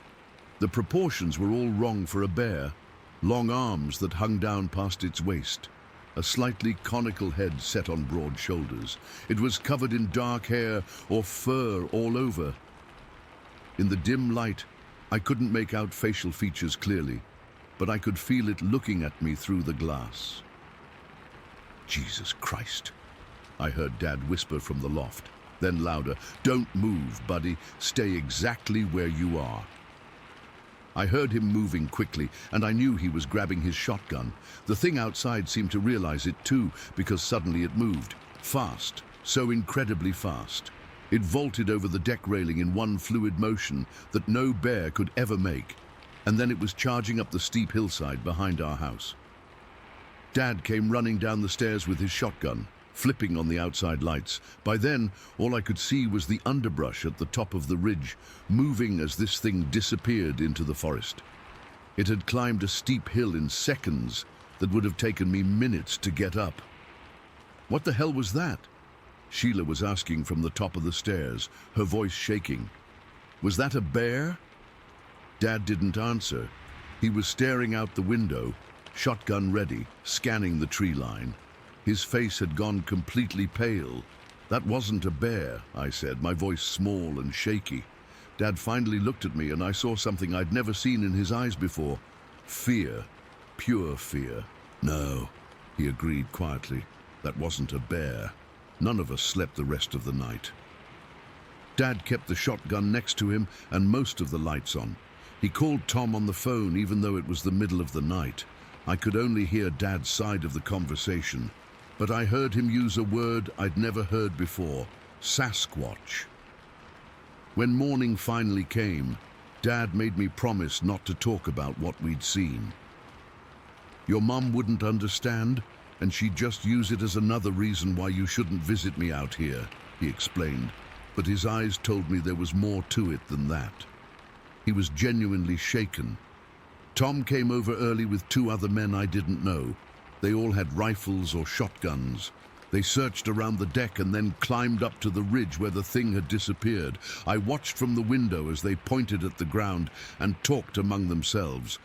The proportions were all wrong for a bear. Long arms that hung down past its waist. A slightly conical head set on broad shoulders. It was covered in dark hair or fur all over. In the dim light, I couldn't make out facial features clearly, but I could feel it looking at me through the glass. "Jesus Christ," I heard Dad whisper from the loft. Then louder, "Don't move, buddy. Stay exactly where you are." I heard him moving quickly, and I knew he was grabbing his shotgun. The thing outside seemed to realize it too, because suddenly it moved. Fast, so incredibly fast. It vaulted over the deck railing in one fluid motion that no bear could ever make, and then it was charging up the steep hillside behind our house. Dad came running down the stairs with his shotgun, flipping on the outside lights. By then, all I could see was the underbrush at the top of the ridge, moving as this thing disappeared into the forest. It had climbed a steep hill in seconds that would have taken me minutes to get up. "What the hell was that?" Sheila was asking from the top of the stairs, her voice shaking. "Was that a bear?" Dad didn't answer. He was staring out the window, shotgun ready, scanning the tree line. His face had gone completely pale. "That wasn't a bear," I said, my voice small and shaky. Dad finally looked at me, and I saw something I'd never seen in his eyes before. Fear. Pure fear. "No," he agreed quietly. "That wasn't a bear." None of us slept the rest of the night. Dad kept the shotgun next to him and most of the lights on. He called Tom on the phone even though it was the middle of the night. I could only hear Dad's side of the conversation, but I heard him use a word I'd never heard before: Sasquatch. When morning finally came, Dad made me promise not to talk about what we'd seen. "Your mum wouldn't understand, and she'd just use it as another reason why you shouldn't visit me out here," he explained, but his eyes told me there was more to it than that. He was genuinely shaken. Tom came over early with 2 other men I didn't know. They all had rifles or shotguns. They searched around the deck and then climbed up to the ridge where the thing had disappeared. I watched from the window as they pointed at the ground and talked among themselves.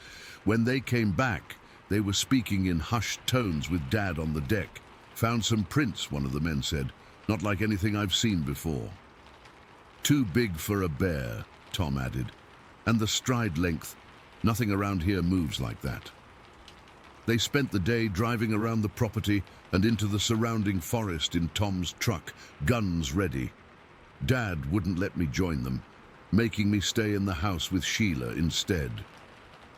When they came back, they were speaking in hushed tones with Dad on the deck. "Found some prints," one of the men said. "Not like anything I've seen before." "Too big for a bear," Tom added. "And the stride length. Nothing around here moves like that." They spent the day driving around the property and into the surrounding forest in Tom's truck, guns ready. Dad wouldn't let me join them, making me stay in the house with Sheila instead.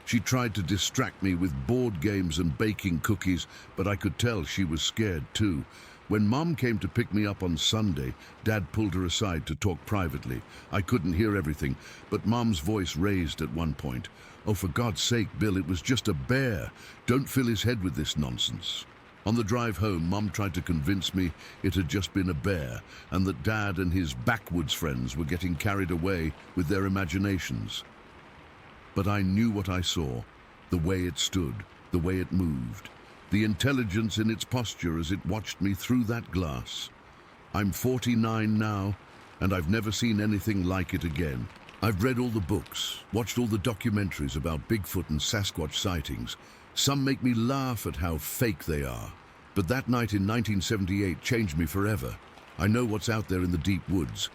She tried to distract me with board games and baking cookies, but I could tell she was scared too. When Mom came to pick me up on Sunday, Dad pulled her aside to talk privately. I couldn't hear everything, but Mom's voice raised at one point. "Oh, for God's sake, Bill, it was just a bear. Don't fill his head with this nonsense." On the drive home, Mum tried to convince me it had just been a bear and that Dad and his backwoods friends were getting carried away with their imaginations. But I knew what I saw, the way it stood, the way it moved, the intelligence in its posture as it watched me through that glass. I'm 49 now, and I've never seen anything like it again. I've read all the books, watched all the documentaries about Bigfoot and Sasquatch sightings. Some make me laugh at how fake they are. But that night in 1978 changed me forever. I know what's out there in the deep woods.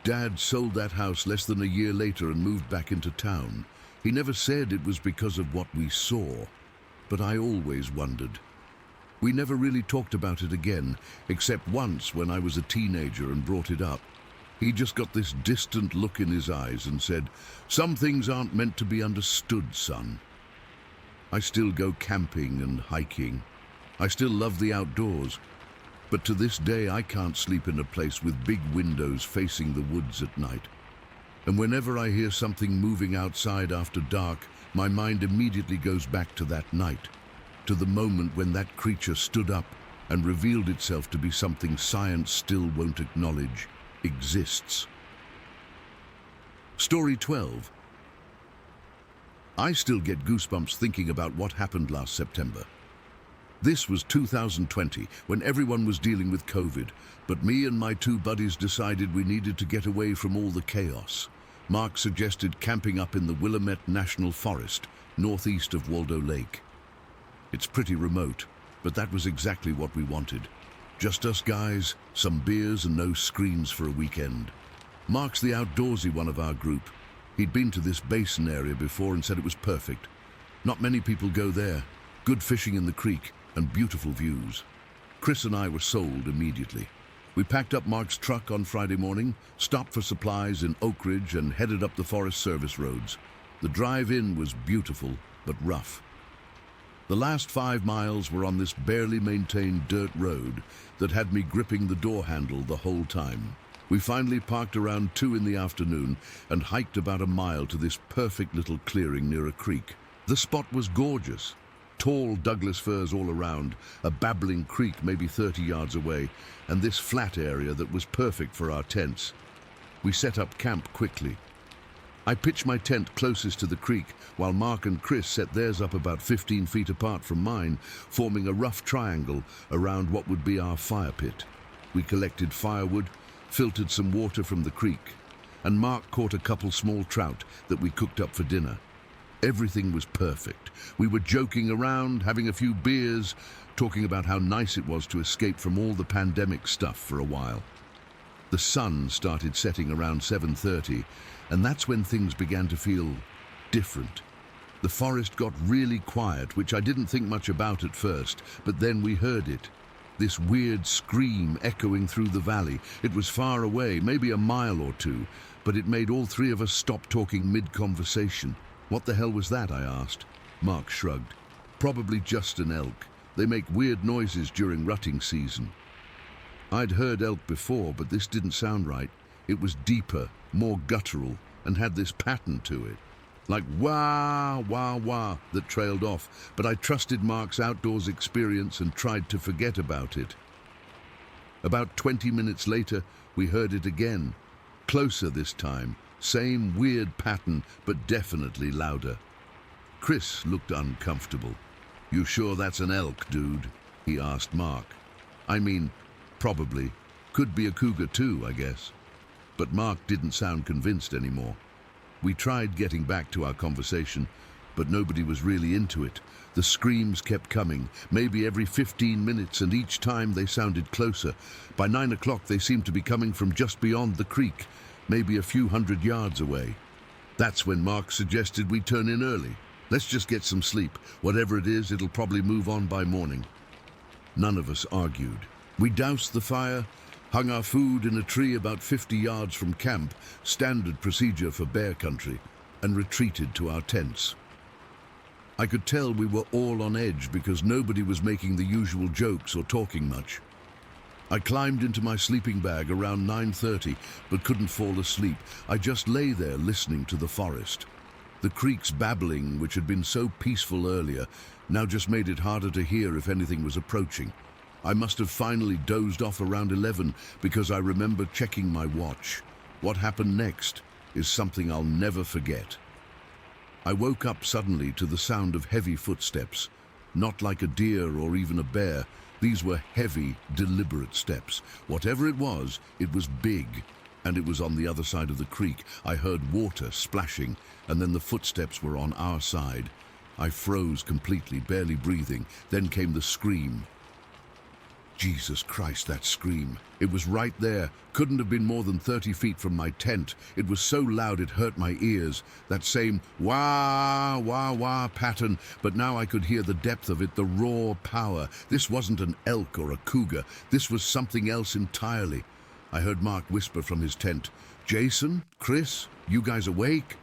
Dad sold that house less than a year later and moved back into town. He never said it was because of what we saw, but I always wondered. We never really talked about it again, except once when I was a teenager and brought it up. He just got this distant look in his eyes and said, "Some things aren't meant to be understood, son." I still go camping and hiking. I still love the outdoors. But to this day, I can't sleep in a place with big windows facing the woods at night. And whenever I hear something moving outside after dark, my mind immediately goes back to that night, to the moment when that creature stood up and revealed itself to be something science still won't acknowledge exists. Story 12. I still get goosebumps thinking about what happened last September. This was 2020, when everyone was dealing with COVID, but me and my two buddies decided we needed to get away from all the chaos. Mark suggested camping up in the Willamette National Forest, northeast of Waldo Lake. It's pretty remote, but that was exactly what we wanted. Just us guys, some beers and no screens for a weekend. Mark's the outdoorsy one of our group. He'd been to this basin area before and said it was perfect. Not many people go there. Good fishing in the creek and beautiful views. Chris and I were sold immediately. We packed up Mark's truck on Friday morning, stopped for supplies in Oakridge and headed up the Forest Service roads. The drive-in was beautiful, but rough. The last 5 miles were on this barely maintained dirt road that had me gripping the door handle the whole time. We finally parked around 2 in the afternoon and hiked about a mile to this perfect little clearing near a creek. The spot was gorgeous. Tall Douglas firs all around, a babbling creek maybe 30 yards away, and this flat area that was perfect for our tents. We set up camp quickly. I pitched my tent closest to the creek, while Mark and Chris set theirs up about 15 feet apart from mine, forming a rough triangle around what would be our fire pit. We collected firewood, filtered some water from the creek, and Mark caught a couple small trout that we cooked up for dinner. Everything was perfect. We were joking around, having a few beers, talking about how nice it was to escape from all the pandemic stuff for a while. The sun started setting around 7:30, and that's when things began to feel different. The forest got really quiet, which I didn't think much about at first, but then we heard it. This weird scream echoing through the valley. It was far away, maybe a mile or two, but it made all 3 of us stop talking mid-conversation. "What the hell was that?" I asked. Mark shrugged. "Probably just an elk. They make weird noises during rutting season." I'd heard elk before, but this didn't sound right. It was deeper, more guttural, and had this pattern to it. Like wah, wah, wah, that trailed off, but I trusted Mark's outdoors experience and tried to forget about it. About 20 minutes later, we heard it again. Closer this time. Same weird pattern, but definitely louder. Chris looked uncomfortable. "You sure that's an elk, dude?" he asked Mark. I mean, probably. Could be a cougar too, I guess. But Mark didn't sound convinced anymore. We tried getting back to our conversation, but nobody was really into it. The screams kept coming, maybe every 15 minutes, and each time they sounded closer. By 9 o'clock, they seemed to be coming from just beyond the creek, maybe a few 100 yards away. That's when Mark suggested we turn in early. Let's just get some sleep. Whatever it is, it'll probably move on by morning. None of us argued. We doused the fire, hung our food in a tree about 50 yards from camp, standard procedure for bear country, and retreated to our tents. I could tell we were all on edge because nobody was making the usual jokes or talking much. I climbed into my sleeping bag around 9:30, but couldn't fall asleep. I just lay there listening to the forest. The creek's babbling, which had been so peaceful earlier, now just made it harder to hear if anything was approaching. I must have finally dozed off around 11 because I remember checking my watch. What happened next is something I'll never forget. I woke up suddenly to the sound of heavy footsteps. Not like a deer or even a bear. These were heavy, deliberate steps. Whatever it was big, and it was on the other side of the creek. I heard water splashing, and then the footsteps were on our side. I froze completely, barely breathing. Then came the scream. Jesus Christ, that scream. It was right there. Couldn't have been more than 30 feet from my tent. It was so loud it hurt my ears. That same wah, wah, wah pattern, but now I could hear the depth of it, the raw power. This wasn't an elk or a cougar. This was something else entirely. I heard Mark whisper from his tent, "Jason, Chris, you guys awake?"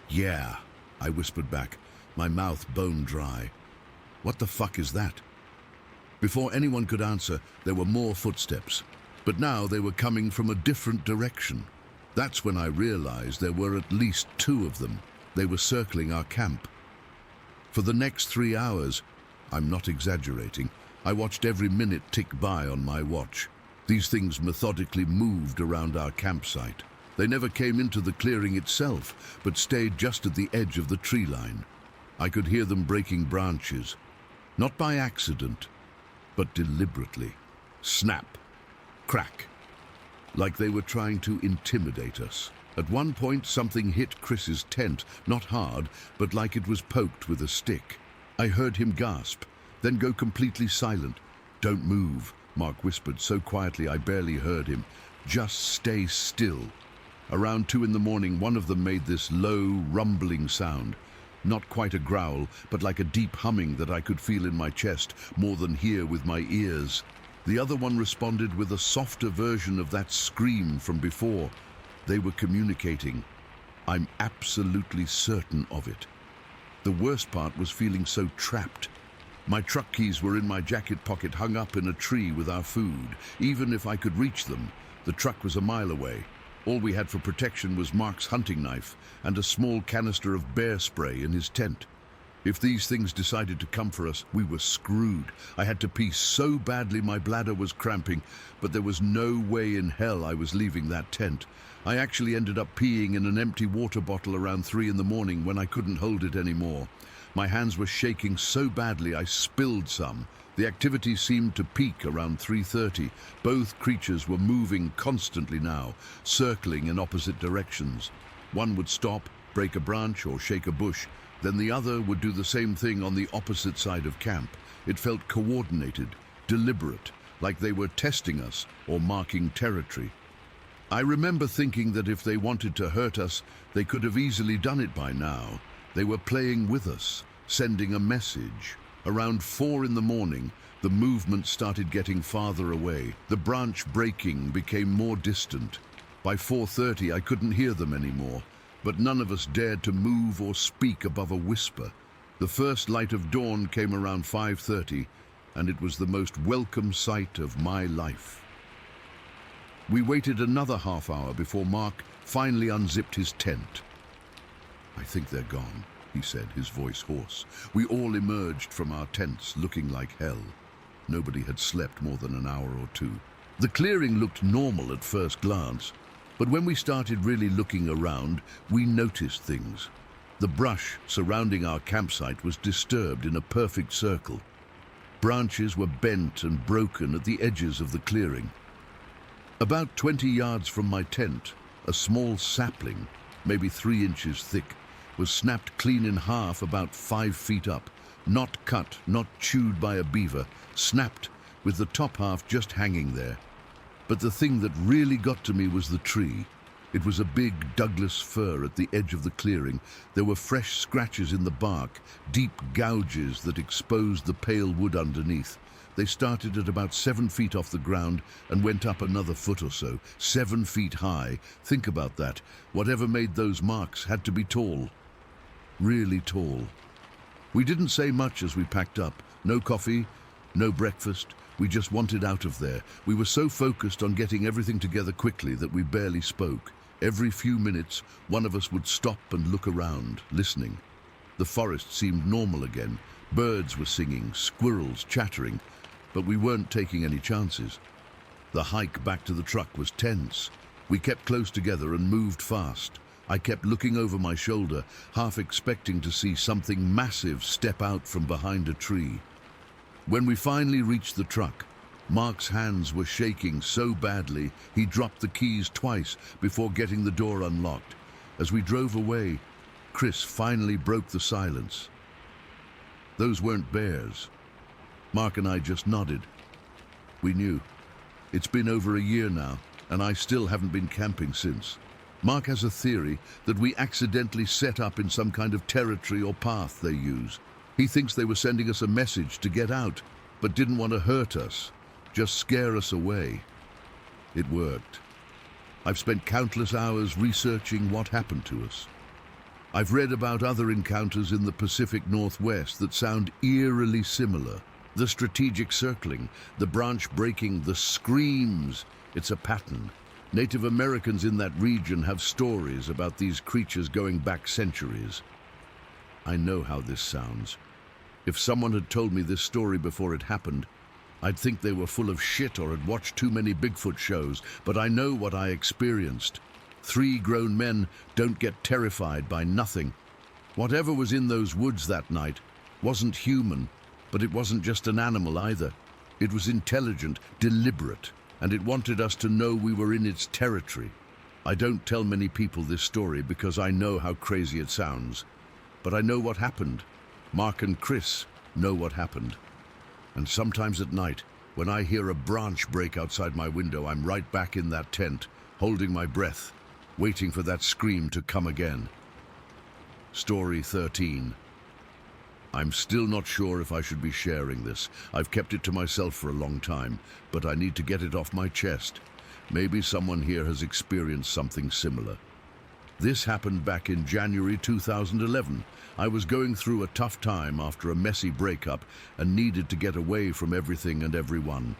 "Yeah," I whispered back, my mouth bone dry. "What the fuck is that?" Before anyone could answer, there were more footsteps, but now they were coming from a different direction. That's when I realized there were at least 2 of them. They were circling our camp. For the next 3 hours, I'm not exaggerating, I watched every minute tick by on my watch. These things methodically moved around our campsite. They never came into the clearing itself, but stayed just at the edge of the tree line. I could hear them breaking branches, not by accident, but deliberately. Snap, crack, like they were trying to intimidate us. At one point, something hit Chris's tent, not hard, but like it was poked with a stick. I heard him gasp, then go completely silent. "Don't move," Mark whispered so quietly I barely heard him. "Just stay still." Around 2 in the morning, one of them made this low, rumbling sound. Not quite a growl, but like a deep humming that I could feel in my chest, more than hear with my ears. The other one responded with a softer version of that scream from before. They were communicating. I'm absolutely certain of it. The worst part was feeling so trapped. My truck keys were in my jacket pocket, hung up in a tree with our food. Even if I could reach them, the truck was a mile away. All we had for protection was Mark's hunting knife and a small canister of bear spray in his tent. If these things decided to come for us, we were screwed. I had to pee so badly my bladder was cramping, but there was no way in hell I was leaving that tent. I actually ended up peeing in an empty water bottle around 3 in the morning when I couldn't hold it anymore. My hands were shaking so badly I spilled some. The activity seemed to peak around 3:30. Both creatures were moving constantly now, circling in opposite directions. One would stop, break a branch or shake a bush, then the other would do the same thing on the opposite side of camp. It felt coordinated, deliberate, like they were testing us or marking territory. I remember thinking that if they wanted to hurt us, they could have easily done it by now. They were playing with us, sending a message. Around 4 in the morning, the movement started getting farther away. The branch breaking became more distant. By 4:30, I couldn't hear them anymore, but none of us dared to move or speak above a whisper. The first light of dawn came around 5:30, and it was the most welcome sight of my life. We waited another half hour before Mark finally unzipped his tent. "I think they're gone," he said, his voice hoarse. We all emerged from our tents looking like hell. Nobody had slept more than an hour or 2. The clearing looked normal at first glance, but when we started really looking around, we noticed things. The brush surrounding our campsite was disturbed in a perfect circle. Branches were bent and broken at the edges of the clearing. About 20 yards from my tent, a small sapling, maybe 3 inches thick, was snapped clean in half about 5 feet up. Not cut, not chewed by a beaver, snapped with the top half just hanging there. But the thing that really got to me was the tree. It was a big Douglas fir at the edge of the clearing. There were fresh scratches in the bark, deep gouges that exposed the pale wood underneath. They started at about 7 feet off the ground and went up another foot or so, 7 feet high. Think about that. Whatever made those marks had to be tall. Really tall. We didn't say much as we packed up. No coffee, no breakfast. We just wanted out of there. We were so focused on getting everything together quickly that we barely spoke. Every few minutes, one of us would stop and look around, listening. The forest seemed normal again. Birds were singing, squirrels chattering, but we weren't taking any chances. The hike back to the truck was tense. We kept close together and moved fast. I kept looking over my shoulder, half expecting to see something massive step out from behind a tree. When we finally reached the truck, Mark's hands were shaking so badly he dropped the keys twice before getting the door unlocked. As we drove away, Chris finally broke the silence. Those weren't bears. Mark and I just nodded. We knew. It's been over a year now, and I still haven't been camping since. Mark has a theory that we accidentally set up in some kind of territory or path they use. He thinks they were sending us a message to get out, but didn't want to hurt us, just scare us away. It worked. I've spent countless hours researching what happened to us. I've read about other encounters in the Pacific Northwest that sound eerily similar. The strategic circling, the branch breaking, the screams. It's a pattern. Native Americans in that region have stories about these creatures going back centuries. I know how this sounds. If someone had told me this story before it happened, I'd think they were full of shit or had watched too many Bigfoot shows, but I know what I experienced. 3 grown men don't get terrified by nothing. Whatever was in those woods that night wasn't human, but it wasn't just an animal either. It was intelligent, deliberate, and it wanted us to know we were in its territory. I don't tell many people this story because I know how crazy it sounds. But I know what happened. Mark and Chris know what happened. And sometimes at night, when I hear a branch break outside my window, I'm right back in that tent, holding my breath, waiting for that scream to come again. Story 13. I'm still not sure if I should be sharing this. I've kept it to myself for a long time, but I need to get it off my chest. Maybe someone here has experienced something similar. This happened back in January 2011. I was going through a tough time after a messy breakup and needed to get away from everything and everyone.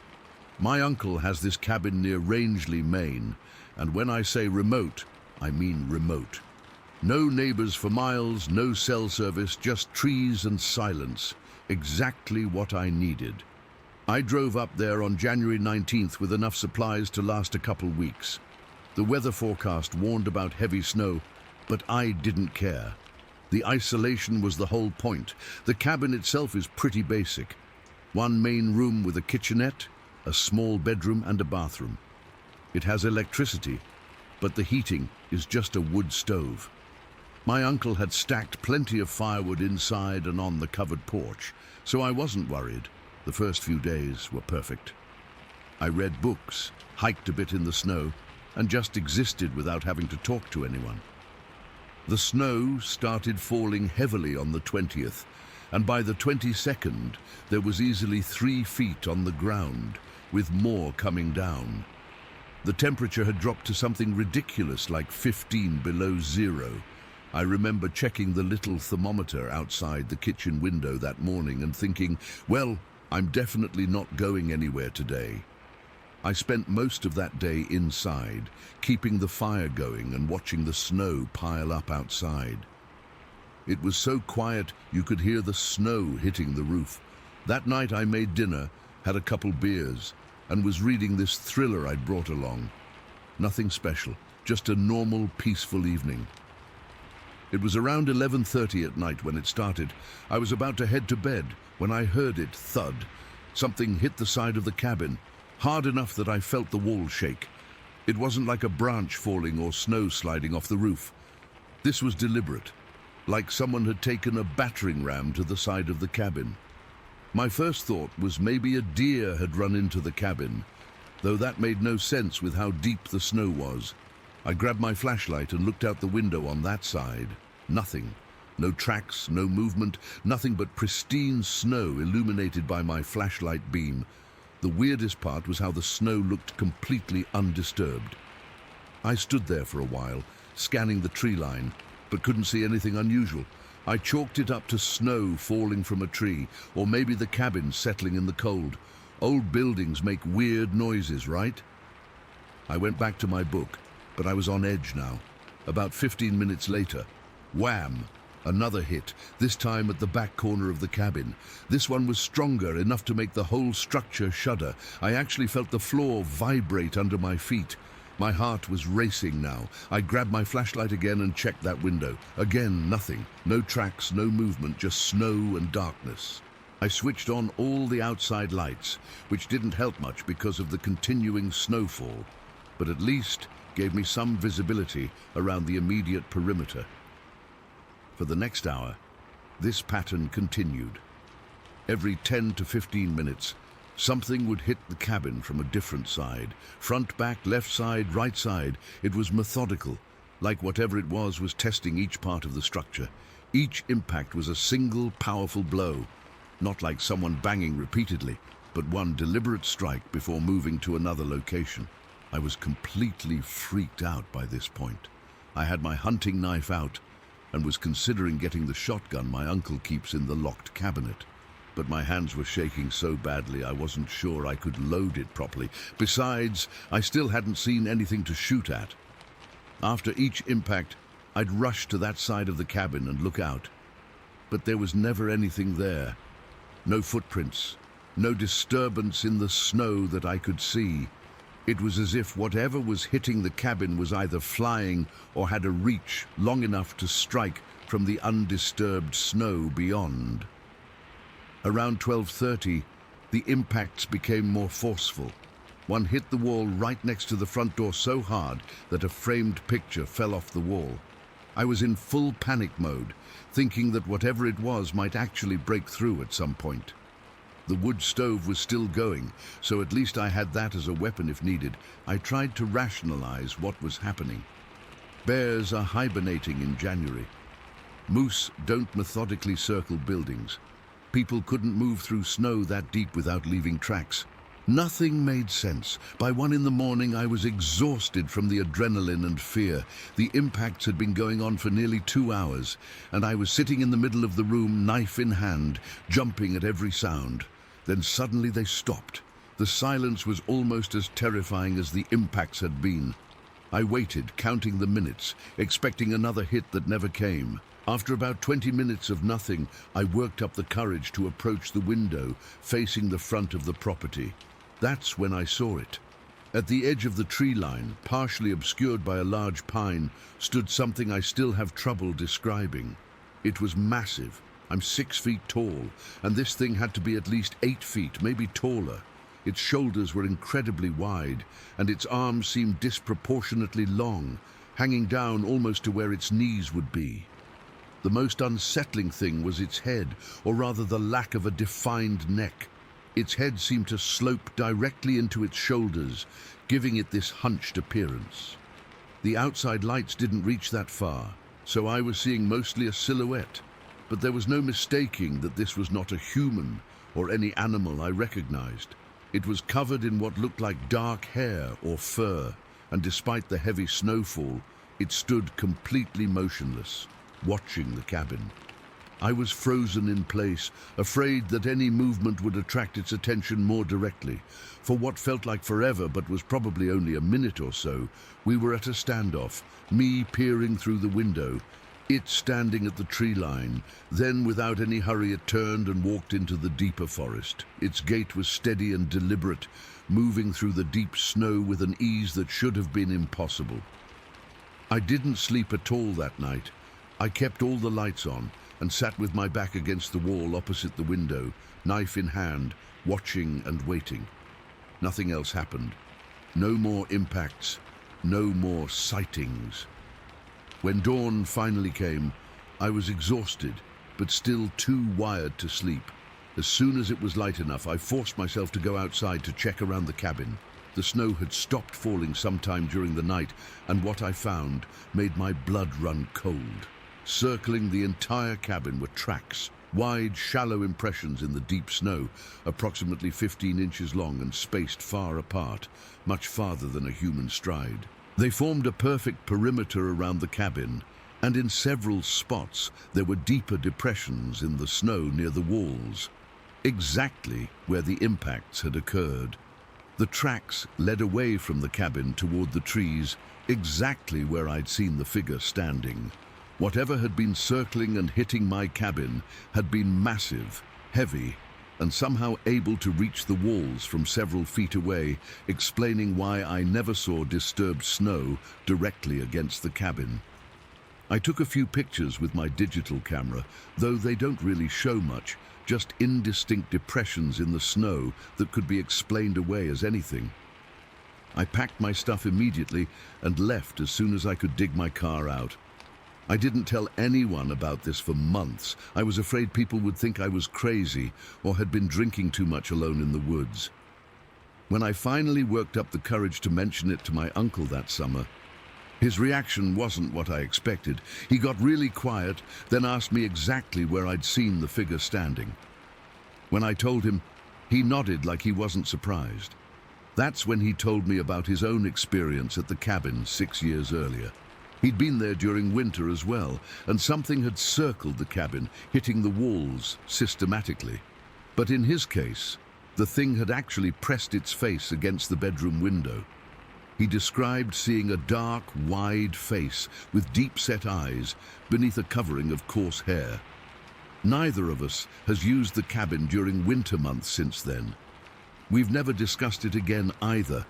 My uncle has this cabin near Rangeley, Maine, and when I say remote, I mean remote. No neighbors for miles, no cell service, just trees and silence. Exactly what I needed. I drove up there on January 19th with enough supplies to last a couple weeks. The weather forecast warned about heavy snow, but I didn't care. The isolation was the whole point. The cabin itself is pretty basic. 1 main room with a kitchenette, a small bedroom and a bathroom. It has electricity, but the heating is just a wood stove. My uncle had stacked plenty of firewood inside and on the covered porch, so I wasn't worried. The first few days were perfect. I read books, hiked a bit in the snow, and just existed without having to talk to anyone. The snow started falling heavily on the 20th, and by the 22nd, there was easily 3 feet on the ground, with more coming down. The temperature had dropped to something ridiculous like 15 below zero. I remember checking the little thermometer outside the kitchen window that morning and thinking, well, I'm definitely not going anywhere today. I spent most of that day inside, keeping the fire going and watching the snow pile up outside. It was so quiet you could hear the snow hitting the roof. That night I made dinner, had a couple beers, and was reading this thriller I'd brought along. Nothing special, just a normal, peaceful evening. It was around 11:30 at night when it started. I was about to head to bed when I heard it thud. Something hit the side of the cabin, hard enough that I felt the wall shake. It wasn't like a branch falling or snow sliding off the roof. This was deliberate, like someone had taken a battering ram to the side of the cabin. My first thought was maybe a deer had run into the cabin, though that made no sense with how deep the snow was. I grabbed my flashlight and looked out the window on that side. Nothing. No tracks, no movement, nothing but pristine snow illuminated by my flashlight beam. The weirdest part was how the snow looked completely undisturbed. I stood there for a while, scanning the tree line, but couldn't see anything unusual. I chalked it up to snow falling from a tree, or maybe the cabin settling in the cold. Old buildings make weird noises, right? I went back to my book, but I was on edge now. About 15 minutes later, wham! Another hit, this time at the back corner of the cabin. This one was stronger, enough to make the whole structure shudder. I actually felt the floor vibrate under my feet. My heart was racing now. I grabbed my flashlight again and checked that window. Again, nothing. No tracks, no movement, just snow and darkness. I switched on all the outside lights, which didn't help much because of the continuing snowfall, but at least gave me some visibility around the immediate perimeter. For the next hour, this pattern continued. Every 10 to 15 minutes, something would hit the cabin from a different side. Front, back, left side, right side. It was methodical, like whatever it was testing each part of the structure. Each impact was a single, powerful blow, not like someone banging repeatedly, but one deliberate strike before moving to another location. I was completely freaked out by this point. I had my hunting knife out and was considering getting the shotgun my uncle keeps in the locked cabinet. But my hands were shaking so badly I wasn't sure I could load it properly. Besides, I still hadn't seen anything to shoot at. After each impact, I'd rush to that side of the cabin and look out. But there was never anything there. No footprints, no disturbance in the snow that I could see. It was as if whatever was hitting the cabin was either flying or had a reach long enough to strike from the undisturbed snow beyond. Around 12:30, the impacts became more forceful. One hit the wall right next to the front door so hard that a framed picture fell off the wall. I was in full panic mode, thinking that whatever it was might actually break through at some point. The wood stove was still going, so at least I had that as a weapon if needed. I tried to rationalize what was happening. Bears are hibernating in January. Moose don't methodically circle buildings. People couldn't move through snow that deep without leaving tracks. Nothing made sense. By 1 in the morning, I was exhausted from the adrenaline and fear. The impacts had been going on for nearly 2 hours, and I was sitting in the middle of the room, knife in hand, jumping at every sound. Then suddenly they stopped. The silence was almost as terrifying as the impacts had been. I waited, counting the minutes, expecting another hit that never came. After about 20 minutes of nothing, I worked up the courage to approach the window facing the front of the property. That's when I saw it. At the edge of the tree line, partially obscured by a large pine, stood something I still have trouble describing. It was massive. I'm 6 feet tall, and this thing had to be at least 8 feet, maybe taller. Its shoulders were incredibly wide, and its arms seemed disproportionately long, hanging down almost to where its knees would be. The most unsettling thing was its head, or rather the lack of a defined neck. Its head seemed to slope directly into its shoulders, giving it this hunched appearance. The outside lights didn't reach that far, so I was seeing mostly a silhouette. But there was no mistaking that this was not a human or any animal I recognized. It was covered in what looked like dark hair or fur, and despite the heavy snowfall, it stood completely motionless, watching the cabin. I was frozen in place, afraid that any movement would attract its attention more directly. For what felt like forever, but was probably only a minute or so, we were at a standoff, me peering through the window, it standing at the tree line. Then, without any hurry, it turned and walked into the deeper forest. Its gait was steady and deliberate, moving through the deep snow with an ease that should have been impossible. I didn't sleep at all that night. I kept all the lights on and sat with my back against the wall opposite the window, knife in hand, watching and waiting. Nothing else happened. No more impacts, no more sightings. When dawn finally came, I was exhausted, but still too wired to sleep. As soon as it was light enough, I forced myself to go outside to check around the cabin. The snow had stopped falling sometime during the night, and what I found made my blood run cold. Circling the entire cabin were tracks, wide, shallow impressions in the deep snow, approximately 15 inches long and spaced far apart, much farther than a human stride. They formed a perfect perimeter around the cabin, and in several spots there were deeper depressions in the snow near the walls, exactly where the impacts had occurred. The tracks led away from the cabin toward the trees, exactly where I'd seen the figure standing. Whatever had been circling and hitting my cabin had been massive, heavy, and somehow able to reach the walls from several feet away, explaining why I never saw disturbed snow directly against the cabin. I took a few pictures with my digital camera, though they don't really show much, just indistinct depressions in the snow that could be explained away as anything. I packed my stuff immediately and left as soon as I could dig my car out. I didn't tell anyone about this for months. I was afraid people would think I was crazy or had been drinking too much alone in the woods. When I finally worked up the courage to mention it to my uncle that summer, his reaction wasn't what I expected. He got really quiet, then asked me exactly where I'd seen the figure standing. When I told him, he nodded like he wasn't surprised. That's when he told me about his own experience at the cabin 6 years earlier. He'd been there during winter as well, and something had circled the cabin, hitting the walls systematically. But in his case, the thing had actually pressed its face against the bedroom window. He described seeing a dark, wide face with deep-set eyes beneath a covering of coarse hair. Neither of us has used the cabin during winter months since then. We've never discussed it again either.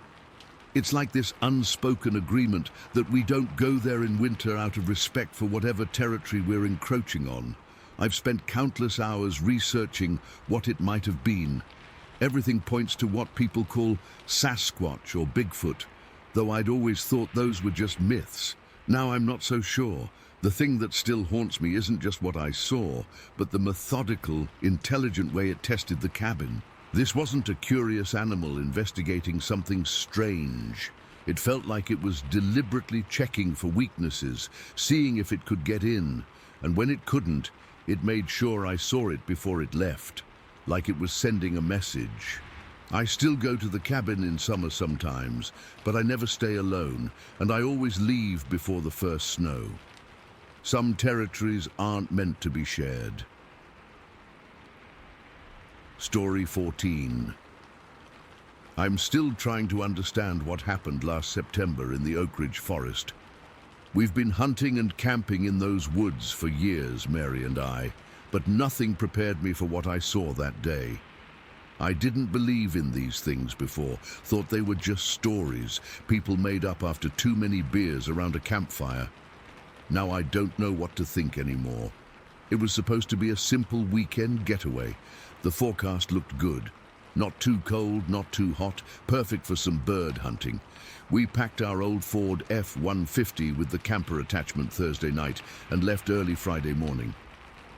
It's like this unspoken agreement that we don't go there in winter out of respect for whatever territory we're encroaching on. I've spent countless hours researching what it might have been. Everything points to what people call Sasquatch or Bigfoot, though I'd always thought those were just myths. Now I'm not so sure. The thing that still haunts me isn't just what I saw, but the methodical, intelligent way it tested the cabin. This wasn't a curious animal investigating something strange. It felt like it was deliberately checking for weaknesses, seeing if it could get in, and when it couldn't, it made sure I saw it before it left, like it was sending a message. I still go to the cabin in summer sometimes, but I never stay alone, and I always leave before the first snow. Some territories aren't meant to be shared. Story 14. I'm still trying to understand what happened last September in the Oakridge forest. We've been hunting and camping in those woods for years, Mary and I, but nothing prepared me for what I saw that day. I didn't believe in these things before, thought they were just stories people made up after too many beers around a campfire. Now I don't know what to think anymore. It was supposed to be a simple weekend getaway. The forecast looked good. Not too cold, not too hot, perfect for some bird hunting. We packed our old Ford F-150 with the camper attachment Thursday night and left early Friday morning.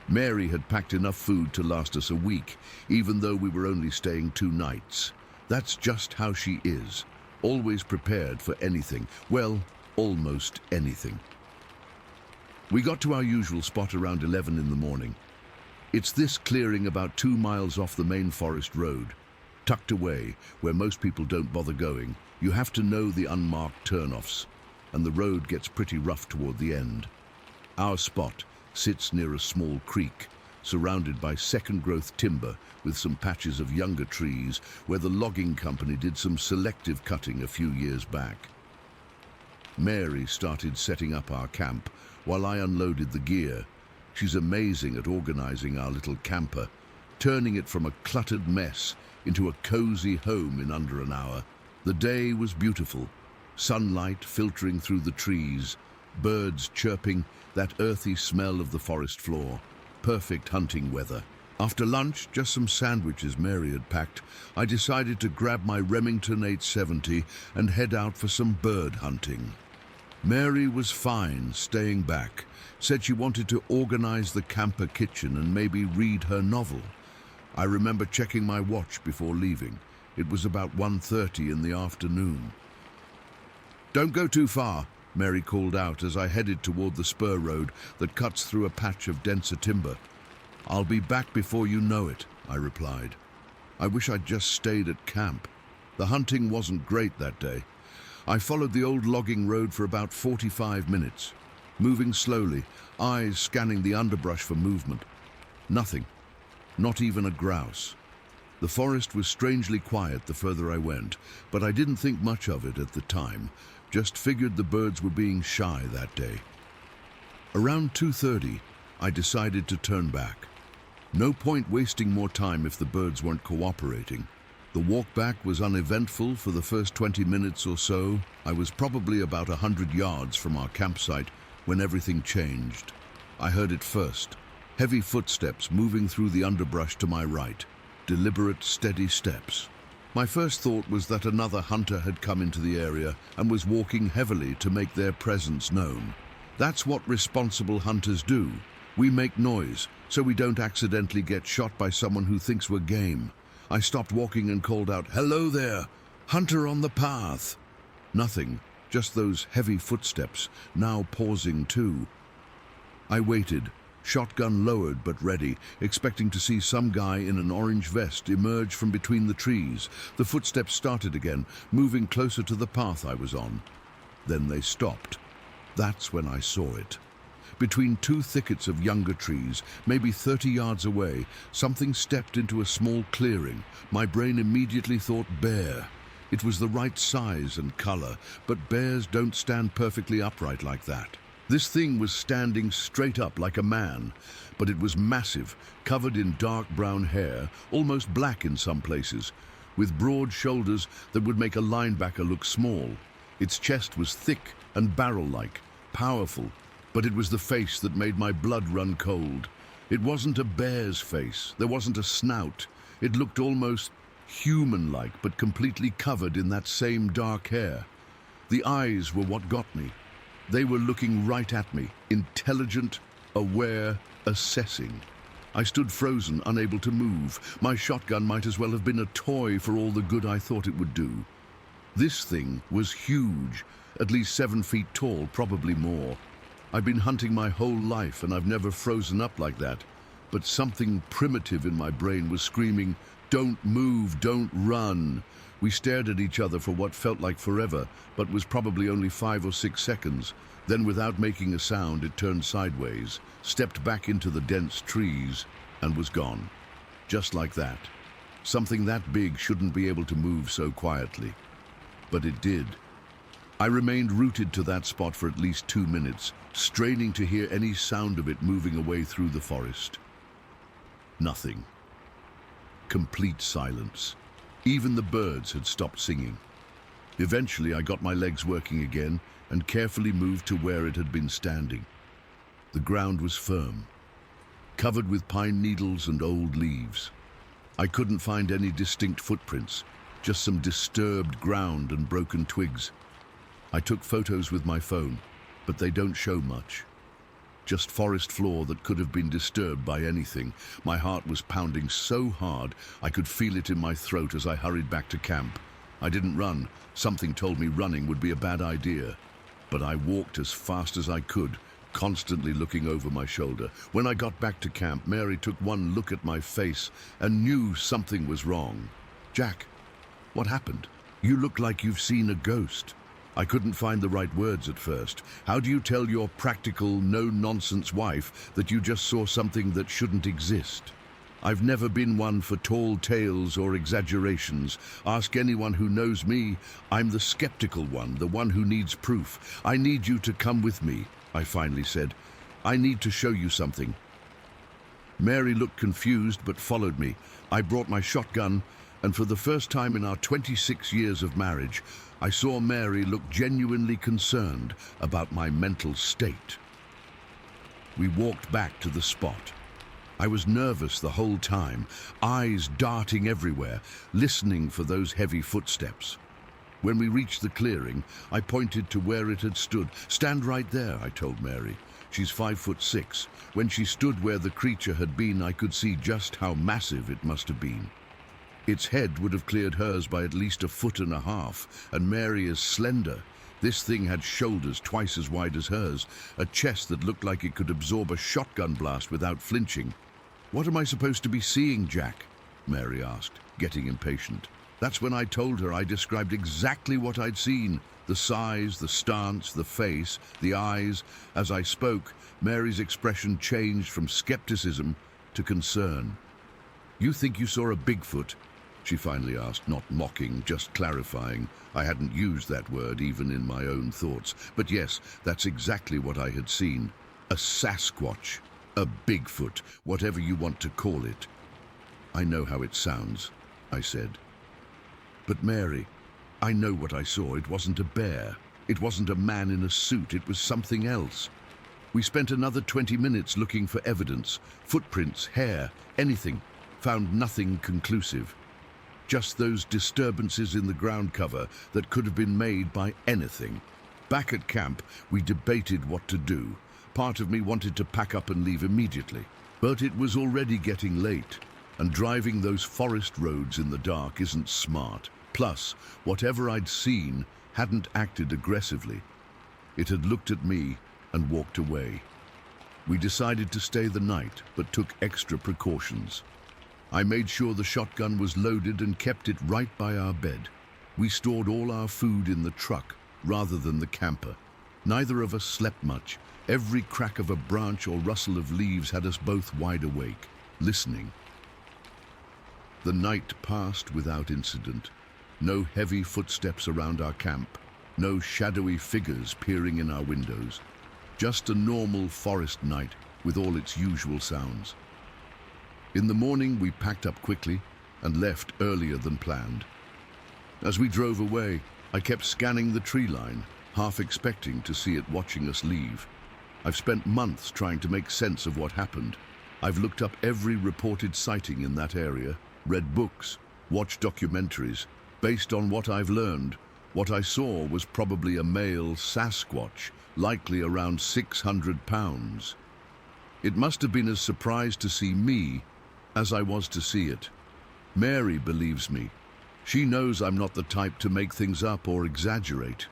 Mary had packed enough food to last us a week, even though we were only staying 2 nights. That's just how she is, always prepared for anything. Well, almost anything. We got to our usual spot around 11 in the morning. It's this clearing about 2 miles off the main forest road, tucked away where most people don't bother going. You have to know the unmarked turnoffs, and the road gets pretty rough toward the end. Our spot sits near a small creek, surrounded by second-growth timber with some patches of younger trees where the logging company did some selective cutting a few years back. Mary started setting up our camp while I unloaded the gear. She's amazing at organizing our little camper, turning it from a cluttered mess into a cozy home in under an hour. The day was beautiful, sunlight filtering through the trees, birds chirping, that earthy smell of the forest floor. Perfect hunting weather. After lunch, just some sandwiches Mary had packed, I decided to grab my Remington 870 and head out for some bird hunting. Mary was fine, staying back, said she wanted to organize the camper kitchen and maybe read her novel. I remember checking my watch before leaving. It was about 1:30 in the afternoon. "Don't go too far," Mary called out as I headed toward the spur road that cuts through a patch of denser timber. "I'll be back before you know it," I replied. I wish I'd just stayed at camp. The hunting wasn't great that day. I followed the old logging road for about 45 minutes, moving slowly, eyes scanning the underbrush for movement. Nothing, not even a grouse. The forest was strangely quiet the further I went, but I didn't think much of it at the time, just figured the birds were being shy that day. Around 2:30, I decided to turn back. No point wasting more time if the birds weren't cooperating. The walk back was uneventful for the first 20 minutes or so. I was probably about 100 yards from our campsite when everything changed. I heard it first. Heavy footsteps moving through the underbrush to my right. Deliberate, steady steps. My first thought was that another hunter had come into the area and was walking heavily to make their presence known. That's what responsible hunters do. We make noise so we don't accidentally get shot by someone who thinks we're game. I stopped walking and called out, "Hello there! Hunter on the path!" Nothing, just those heavy footsteps, now pausing too. I waited, shotgun lowered but ready, expecting to see some guy in an orange vest emerge from between the trees. The footsteps started again, moving closer to the path I was on. Then they stopped. That's when I saw it. Between two thickets of younger trees, maybe 30 yards away, something stepped into a small clearing. My brain immediately thought bear. It was the right size and color, but bears don't stand perfectly upright like that. This thing was standing straight up like a man, but it was massive, covered in dark brown hair, almost black in some places, with broad shoulders that would make a linebacker look small. Its chest was thick and barrel-like, powerful, but it was the face that made my blood run cold. It wasn't a bear's face, there wasn't a snout. It looked almost human-like, but completely covered in that same dark hair. The eyes were what got me. They were looking right at me, intelligent, aware, assessing. I stood frozen, unable to move. My shotgun might as well have been a toy for all the good I thought it would do. This thing was huge, at least 7 feet tall, probably more. I've been hunting my whole life and I've never frozen up like that. But something primitive in my brain was screaming, "Don't move, don't run." We stared at each other for what felt like forever, but was probably only 5 or 6 seconds. Then without making a sound, it turned sideways, stepped back into the dense trees, and was gone. Just like that. Something that big shouldn't be able to move so quietly. But it did. I remained rooted to that spot for at least 2 minutes, straining to hear any sound of it moving away through the forest. Nothing. Complete silence. Even the birds had stopped singing. Eventually, I got my legs working again and carefully moved to where it had been standing. The ground was firm, covered with pine needles and old leaves. I couldn't find any distinct footprints, just some disturbed ground and broken twigs. I took photos with my phone, but they don't show much. Just forest floor that could have been disturbed by anything. My heart was pounding so hard I could feel it in my throat as I hurried back to camp. I didn't run. Something told me running would be a bad idea. But I walked as fast as I could, constantly looking over my shoulder. When I got back to camp, Mary took one look at my face and knew something was wrong. "Jack, what happened? You look like you've seen a ghost." I couldn't find the right words at first. How do you tell your practical, no-nonsense wife that you just saw something that shouldn't exist? I've never been one for tall tales or exaggerations. Ask anyone who knows me. I'm the skeptical one, the one who needs proof. "I need you to come with me," I finally said. "I need to show you something." Mary looked confused but followed me. I brought my shotgun, and for the first time in our 26 years of marriage, I saw Mary look genuinely concerned about my mental state. We walked back to the spot. I was nervous the whole time, eyes darting everywhere, listening for those heavy footsteps. When we reached the clearing, I pointed to where it had stood. "Stand right there," I told Mary. She's 5'6". When she stood where the creature had been, I could see just how massive it must have been. Its head would have cleared hers by at least 1.5 feet, and Mary is slender. This thing had shoulders twice as wide as hers, a chest that looked like it could absorb a shotgun blast without flinching. "What am I supposed to be seeing, Jack?" Mary asked, getting impatient. That's when I told her I described exactly what I'd seen. The size, the stance, the face, the eyes. As I spoke, Mary's expression changed from skepticism to concern. "You think you saw a Bigfoot?" she finally asked, not mocking, just clarifying. I hadn't used that word even in my own thoughts. But yes, that's exactly what I had seen. A Sasquatch, a Bigfoot, whatever you want to call it. I know how it sounds, I said. But Mary, I know what I saw. It wasn't a bear. It wasn't a man in a suit. It was something else. We spent another 20 minutes looking for evidence, footprints, hair, anything. Found nothing conclusive. Just those disturbances in the ground cover that could have been made by anything. Back at camp, we debated what to do. Part of me wanted to pack up and leave immediately. But it was already getting late, and driving those forest roads in the dark isn't smart. Plus, whatever I'd seen hadn't acted aggressively. It had looked at me and walked away. We decided to stay the night, but took extra precautions. I made sure the shotgun was loaded and kept it right by our bed. We stored all our food in the truck rather than the camper. Neither of us slept much. Every crack of a branch or rustle of leaves had us both wide awake, listening. The night passed without incident. No heavy footsteps around our camp. No shadowy figures peering in our windows. Just a normal forest night with all its usual sounds. In the morning, we packed up quickly and left earlier than planned. As we drove away, I kept scanning the tree line, half expecting to see it watching us leave. I've spent months trying to make sense of what happened. I've looked up every reported sighting in that area, read books, watched documentaries. Based on what I've learned, what I saw was probably a male Sasquatch, likely around 600 pounds. It must have been as surprised to see me as I was to see it. Mary believes me. She knows I'm not the type to make things up or exaggerate.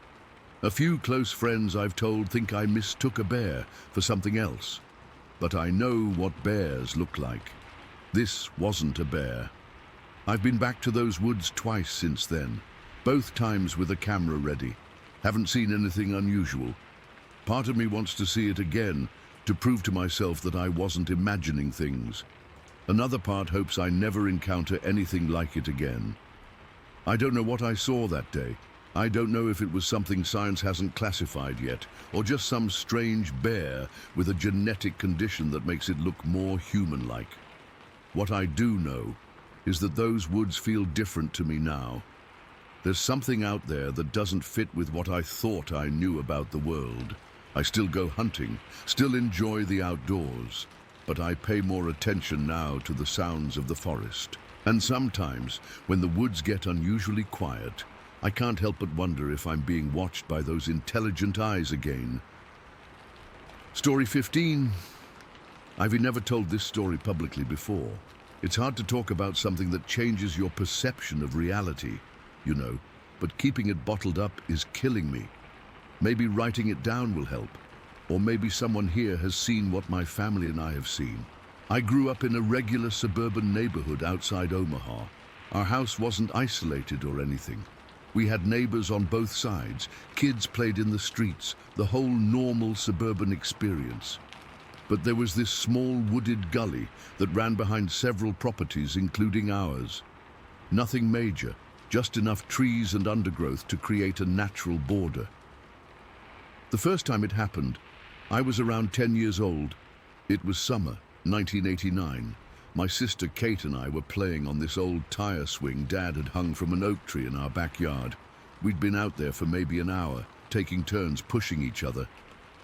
A few close friends I've told think I mistook a bear for something else. But I know what bears look like. This wasn't a bear. I've been back to those woods twice since then, both times with a camera ready. Haven't seen anything unusual. Part of me wants to see it again to prove to myself that I wasn't imagining things. Another part hopes I never encounter anything like it again. I don't know what I saw that day. I don't know if it was something science hasn't classified yet, or just some strange bear with a genetic condition that makes it look more human-like. What I do know is that those woods feel different to me now. There's something out there that doesn't fit with what I thought I knew about the world. I still go hunting, still enjoy the outdoors, but I pay more attention now to the sounds of the forest. And sometimes, when the woods get unusually quiet, I can't help but wonder if I'm being watched by those intelligent eyes again. Story 15. I've never told this story publicly before. It's hard to talk about something that changes your perception of reality, you know, but keeping it bottled up is killing me. Maybe writing it down will help, or maybe someone here has seen what my family and I have seen. I grew up in a regular suburban neighborhood outside Omaha. Our house wasn't isolated or anything. We had neighbors on both sides, kids played in the streets, the whole normal suburban experience. But there was this small wooded gully that ran behind several properties, including ours. Nothing major, just enough trees and undergrowth to create a natural border. The first time it happened, I was around 10 years old. It was summer, 1989. My sister Kate and I were playing on this old tire swing Dad had hung from an oak tree in our backyard. We'd been out there for maybe an hour, taking turns pushing each other.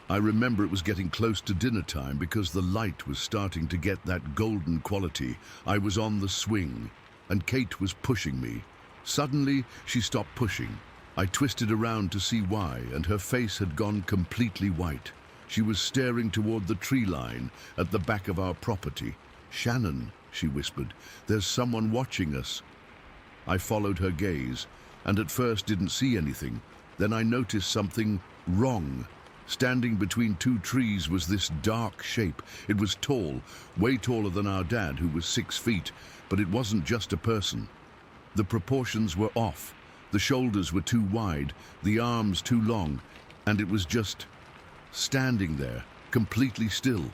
I remember it was getting close to dinner time because the light was starting to get that golden quality. I was on the swing, and Kate was pushing me. Suddenly, she stopped pushing. I twisted around to see why, and her face had gone completely white. She was staring toward the tree line at the back of our property. "Shannon," she whispered, "there's someone watching us." I followed her gaze, and at first didn't see anything. Then I noticed something wrong. Standing between two trees was this dark shape. It was tall, way taller than our dad, who was 6 feet, but it wasn't just a person. The proportions were off. The shoulders were too wide, the arms too long, and it was just standing there, completely still.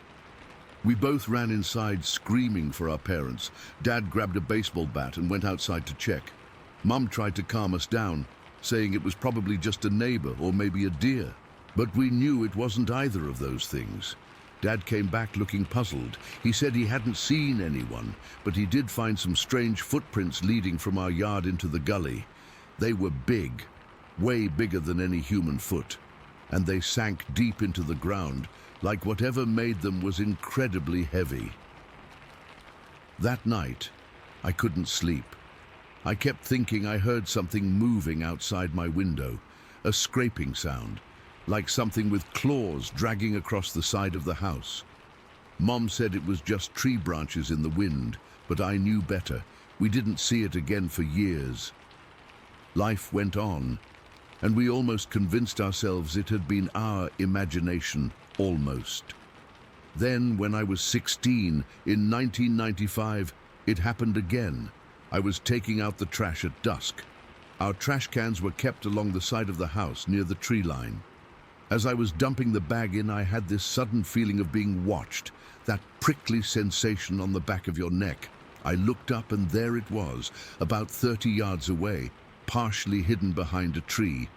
We both ran inside screaming for our parents. Dad grabbed a baseball bat and went outside to check. Mum tried to calm us down, saying it was probably just a neighbor or maybe a deer. But we knew it wasn't either of those things. Dad came back looking puzzled. He said he hadn't seen anyone, but he did find some strange footprints leading from our yard into the gully. They were big, way bigger than any human foot, and they sank deep into the ground, like whatever made them was incredibly heavy. That night, I couldn't sleep. I kept thinking I heard something moving outside my window, a scraping sound, like something with claws dragging across the side of the house. Mom said it was just tree branches in the wind, but I knew better. We didn't see it again for years. Life went on, and we almost convinced ourselves it had been our imagination, almost. Then, when I was 16, in 1995, it happened again. I was taking out the trash at dusk. Our trash cans were kept along the side of the house near the tree line. As I was dumping the bag in, I had this sudden feeling of being watched, that prickly sensation on the back of your neck. I looked up and there it was, about 30 yards away, partially hidden behind a tree.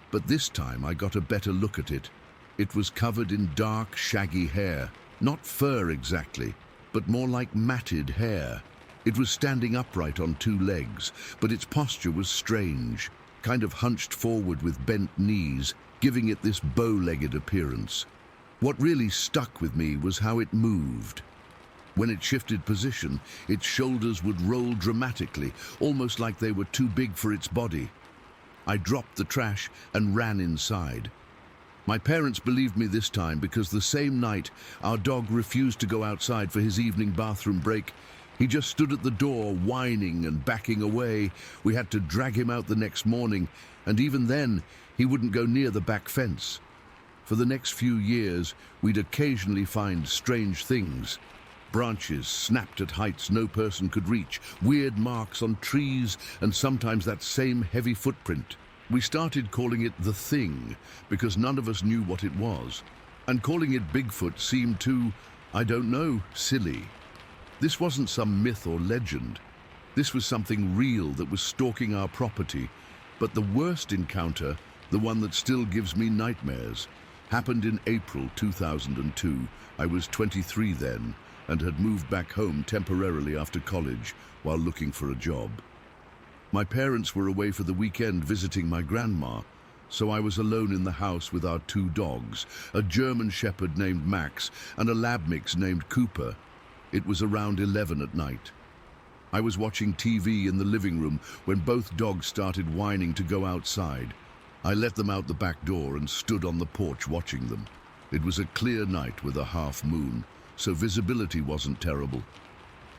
But this time I got a better look at it. It was covered in dark, shaggy hair. Not fur exactly, but more like matted hair. It was standing upright on two legs, but its posture was strange, kind of hunched forward with bent knees, giving it this bow-legged appearance. What really stuck with me was how it moved. When it shifted position, its shoulders would roll dramatically, almost like they were too big for its body. I dropped the trash and ran inside. My parents believed me this time because the same night our dog refused to go outside for his evening bathroom break. He just stood at the door, whining and backing away. We had to drag him out the next morning, and even then, he wouldn't go near the back fence. For the next few years, we'd occasionally find strange things. Branches snapped at heights no person could reach, weird marks on trees, and sometimes that same heavy footprint. We started calling it the Thing because none of us knew what it was. And calling it Bigfoot seemed too, I don't know, silly. This wasn't some myth or legend. This was something real that was stalking our property. But the worst encounter, the one that still gives me nightmares, happened in April 2002. I was 23 then and had moved back home temporarily after college while looking for a job. My parents were away for the weekend visiting my grandma, so I was alone in the house with our two dogs, a German Shepherd named Max and a lab mix named Cooper. It was around 11 at night. I was watching TV in the living room when both dogs started whining to go outside. I let them out the back door and stood on the porch watching them. It was a clear night with a half moon, so visibility wasn't terrible.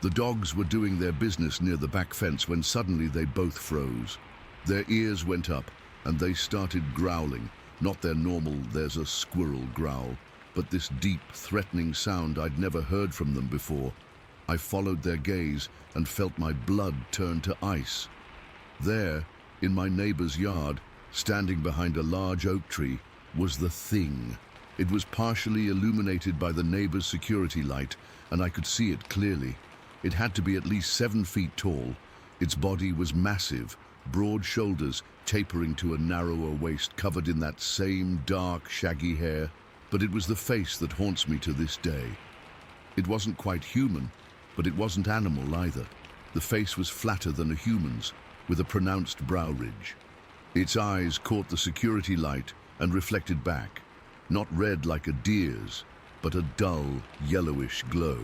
The dogs were doing their business near the back fence when suddenly they both froze. Their ears went up and they started growling, not their normal "there's a squirrel" growl, but this deep, threatening sound I'd never heard from them before. I followed their gaze and felt my blood turn to ice. There, in my neighbor's yard, standing behind a large oak tree, was the Thing. It was partially illuminated by the neighbor's security light, and I could see it clearly. It had to be at least 7 feet tall. Its body was massive, broad shoulders tapering to a narrower waist covered in that same dark, shaggy hair. But it was the face that haunts me to this day. It wasn't quite human, but it wasn't animal either. The face was flatter than a human's, with a pronounced brow ridge. Its eyes caught the security light and reflected back, not red like a deer's, but a dull, yellowish glow.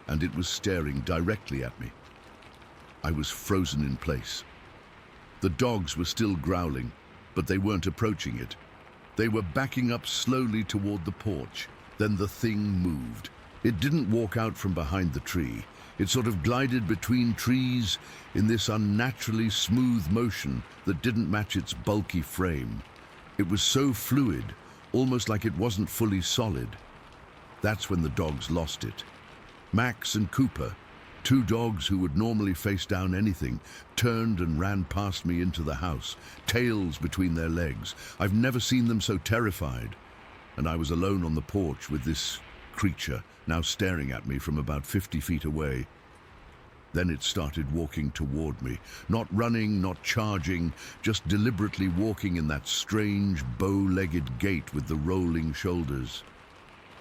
And it was staring directly at me. I was frozen in place. The dogs were still growling, but they weren't approaching it. They were backing up slowly toward the porch. Then the Thing moved. It didn't walk out from behind the tree. It sort of glided between trees in this unnaturally smooth motion that didn't match its bulky frame. It was so fluid, almost like it wasn't fully solid. That's when the dogs lost it. Max and Cooper, two dogs who would normally face down anything, turned and ran past me into the house, tails between their legs. I've never seen them so terrified. And I was alone on the porch with this creature, now staring at me from about 50 feet away. Then it started walking toward me, not running, not charging, just deliberately walking in that strange bow-legged gait with the rolling shoulders.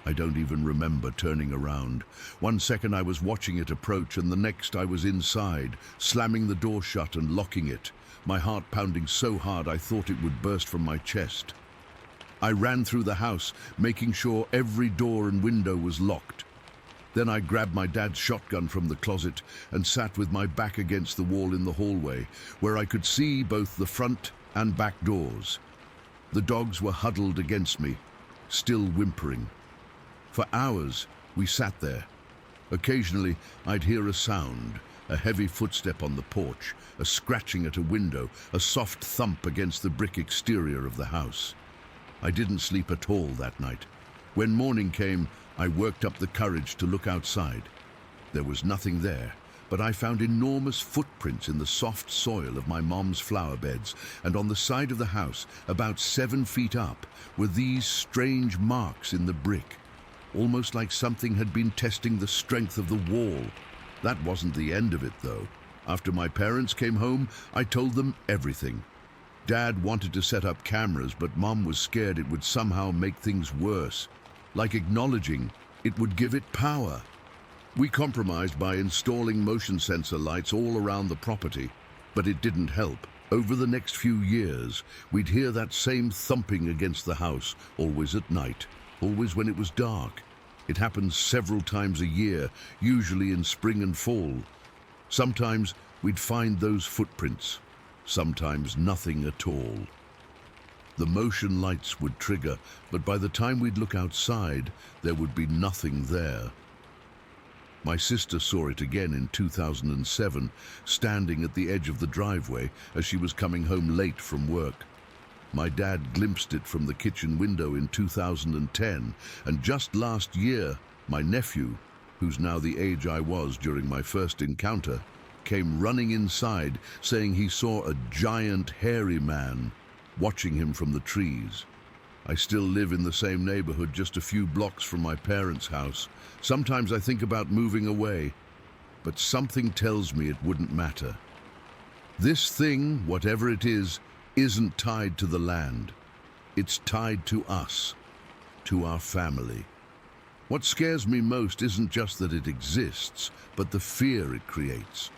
I don't even remember turning around. One second I was watching it approach, and the next I was inside, slamming the door shut and locking it, my heart pounding so hard I thought it would burst from my chest. I ran through the house, making sure every door and window was locked. Then I grabbed my dad's shotgun from the closet and sat with my back against the wall in the hallway, where I could see both the front and back doors. The dogs were huddled against me, still whimpering. For hours, we sat there. Occasionally, I'd hear a sound, a heavy footstep on the porch, a scratching at a window, a soft thump against the brick exterior of the house. I didn't sleep at all that night. When morning came, I worked up the courage to look outside. There was nothing there, but I found enormous footprints in the soft soil of my mom's flower beds, and on the side of the house, about 7 feet up, were these strange marks in the brick, almost like something had been testing the strength of the wall. That wasn't the end of it, though. After my parents came home, I told them everything. Dad wanted to set up cameras, but Mom was scared it would somehow make things worse. Like acknowledging, it would give it power. We compromised by installing motion sensor lights all around the property, but it didn't help. Over the next few years, we'd hear that same thumping against the house, always at night, always when it was dark. It happened several times a year, usually in spring and fall. Sometimes we'd find those footprints, sometimes nothing at all. The motion lights would trigger, but by the time we'd look outside, there would be nothing there. My sister saw it again in 2007, standing at the edge of the driveway as she was coming home late from work. My dad glimpsed it from the kitchen window in 2010, and just last year, my nephew, who's now the age I was during my first encounter, came running inside, saying he saw a giant, hairy man watching him from the trees. I still live in the same neighborhood, just a few blocks from my parents' house. Sometimes I think about moving away, but something tells me it wouldn't matter. This thing, whatever it is, isn't tied to the land. It's tied to us, to our family. What scares me most isn't just that it exists, but the fear it creates.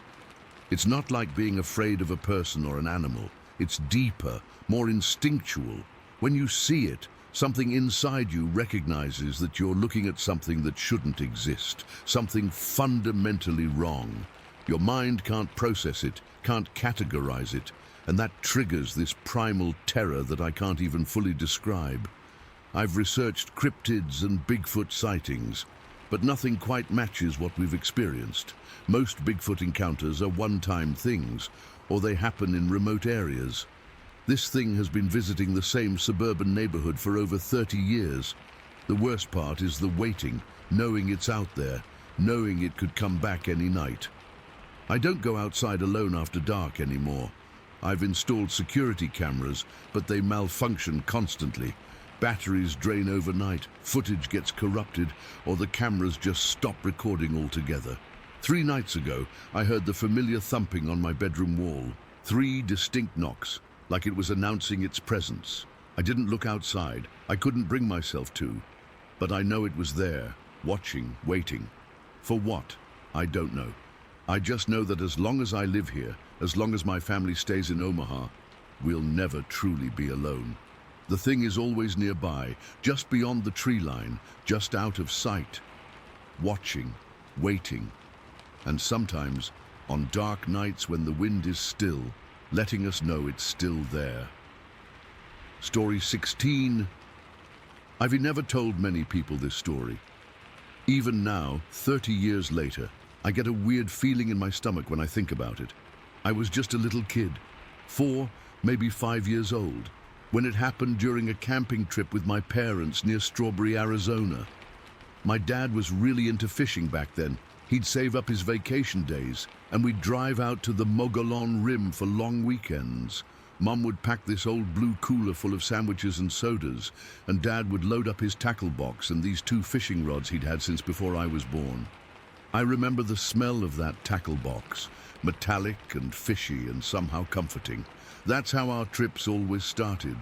It's not like being afraid of a person or an animal. It's deeper, more instinctual. When you see it, something inside you recognizes that you're looking at something that shouldn't exist, something fundamentally wrong. Your mind can't process it, can't categorize it, and that triggers this primal terror that I can't even fully describe. I've researched cryptids and Bigfoot sightings, but nothing quite matches what we've experienced. Most Bigfoot encounters are one-time things, or they happen in remote areas. This thing has been visiting the same suburban neighborhood for over 30 years. The worst part is the waiting, knowing it's out there, knowing it could come back any night. I don't go outside alone after dark anymore. I've installed security cameras, but they malfunction constantly. Batteries drain overnight, footage gets corrupted, or the cameras just stop recording altogether. 3 nights ago, I heard the familiar thumping on my bedroom wall. 3 distinct knocks, like it was announcing its presence. I didn't look outside. I couldn't bring myself to. But I know it was there, watching, waiting. For what? I don't know. I just know that as long as I live here, as long as my family stays in Omaha, we'll never truly be alone. The thing is always nearby, just beyond the tree line, just out of sight. Watching, waiting, and sometimes, on dark nights when the wind is still, letting us know it's still there. Story 16. I've never told many people this story. Even now, 30 years later, I get a weird feeling in my stomach when I think about it. I was just a little kid, 4, maybe 5 years old, when it happened during a camping trip with my parents near Strawberry, Arizona. My dad was really into fishing back then. He'd save up his vacation days, and we'd drive out to the Mogollon Rim for long weekends. Mum would pack this old blue cooler full of sandwiches and sodas, and Dad would load up his tackle box and these 2 fishing rods he'd had since before I was born. I remember the smell of that tackle box, metallic and fishy and somehow comforting. That's how our trips always started.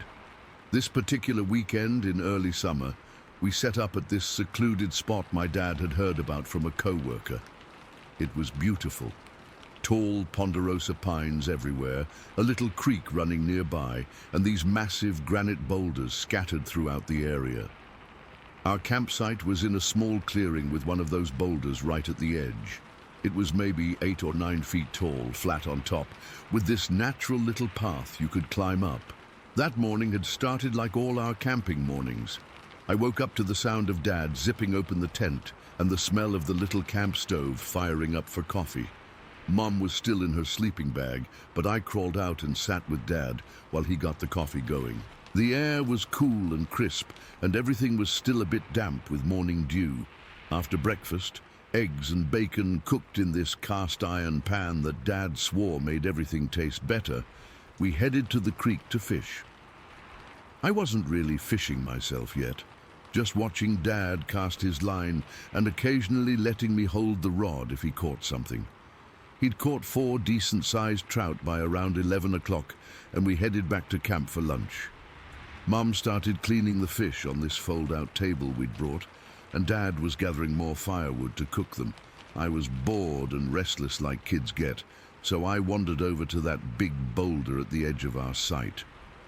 This particular weekend in early summer, we set up at this secluded spot my dad had heard about from a co-worker. It was beautiful. Tall ponderosa pines everywhere, a little creek running nearby, and these massive granite boulders scattered throughout the area. Our campsite was in a small clearing with one of those boulders right at the edge. It was maybe 8 or 9 feet tall, flat on top, with this natural little path you could climb up. That morning had started like all our camping mornings. I woke up to the sound of Dad zipping open the tent and the smell of the little camp stove firing up for coffee. Mum was still in her sleeping bag, but I crawled out and sat with Dad while he got the coffee going. The air was cool and crisp, and everything was still a bit damp with morning dew. After breakfast, eggs and bacon cooked in this cast iron pan that Dad swore made everything taste better, we headed to the creek to fish. I wasn't really fishing myself yet, just watching Dad cast his line and occasionally letting me hold the rod if he caught something. He'd caught 4 decent-sized trout by around 11 o'clock, and we headed back to camp for lunch. Mum started cleaning the fish on this fold-out table we'd brought, and Dad was gathering more firewood to cook them. I was bored and restless like kids get, so I wandered over to that big boulder at the edge of our site.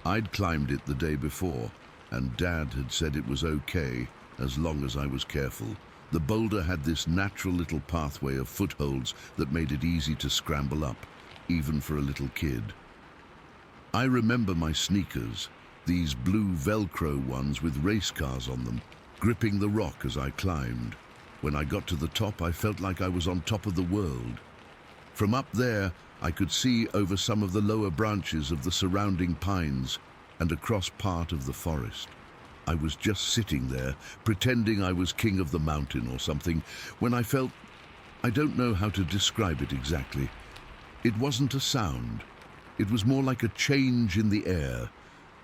I'd climbed it the day before, and Dad had said it was okay as long as I was careful. The boulder had this natural little pathway of footholds that made it easy to scramble up, even for a little kid. I remember my sneakers, these blue Velcro ones with race cars on them, gripping the rock as I climbed. When I got to the top, I felt like I was on top of the world. From up there, I could see over some of the lower branches of the surrounding pines and across part of the forest. I was just sitting there, pretending I was king of the mountain or something, when I felt, I don't know how to describe it exactly. It wasn't a sound. It was more like a change in the air,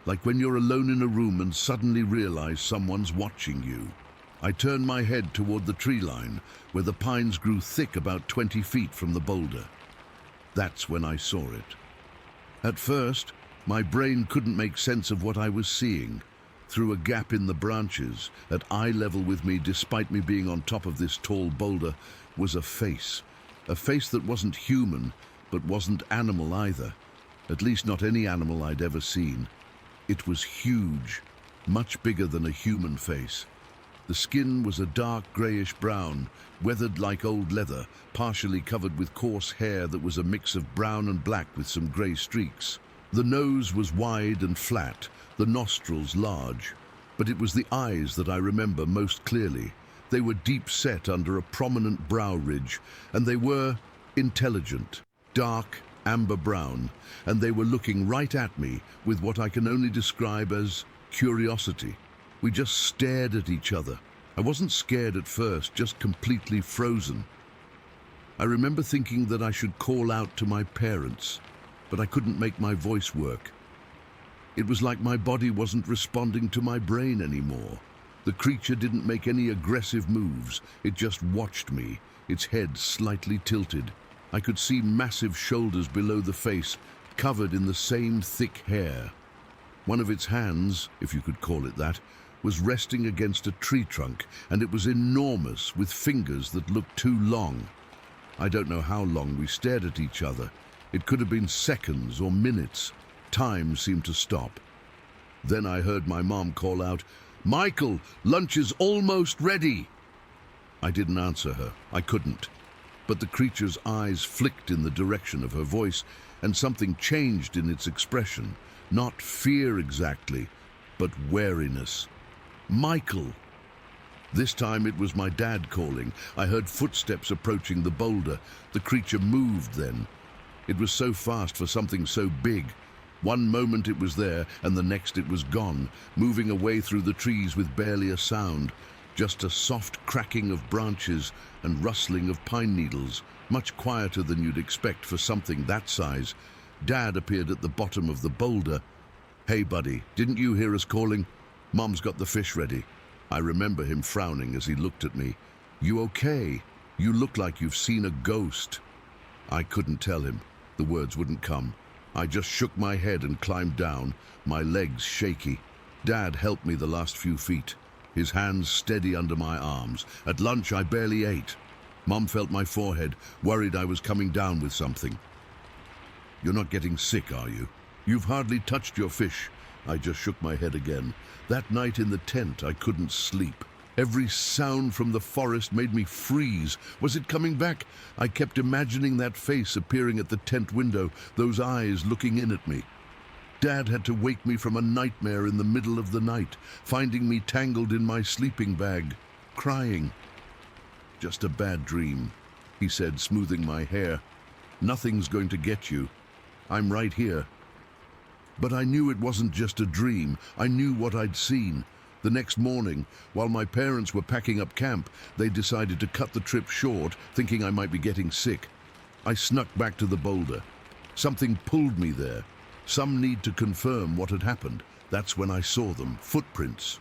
like when you're alone in a room and suddenly realize someone's watching you. I turned my head toward the tree line, where the pines grew thick about 20 feet from the boulder. That's when I saw it. At first, my brain couldn't make sense of what I was seeing. Through a gap in the branches, at eye level with me despite me being on top of this tall boulder, was a face. A face that wasn't human, but wasn't animal either. At least not any animal I'd ever seen. It was huge, much bigger than a human face. The skin was a dark grayish brown, weathered like old leather, partially covered with coarse hair that was a mix of brown and black with some gray streaks. The nose was wide and flat, the nostrils large, but it was the eyes that I remember most clearly. They were deep set under a prominent brow ridge, and they were intelligent, dark, amber brown, and they were looking right at me with what I can only describe as curiosity. We just stared at each other. I wasn't scared at first, just completely frozen. I remember thinking that I should call out to my parents, but I couldn't make my voice work. It was like my body wasn't responding to my brain anymore. The creature didn't make any aggressive moves. It just watched me, its head slightly tilted. I could see massive shoulders below the face, covered in the same thick hair. One of its hands, if you could call it that, was resting against a tree trunk, and it was enormous, with fingers that looked too long. I don't know how long we stared at each other. It could have been seconds or minutes. Time seemed to stop. Then I heard my mom call out, "Michael, lunch is almost ready." I didn't answer her. I couldn't. But the creature's eyes flicked in the direction of her voice, and something changed in its expression. Not fear exactly, but wariness. "Michael!" This time it was my dad calling. I heard footsteps approaching the boulder. The creature moved then. It was so fast for something so big. One moment it was there, and the next it was gone, moving away through the trees with barely a sound, just a soft cracking of branches and rustling of pine needles, much quieter than you'd expect for something that size. Dad appeared at the bottom of the boulder. "Hey, buddy, didn't you hear us calling? Mom's got the fish ready." I remember him frowning as he looked at me. "You okay? You look like you've seen a ghost." I couldn't tell him. The words wouldn't come. I just shook my head and climbed down, my legs shaky. Dad helped me the last few feet, his hands steady under my arms. At lunch, I barely ate. Mom felt my forehead, worried I was coming down with something. "You're not getting sick, are you? You've hardly touched your fish." I just shook my head again. That night in the tent, I couldn't sleep. Every sound from the forest made me freeze. Was it coming back? I kept imagining that face appearing at the tent window, those eyes looking in at me. Dad had to wake me from a nightmare in the middle of the night, finding me tangled in my sleeping bag, crying. "Just a bad dream," he said, smoothing my hair. "Nothing's going to get you. I'm right here." But I knew it wasn't just a dream. I knew what I'd seen. The next morning, while my parents were packing up camp, they decided to cut the trip short, thinking I might be getting sick. I snuck back to the boulder. Something pulled me there. Some need to confirm what had happened. That's when I saw them, footprints.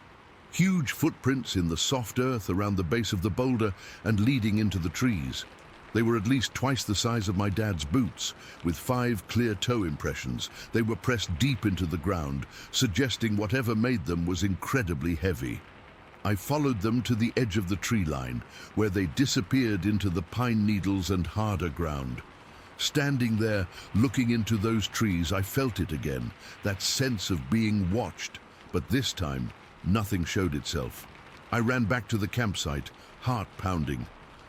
Huge footprints in the soft earth around the base of the boulder and leading into the trees. They were at least twice the size of my dad's boots, with 5 clear toe impressions. They were pressed deep into the ground, suggesting whatever made them was incredibly heavy. I followed them to the edge of the tree line, where they disappeared into the pine needles and harder ground. Standing there, looking into those trees, I felt it again, that sense of being watched. But this time, nothing showed itself. I ran back to the campsite, heart pounding.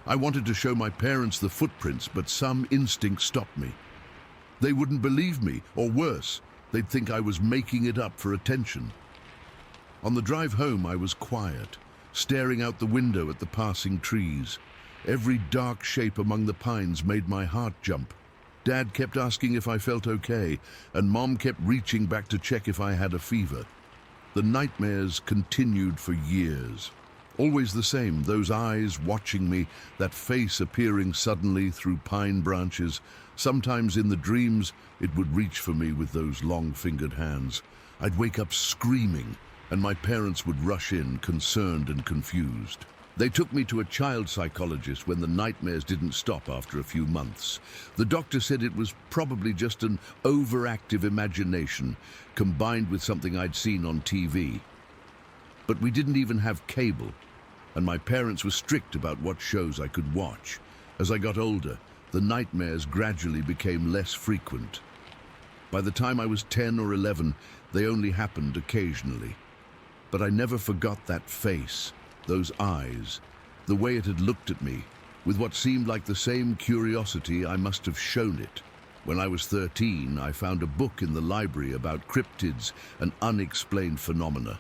I wanted to show my parents the footprints, but some instinct stopped me. They wouldn't believe me, or worse, they'd think I was making it up for attention. On the drive home, I was quiet, staring out the window at the passing trees. Every dark shape among the pines made my heart jump. Dad kept asking if I felt okay, and Mom kept reaching back to check if I had a fever. The nightmares continued for years. Always the same, those eyes watching me, that face appearing suddenly through pine branches. Sometimes in the dreams, it would reach for me with those long-fingered hands. I'd wake up screaming, and my parents would rush in, concerned and confused. They took me to a child psychologist when the nightmares didn't stop after a few months. The doctor said it was probably just an overactive imagination, combined with something I'd seen on TV. But we didn't even have cable, and my parents were strict about what shows I could watch. As I got older, the nightmares gradually became less frequent. By the time I was 10 or 11, they only happened occasionally. But I never forgot that face, those eyes, the way it had looked at me, with what seemed like the same curiosity I must have shown it. When I was 13, I found a book in the library about cryptids and unexplained phenomena.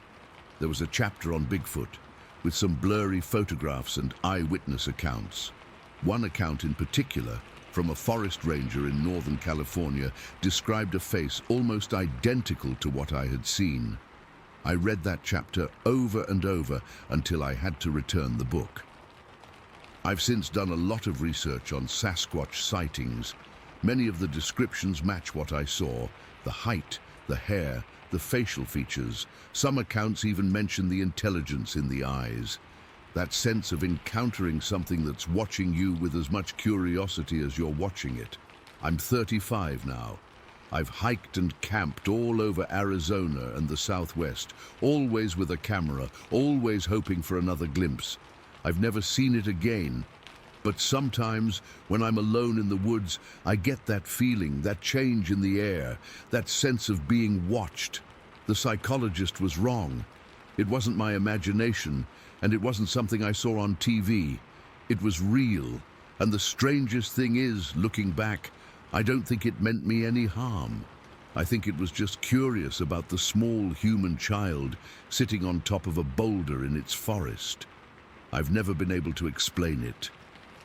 There was a chapter on Bigfoot, with some blurry photographs and eyewitness accounts. One account in particular, from a forest ranger in Northern California, described a face almost identical to what I had seen. I read that chapter over and over until I had to return the book. I've since done a lot of research on Sasquatch sightings. Many of the descriptions match what I saw: the height, the hair, the facial features. Some accounts even mention the intelligence in the eyes. That sense of encountering something that's watching you with as much curiosity as you're watching it. I'm 35 now. I've hiked and camped all over Arizona and the Southwest, always with a camera, always hoping for another glimpse. I've never seen it again, but sometimes when I'm alone in the woods, I get that feeling, that change in the air, that sense of being watched. The psychologist was wrong. It wasn't my imagination, and it wasn't something I saw on TV. It was real, and the strangest thing is, looking back, I don't think it meant me any harm. I think it was just curious about the small human child sitting on top of a boulder in its forest. I've never been able to explain it.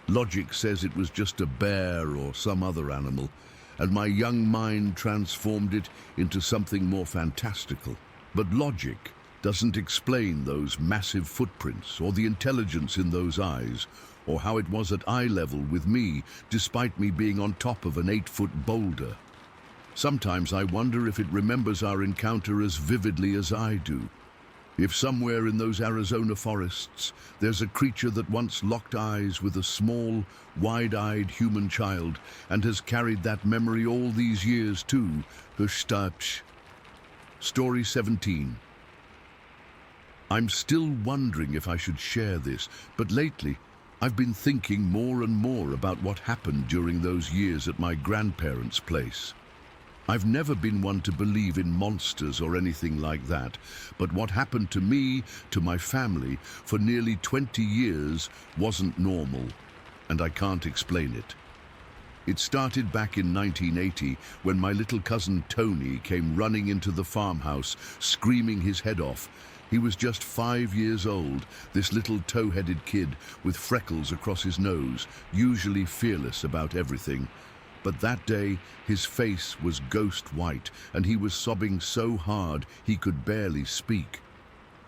Logic says it was just a bear or some other animal, and my young mind transformed it into something more fantastical. But logic doesn't explain those massive footprints or the intelligence in those eyes, or how it was at eye level with me, despite me being on top of an 8-foot boulder. Sometimes I wonder if it remembers our encounter as vividly as I do. If somewhere in those Arizona forests there's a creature that once locked eyes with a small, wide-eyed human child and has carried that memory all these years too. Story 17. I'm still wondering if I should share this, but lately I've been thinking more and more about what happened during those years at my grandparents' place. I've never been one to believe in monsters or anything like that, but what happened to me, to my family, for nearly 20 years wasn't normal, and I can't explain it. It started back in 1980 when my little cousin Tony came running into the farmhouse, screaming his head off. He was just 5 years old, this little tow-headed kid with freckles across his nose, usually fearless about everything. But that day, his face was ghost white, and he was sobbing so hard he could barely speak.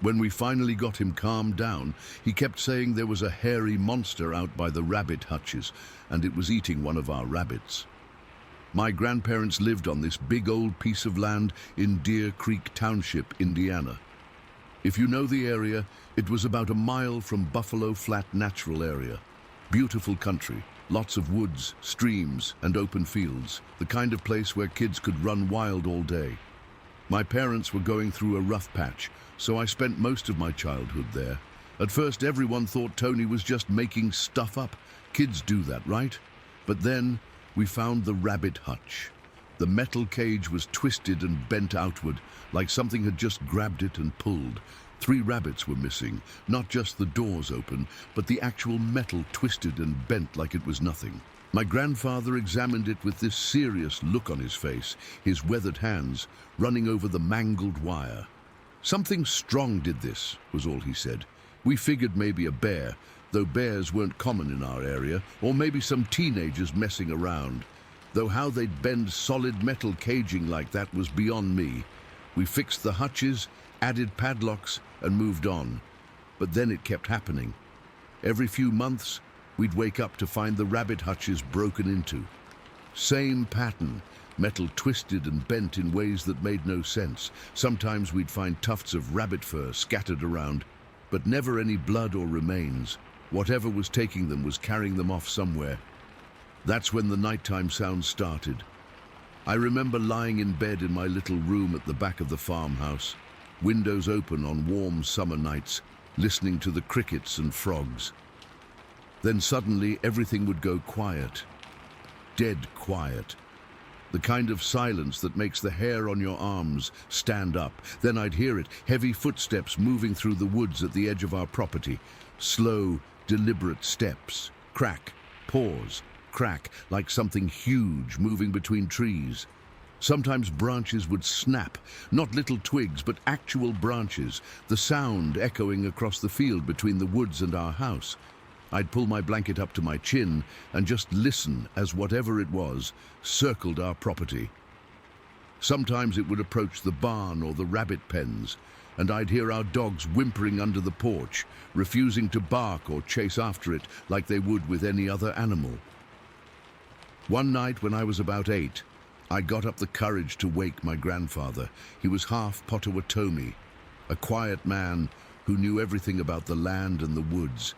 When we finally got him calmed down, he kept saying there was a hairy monster out by the rabbit hutches, and it was eating one of our rabbits. My grandparents lived on this big old piece of land in Creek Township, Indiana. If you know the area, it was about a mile from Buffalo Flat Natural Area. Beautiful country. Lots of woods, streams, and open fields, the kind of place where kids could run wild all day. My parents were going through a rough patch, so I spent most of my childhood there. At first, everyone thought Tony was just making stuff up. Kids do that, right? But then, we found the rabbit hutch. The metal cage was twisted and bent outward, like something had just grabbed it and pulled. 3 rabbits were missing, not just the doors open, but the actual metal twisted and bent like it was nothing. My grandfather examined it with this serious look on his face, his weathered hands running over the mangled wire. Something strong did this, was all he said. We figured maybe a bear, though bears weren't common in our area, or maybe some teenagers messing around. Though how they'd bend solid metal caging like that was beyond me. We fixed the hutches, added padlocks, and moved on. But then it kept happening. Every few months, we'd wake up to find the rabbit hutches broken into. Same pattern, metal twisted and bent in ways that made no sense. Sometimes we'd find tufts of rabbit fur scattered around, but never any blood or remains. Whatever was taking them was carrying them off somewhere. That's when the nighttime sounds started. I remember lying in bed in my little room at the back of the farmhouse, windows open on warm summer nights, listening to the crickets and frogs. Then suddenly everything would go quiet, dead quiet. The kind of silence that makes the hair on your arms stand up. Then I'd hear it, heavy footsteps moving through the woods at the edge of our property. Slow, deliberate steps. Crack, pause, crack, like something huge moving between trees. Sometimes branches would snap, not little twigs, but actual branches, the sound echoing across the field between the woods and our house. I'd pull my blanket up to my chin and just listen as whatever it was circled our property. Sometimes it would approach the barn or the rabbit pens, and I'd hear our dogs whimpering under the porch, refusing to bark or chase after it like they would with any other animal. One night when I was about 8, I got up the courage to wake my grandfather. He was half Potawatomi, a quiet man who knew everything about the land and the woods.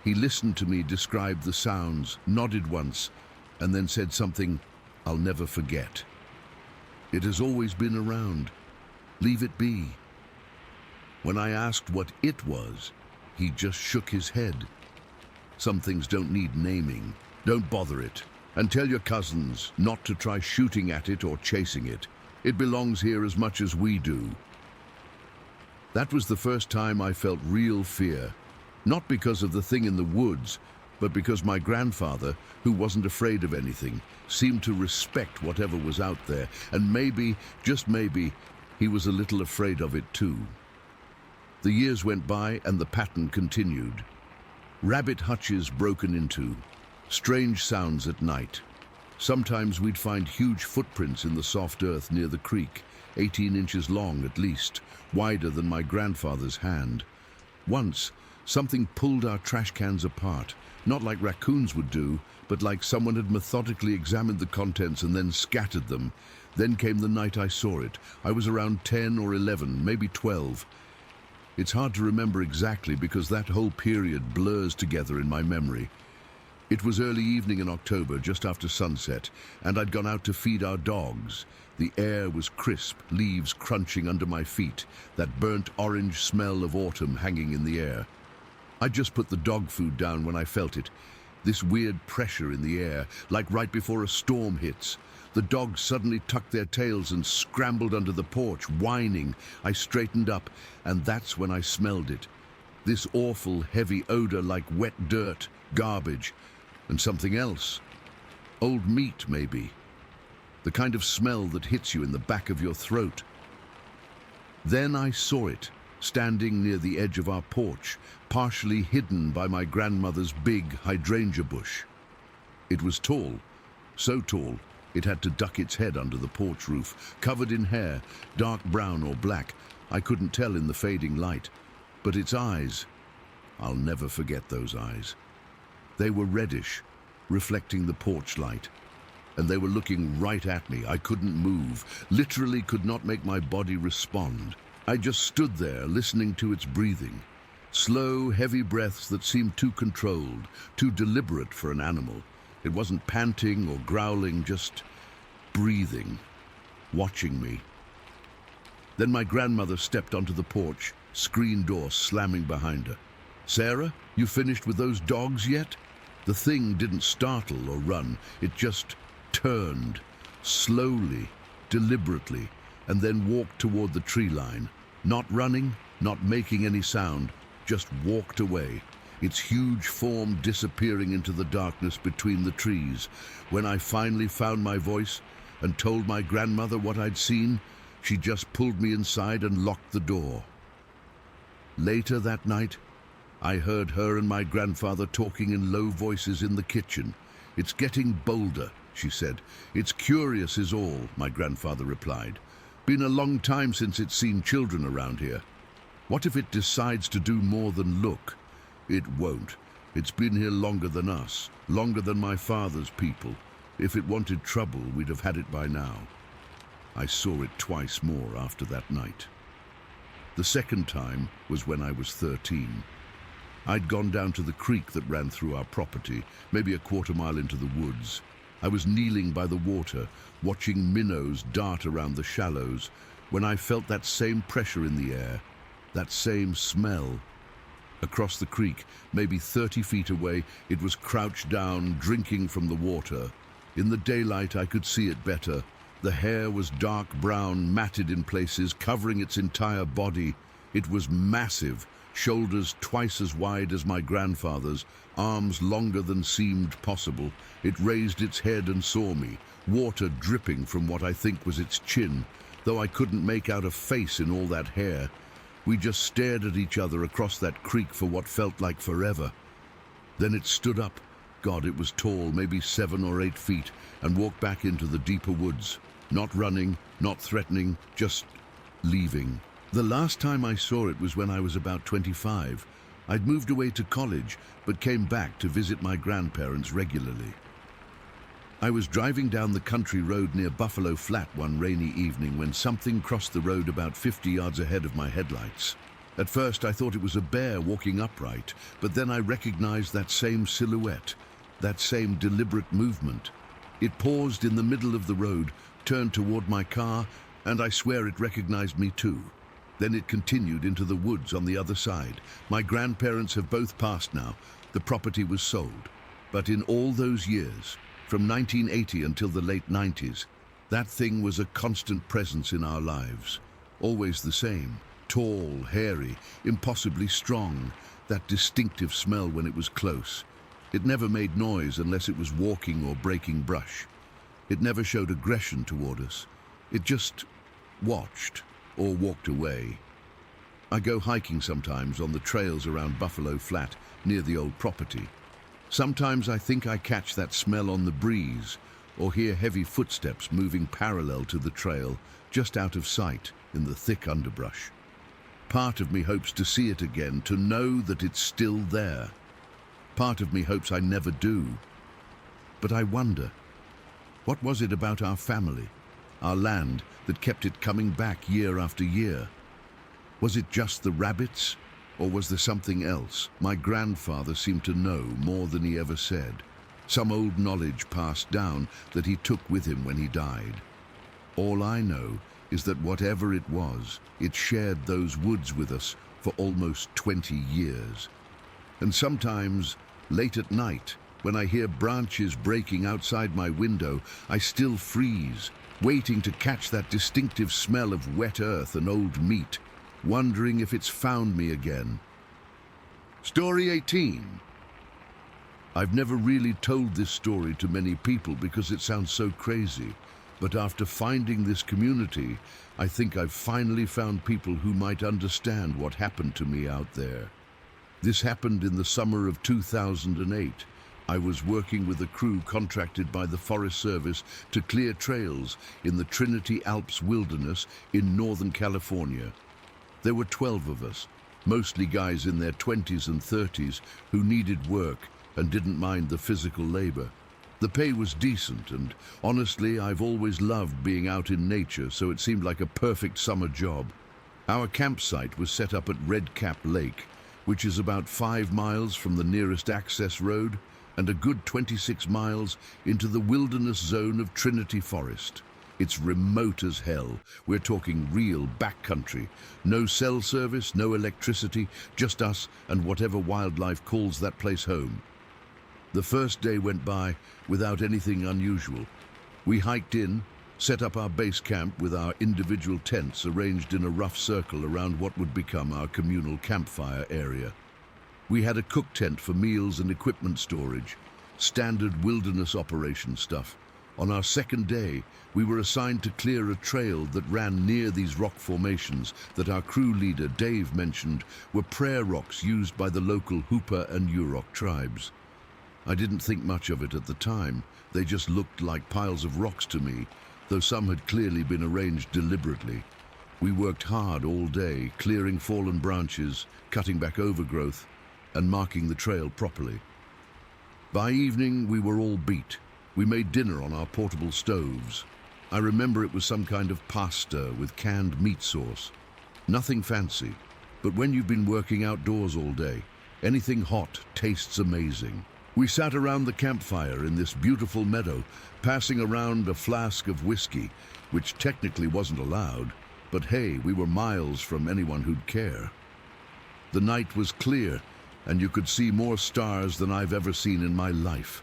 He listened to me describe the sounds, nodded once, and then said something I'll never forget. It has always been around. Leave it be. When I asked what it was, he just shook his head. Some things don't need naming. Don't bother it. And tell your cousins not to try shooting at it or chasing it. It belongs here as much as we do. That was the first time I felt real fear. Not because of the thing in the woods, but because my grandfather, who wasn't afraid of anything, seemed to respect whatever was out there, and maybe, just maybe, he was a little afraid of it too. The years went by and the pattern continued. Rabbit hutches broken into, strange sounds at night. Sometimes we'd find huge footprints in the soft earth near the creek, 18 inches long at least, wider than my grandfather's hand. Once, Something pulled our trash cans apart, not like raccoons would do, but like someone had methodically examined the contents and then scattered them. Then came the night I saw it. I was around 10 or 11, maybe 12. It's hard to remember exactly because that whole period blurs together in my memory. It was early evening in October, just after sunset, and I'd gone out to feed our dogs. The air was crisp, leaves crunching under my feet, that burnt orange smell of autumn hanging in the air. I'd just put the dog food down when I felt it. This weird pressure in the air, like right before a storm hits. The dogs suddenly tucked their tails and scrambled under the porch, whining. I straightened up, and that's when I smelled it. This awful, heavy odor like wet dirt, garbage, and something else. Old meat, maybe. The kind of smell that hits you in the back of your throat. Then I saw it, standing near the edge of our porch, partially hidden by my grandmother's big hydrangea bush. It was tall, so tall it had to duck its head under the porch roof, covered in hair, dark brown or black. I couldn't tell in the fading light. But its eyes, I'll never forget those eyes. They were reddish, reflecting the porch light. And they were looking right at me. I couldn't move, literally could not make my body respond. I just stood there, listening to its breathing. Slow, heavy breaths that seemed too controlled, too deliberate for an animal. It wasn't panting or growling, just breathing, watching me. Then my grandmother stepped onto the porch, screen door slamming behind her. "Sarah, you finished with those dogs yet?" The thing didn't startle or run. It just turned, slowly, deliberately, and then walked toward the tree line. Not running, not making any sound, just walked away, its huge form disappearing into the darkness between the trees. When I finally found my voice and told my grandmother what I'd seen, she just pulled me inside and locked the door. Later that night, I heard her and my grandfather talking in low voices in the kitchen. "It's getting bolder," she said. "It's curious is all," my grandfather replied. "Been a long time since it's seen children around here. What if it decides to do more than look? It won't. It's been here longer than us, longer than my father's people. If it wanted trouble, we'd have had it by now." I saw it twice more after that night. The second time was when I was 13. I'd gone down to the creek that ran through our property, maybe a quarter-mile into the woods. I was kneeling by the water, watching minnows dart around the shallows, when I felt that same pressure in the air, that same smell. Across the creek, maybe 30 feet away, it was crouched down, drinking from the water. In the daylight, I could see it better. The hair was dark brown, matted in places, covering its entire body. It was massive, shoulders twice as wide as my grandfather's, arms longer than seemed possible. It raised its head and saw me, water dripping from what I think was its chin, though I couldn't make out a face in all that hair. We just stared at each other across that creek for what felt like forever. Then it stood up. God, it was tall, maybe 7 or 8 feet, and walked back into the deeper woods. Not running, not threatening, just leaving. The last time I saw it was when I was about 25. I'd moved away to college, but came back to visit my grandparents regularly. I was driving down the country road near Buffalo Flat one rainy evening when something crossed the road about 50 yards ahead of my headlights. At first I thought it was a bear walking upright, but then I recognized that same silhouette, that same deliberate movement. It paused in the middle of the road, turned toward my car, and I swear it recognized me too. Then it continued into the woods on the other side. My grandparents have both passed now. The property was sold. But in all those years, from 1980 until the late 90s, that thing was a constant presence in our lives. Always the same. Tall, hairy, impossibly strong. That distinctive smell when it was close. It never made noise unless it was walking or breaking brush. It never showed aggression toward us. It just watched or walked away. I go hiking sometimes on the trails around Buffalo Flat near the old property. Sometimes I think I catch that smell on the breeze or hear heavy footsteps moving parallel to the trail just out of sight in the thick underbrush. Part of me hopes to see it again, to know that it's still there. Part of me hopes I never do. But I wonder, what was it about our family, our land, that kept it coming back year after year? Was it just the rabbits, or was there something else? My grandfather seemed to know more than he ever said. Some old knowledge passed down that he took with him when he died. All I know is that whatever it was, it shared those woods with us for almost 20 years. And sometimes, late at night, when I hear branches breaking outside my window, I still freeze, waiting to catch that distinctive smell of wet earth and old meat, wondering if it's found me again. Story 18. I've never really told this story to many people because it sounds so crazy. But after finding this community, I think I've finally found people who might understand what happened to me out there. This happened in the summer of 2008. I was working with a crew contracted by the Forest Service to clear trails in the Trinity Alps wilderness in Northern California. There were 12 of us, mostly guys in their 20s and 30s who needed work and didn't mind the physical labor. The pay was decent, and honestly, I've always loved being out in nature, so it seemed like a perfect summer job. Our campsite was set up at Red Cap Lake, which is about 5 miles from the nearest access road and a good 26 miles into the wilderness zone of Trinity Forest. It's remote as hell. We're talking real backcountry. No cell service, no electricity, just us and whatever wildlife calls that place home. The first day went by without anything unusual. We hiked in, set up our base camp with our individual tents arranged in a rough circle around what would become our communal campfire area. We had a cook tent for meals and equipment storage, standard wilderness operation stuff. On our second day, we were assigned to clear a trail that ran near these rock formations that our crew leader, Dave, mentioned were prayer rocks used by the local Hoopa and Yurok tribes. I didn't think much of it at the time. They just looked like piles of rocks to me, though some had clearly been arranged deliberately. We worked hard all day, clearing fallen branches, cutting back overgrowth, and marking the trail properly. By evening, we were all beat. We made dinner on our portable stoves. I remember it was some kind of pasta with canned meat sauce. Nothing fancy, but when you've been working outdoors all day, anything hot tastes amazing. We sat around the campfire in this beautiful meadow, passing around a flask of whiskey, which technically wasn't allowed, but hey, we were miles from anyone who'd care. The night was clear, and you could see more stars than I've ever seen in my life.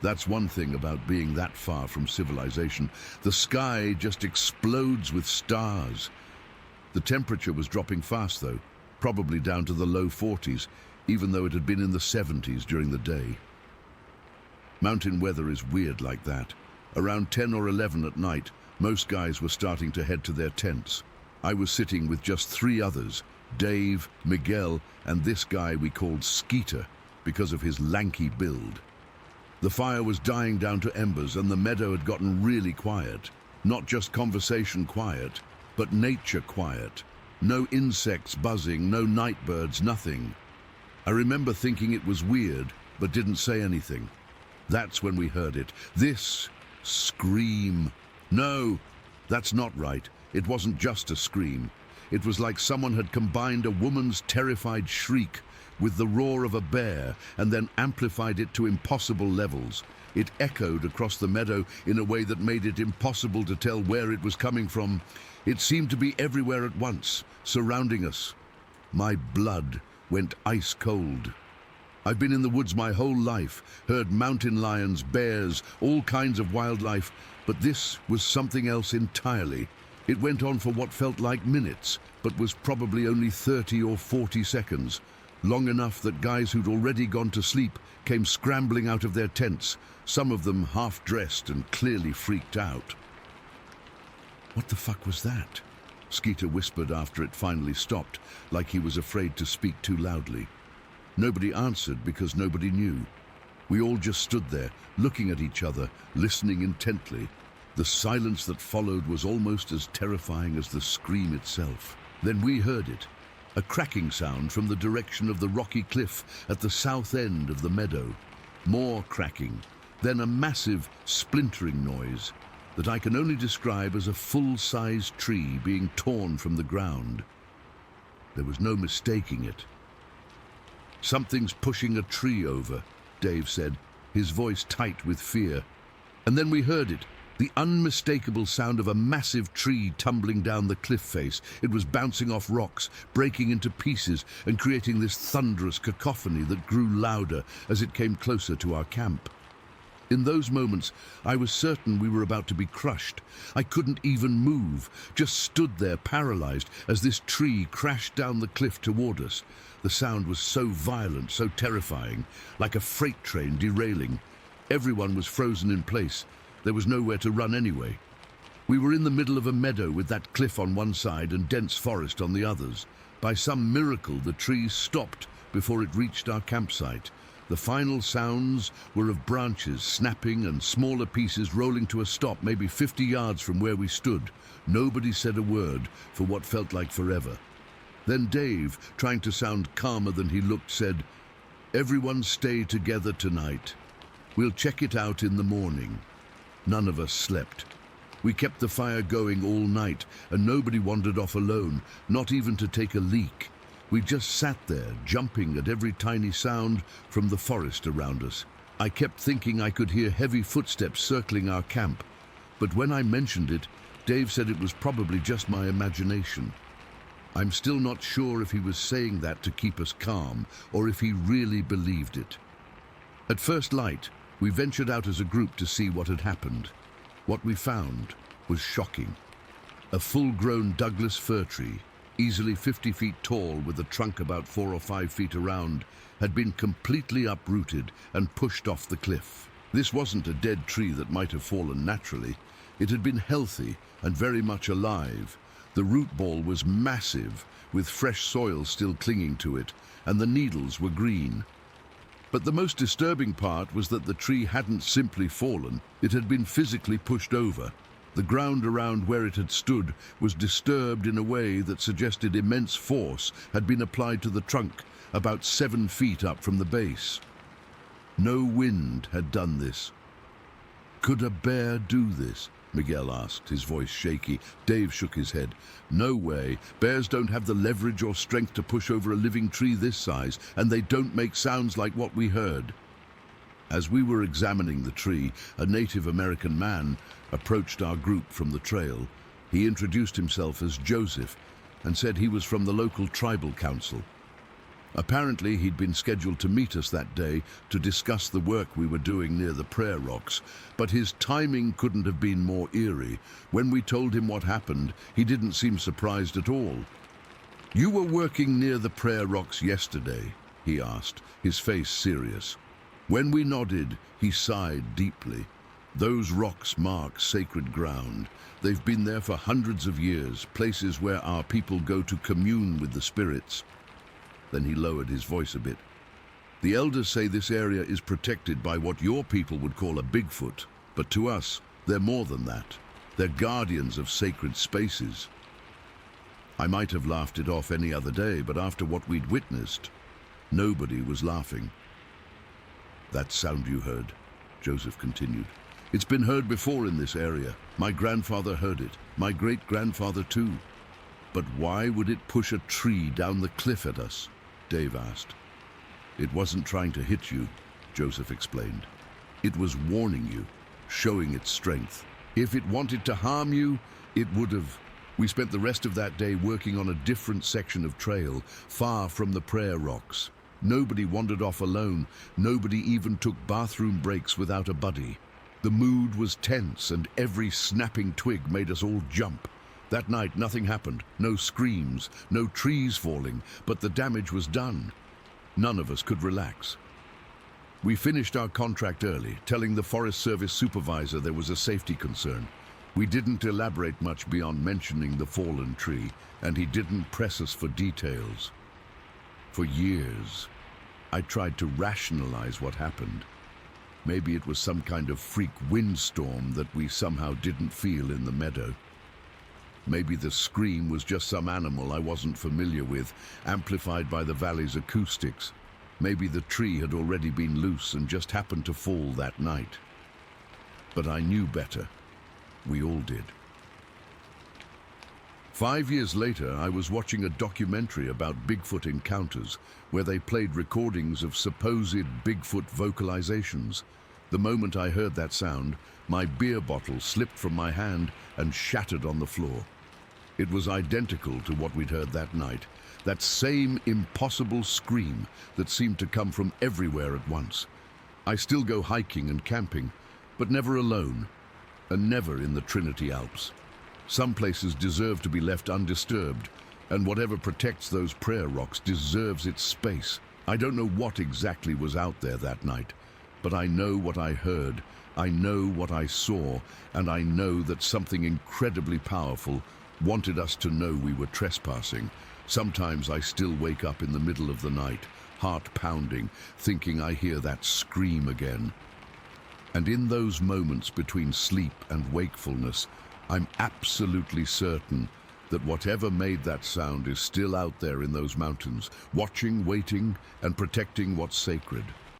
That's one thing about being that far from civilization. The sky just explodes with stars. The temperature was dropping fast, though, probably down to the low 40s, even though it had been in the 70s during the day. Mountain weather is weird like that. Around 10 or 11 at night, most guys were starting to head to their tents. I was sitting with just 3 others, Dave, Miguel, and this guy we called Skeeter because of his lanky build. The fire was dying down to embers and the meadow had gotten really quiet. Not just conversation quiet, but nature quiet. No insects buzzing, no night birds, nothing. I remember thinking it was weird, but didn't say anything. That's when we heard it. This scream. No, that's not right. It wasn't just a scream. It was like someone had combined a woman's terrified shriek with the roar of a bear and then amplified it to impossible levels. It echoed across the meadow in a way that made it impossible to tell where it was coming from. It seemed to be everywhere at once, surrounding us. My blood went ice cold. I've been in the woods my whole life, heard mountain lions, bears, all kinds of wildlife, but this was something else entirely. It went on for what felt like minutes, but was probably only 30 or 40 seconds, long enough that guys who'd already gone to sleep came scrambling out of their tents, some of them half-dressed and clearly freaked out. "What the fuck was that?" Skeeter whispered after it finally stopped, like he was afraid to speak too loudly. Nobody answered because nobody knew. We all just stood there, looking at each other, listening intently. The silence that followed was almost as terrifying as the scream itself. Then we heard it. a cracking sound from the direction of the rocky cliff at the south end of the meadow. More cracking, then a massive splintering noise that I can only describe as a full-sized tree being torn from the ground. There was no mistaking it. "Something's pushing a tree over," Dave said, his voice tight with fear. And then we heard it, the unmistakable sound of a massive tree tumbling down the cliff face. It was bouncing off rocks, breaking into pieces, and creating this thunderous cacophony that grew louder as it came closer to our camp. In those moments, I was certain we were about to be crushed. I couldn't even move, just stood there paralyzed as this tree crashed down the cliff toward us. The sound was so violent, so terrifying, like a freight train derailing. Everyone was frozen in place. There was nowhere to run anyway. We were in the middle of a meadow with that cliff on one side and dense forest on the others. By some miracle, the tree stopped before it reached our campsite. The final sounds were of branches snapping and smaller pieces rolling to a stop maybe 50 yards from where we stood. Nobody said a word for what felt like forever. Then Dave, trying to sound calmer than he looked, said, "Everyone stay together tonight. We'll check it out in the morning." None of us slept. We kept the fire going all night, and nobody wandered off alone, not even to take a leak. We just sat there, jumping at every tiny sound from the forest around us. I kept thinking I could hear heavy footsteps circling our camp, but when I mentioned it, Dave said it was probably just my imagination. I'm still not sure if he was saying that to keep us calm, or if he really believed it. At first light, we ventured out as a group to see what had happened. What we found was shocking. A full-grown Douglas fir tree, easily 50 feet tall with a trunk about 4 or 5 feet around, had been completely uprooted and pushed off the cliff. This wasn't a dead tree that might have fallen naturally. It had been healthy and very much alive. The root ball was massive, with fresh soil still clinging to it, and the needles were green. But the most disturbing part was that the tree hadn't simply fallen, it had been physically pushed over. The ground around where it had stood was disturbed in a way that suggested immense force had been applied to the trunk about 7 feet up from the base. No wind had done this. "Could a bear do this?" Miguel asked, his voice shaky. Dave shook his head. "No way. Bears don't have the leverage or strength to push over a living tree this size, and they don't make sounds like what we heard." As we were examining the tree, a Native American man approached our group from the trail. He introduced himself as Joseph and said he was from the local tribal council. Apparently, he'd been scheduled to meet us that day to discuss the work we were doing near the prayer rocks, but his timing couldn't have been more eerie. When we told him what happened, he didn't seem surprised at all. "You were working near the prayer rocks yesterday?" he asked, his face serious. When we nodded, he sighed deeply. "Those rocks mark sacred ground. They've been there for hundreds of years, places where our people go to commune with the spirits." Then he lowered his voice a bit. "The elders say this area is protected by what your people would call a Bigfoot, but to us, they're more than that. They're guardians of sacred spaces." I might have laughed it off any other day, but after what we'd witnessed, nobody was laughing. "That sound you heard," Joseph continued. "It's been heard before in this area. My grandfather heard it, my great-grandfather too. But why would it push a tree down the cliff at us?" Dave asked. "It wasn't trying to hit you," Joseph explained. "It was warning you, showing its strength. If it wanted to harm you, it would have." We spent the rest of that day working on a different section of trail, far from the prayer rocks. Nobody wandered off alone. Nobody even took bathroom breaks without a buddy. The mood was tense, and every snapping twig made us all jump. That night, nothing happened. No screams, no trees falling, but the damage was done. None of us could relax. We finished our contract early, telling the Forest Service supervisor there was a safety concern. We didn't elaborate much beyond mentioning the fallen tree, and he didn't press us for details. For years, I tried to rationalize what happened. Maybe it was some kind of freak windstorm that we somehow didn't feel in the meadow. Maybe the scream was just some animal I wasn't familiar with, amplified by the valley's acoustics. Maybe the tree had already been loose and just happened to fall that night. But I knew better. We all did. 5 years later, I was watching a documentary about Bigfoot encounters where they played recordings of supposed Bigfoot vocalizations. The moment I heard that sound, my beer bottle slipped from my hand and shattered on the floor. It was identical to what we'd heard that night, that same impossible scream that seemed to come from everywhere at once. I still go hiking and camping, but never alone, and never in the Trinity Alps. Some places deserve to be left undisturbed, and whatever protects those prayer rocks deserves its space. I don't know what exactly was out there that night, but I know what I heard, I know what I saw, and I know that something incredibly powerful wanted us to know we were trespassing. Sometimes I still wake up in the middle of the night, heart pounding, thinking I hear that scream again. And in those moments between sleep and wakefulness, I'm absolutely certain that whatever made that sound is still out there in those mountains, watching, waiting, and protecting what's sacred.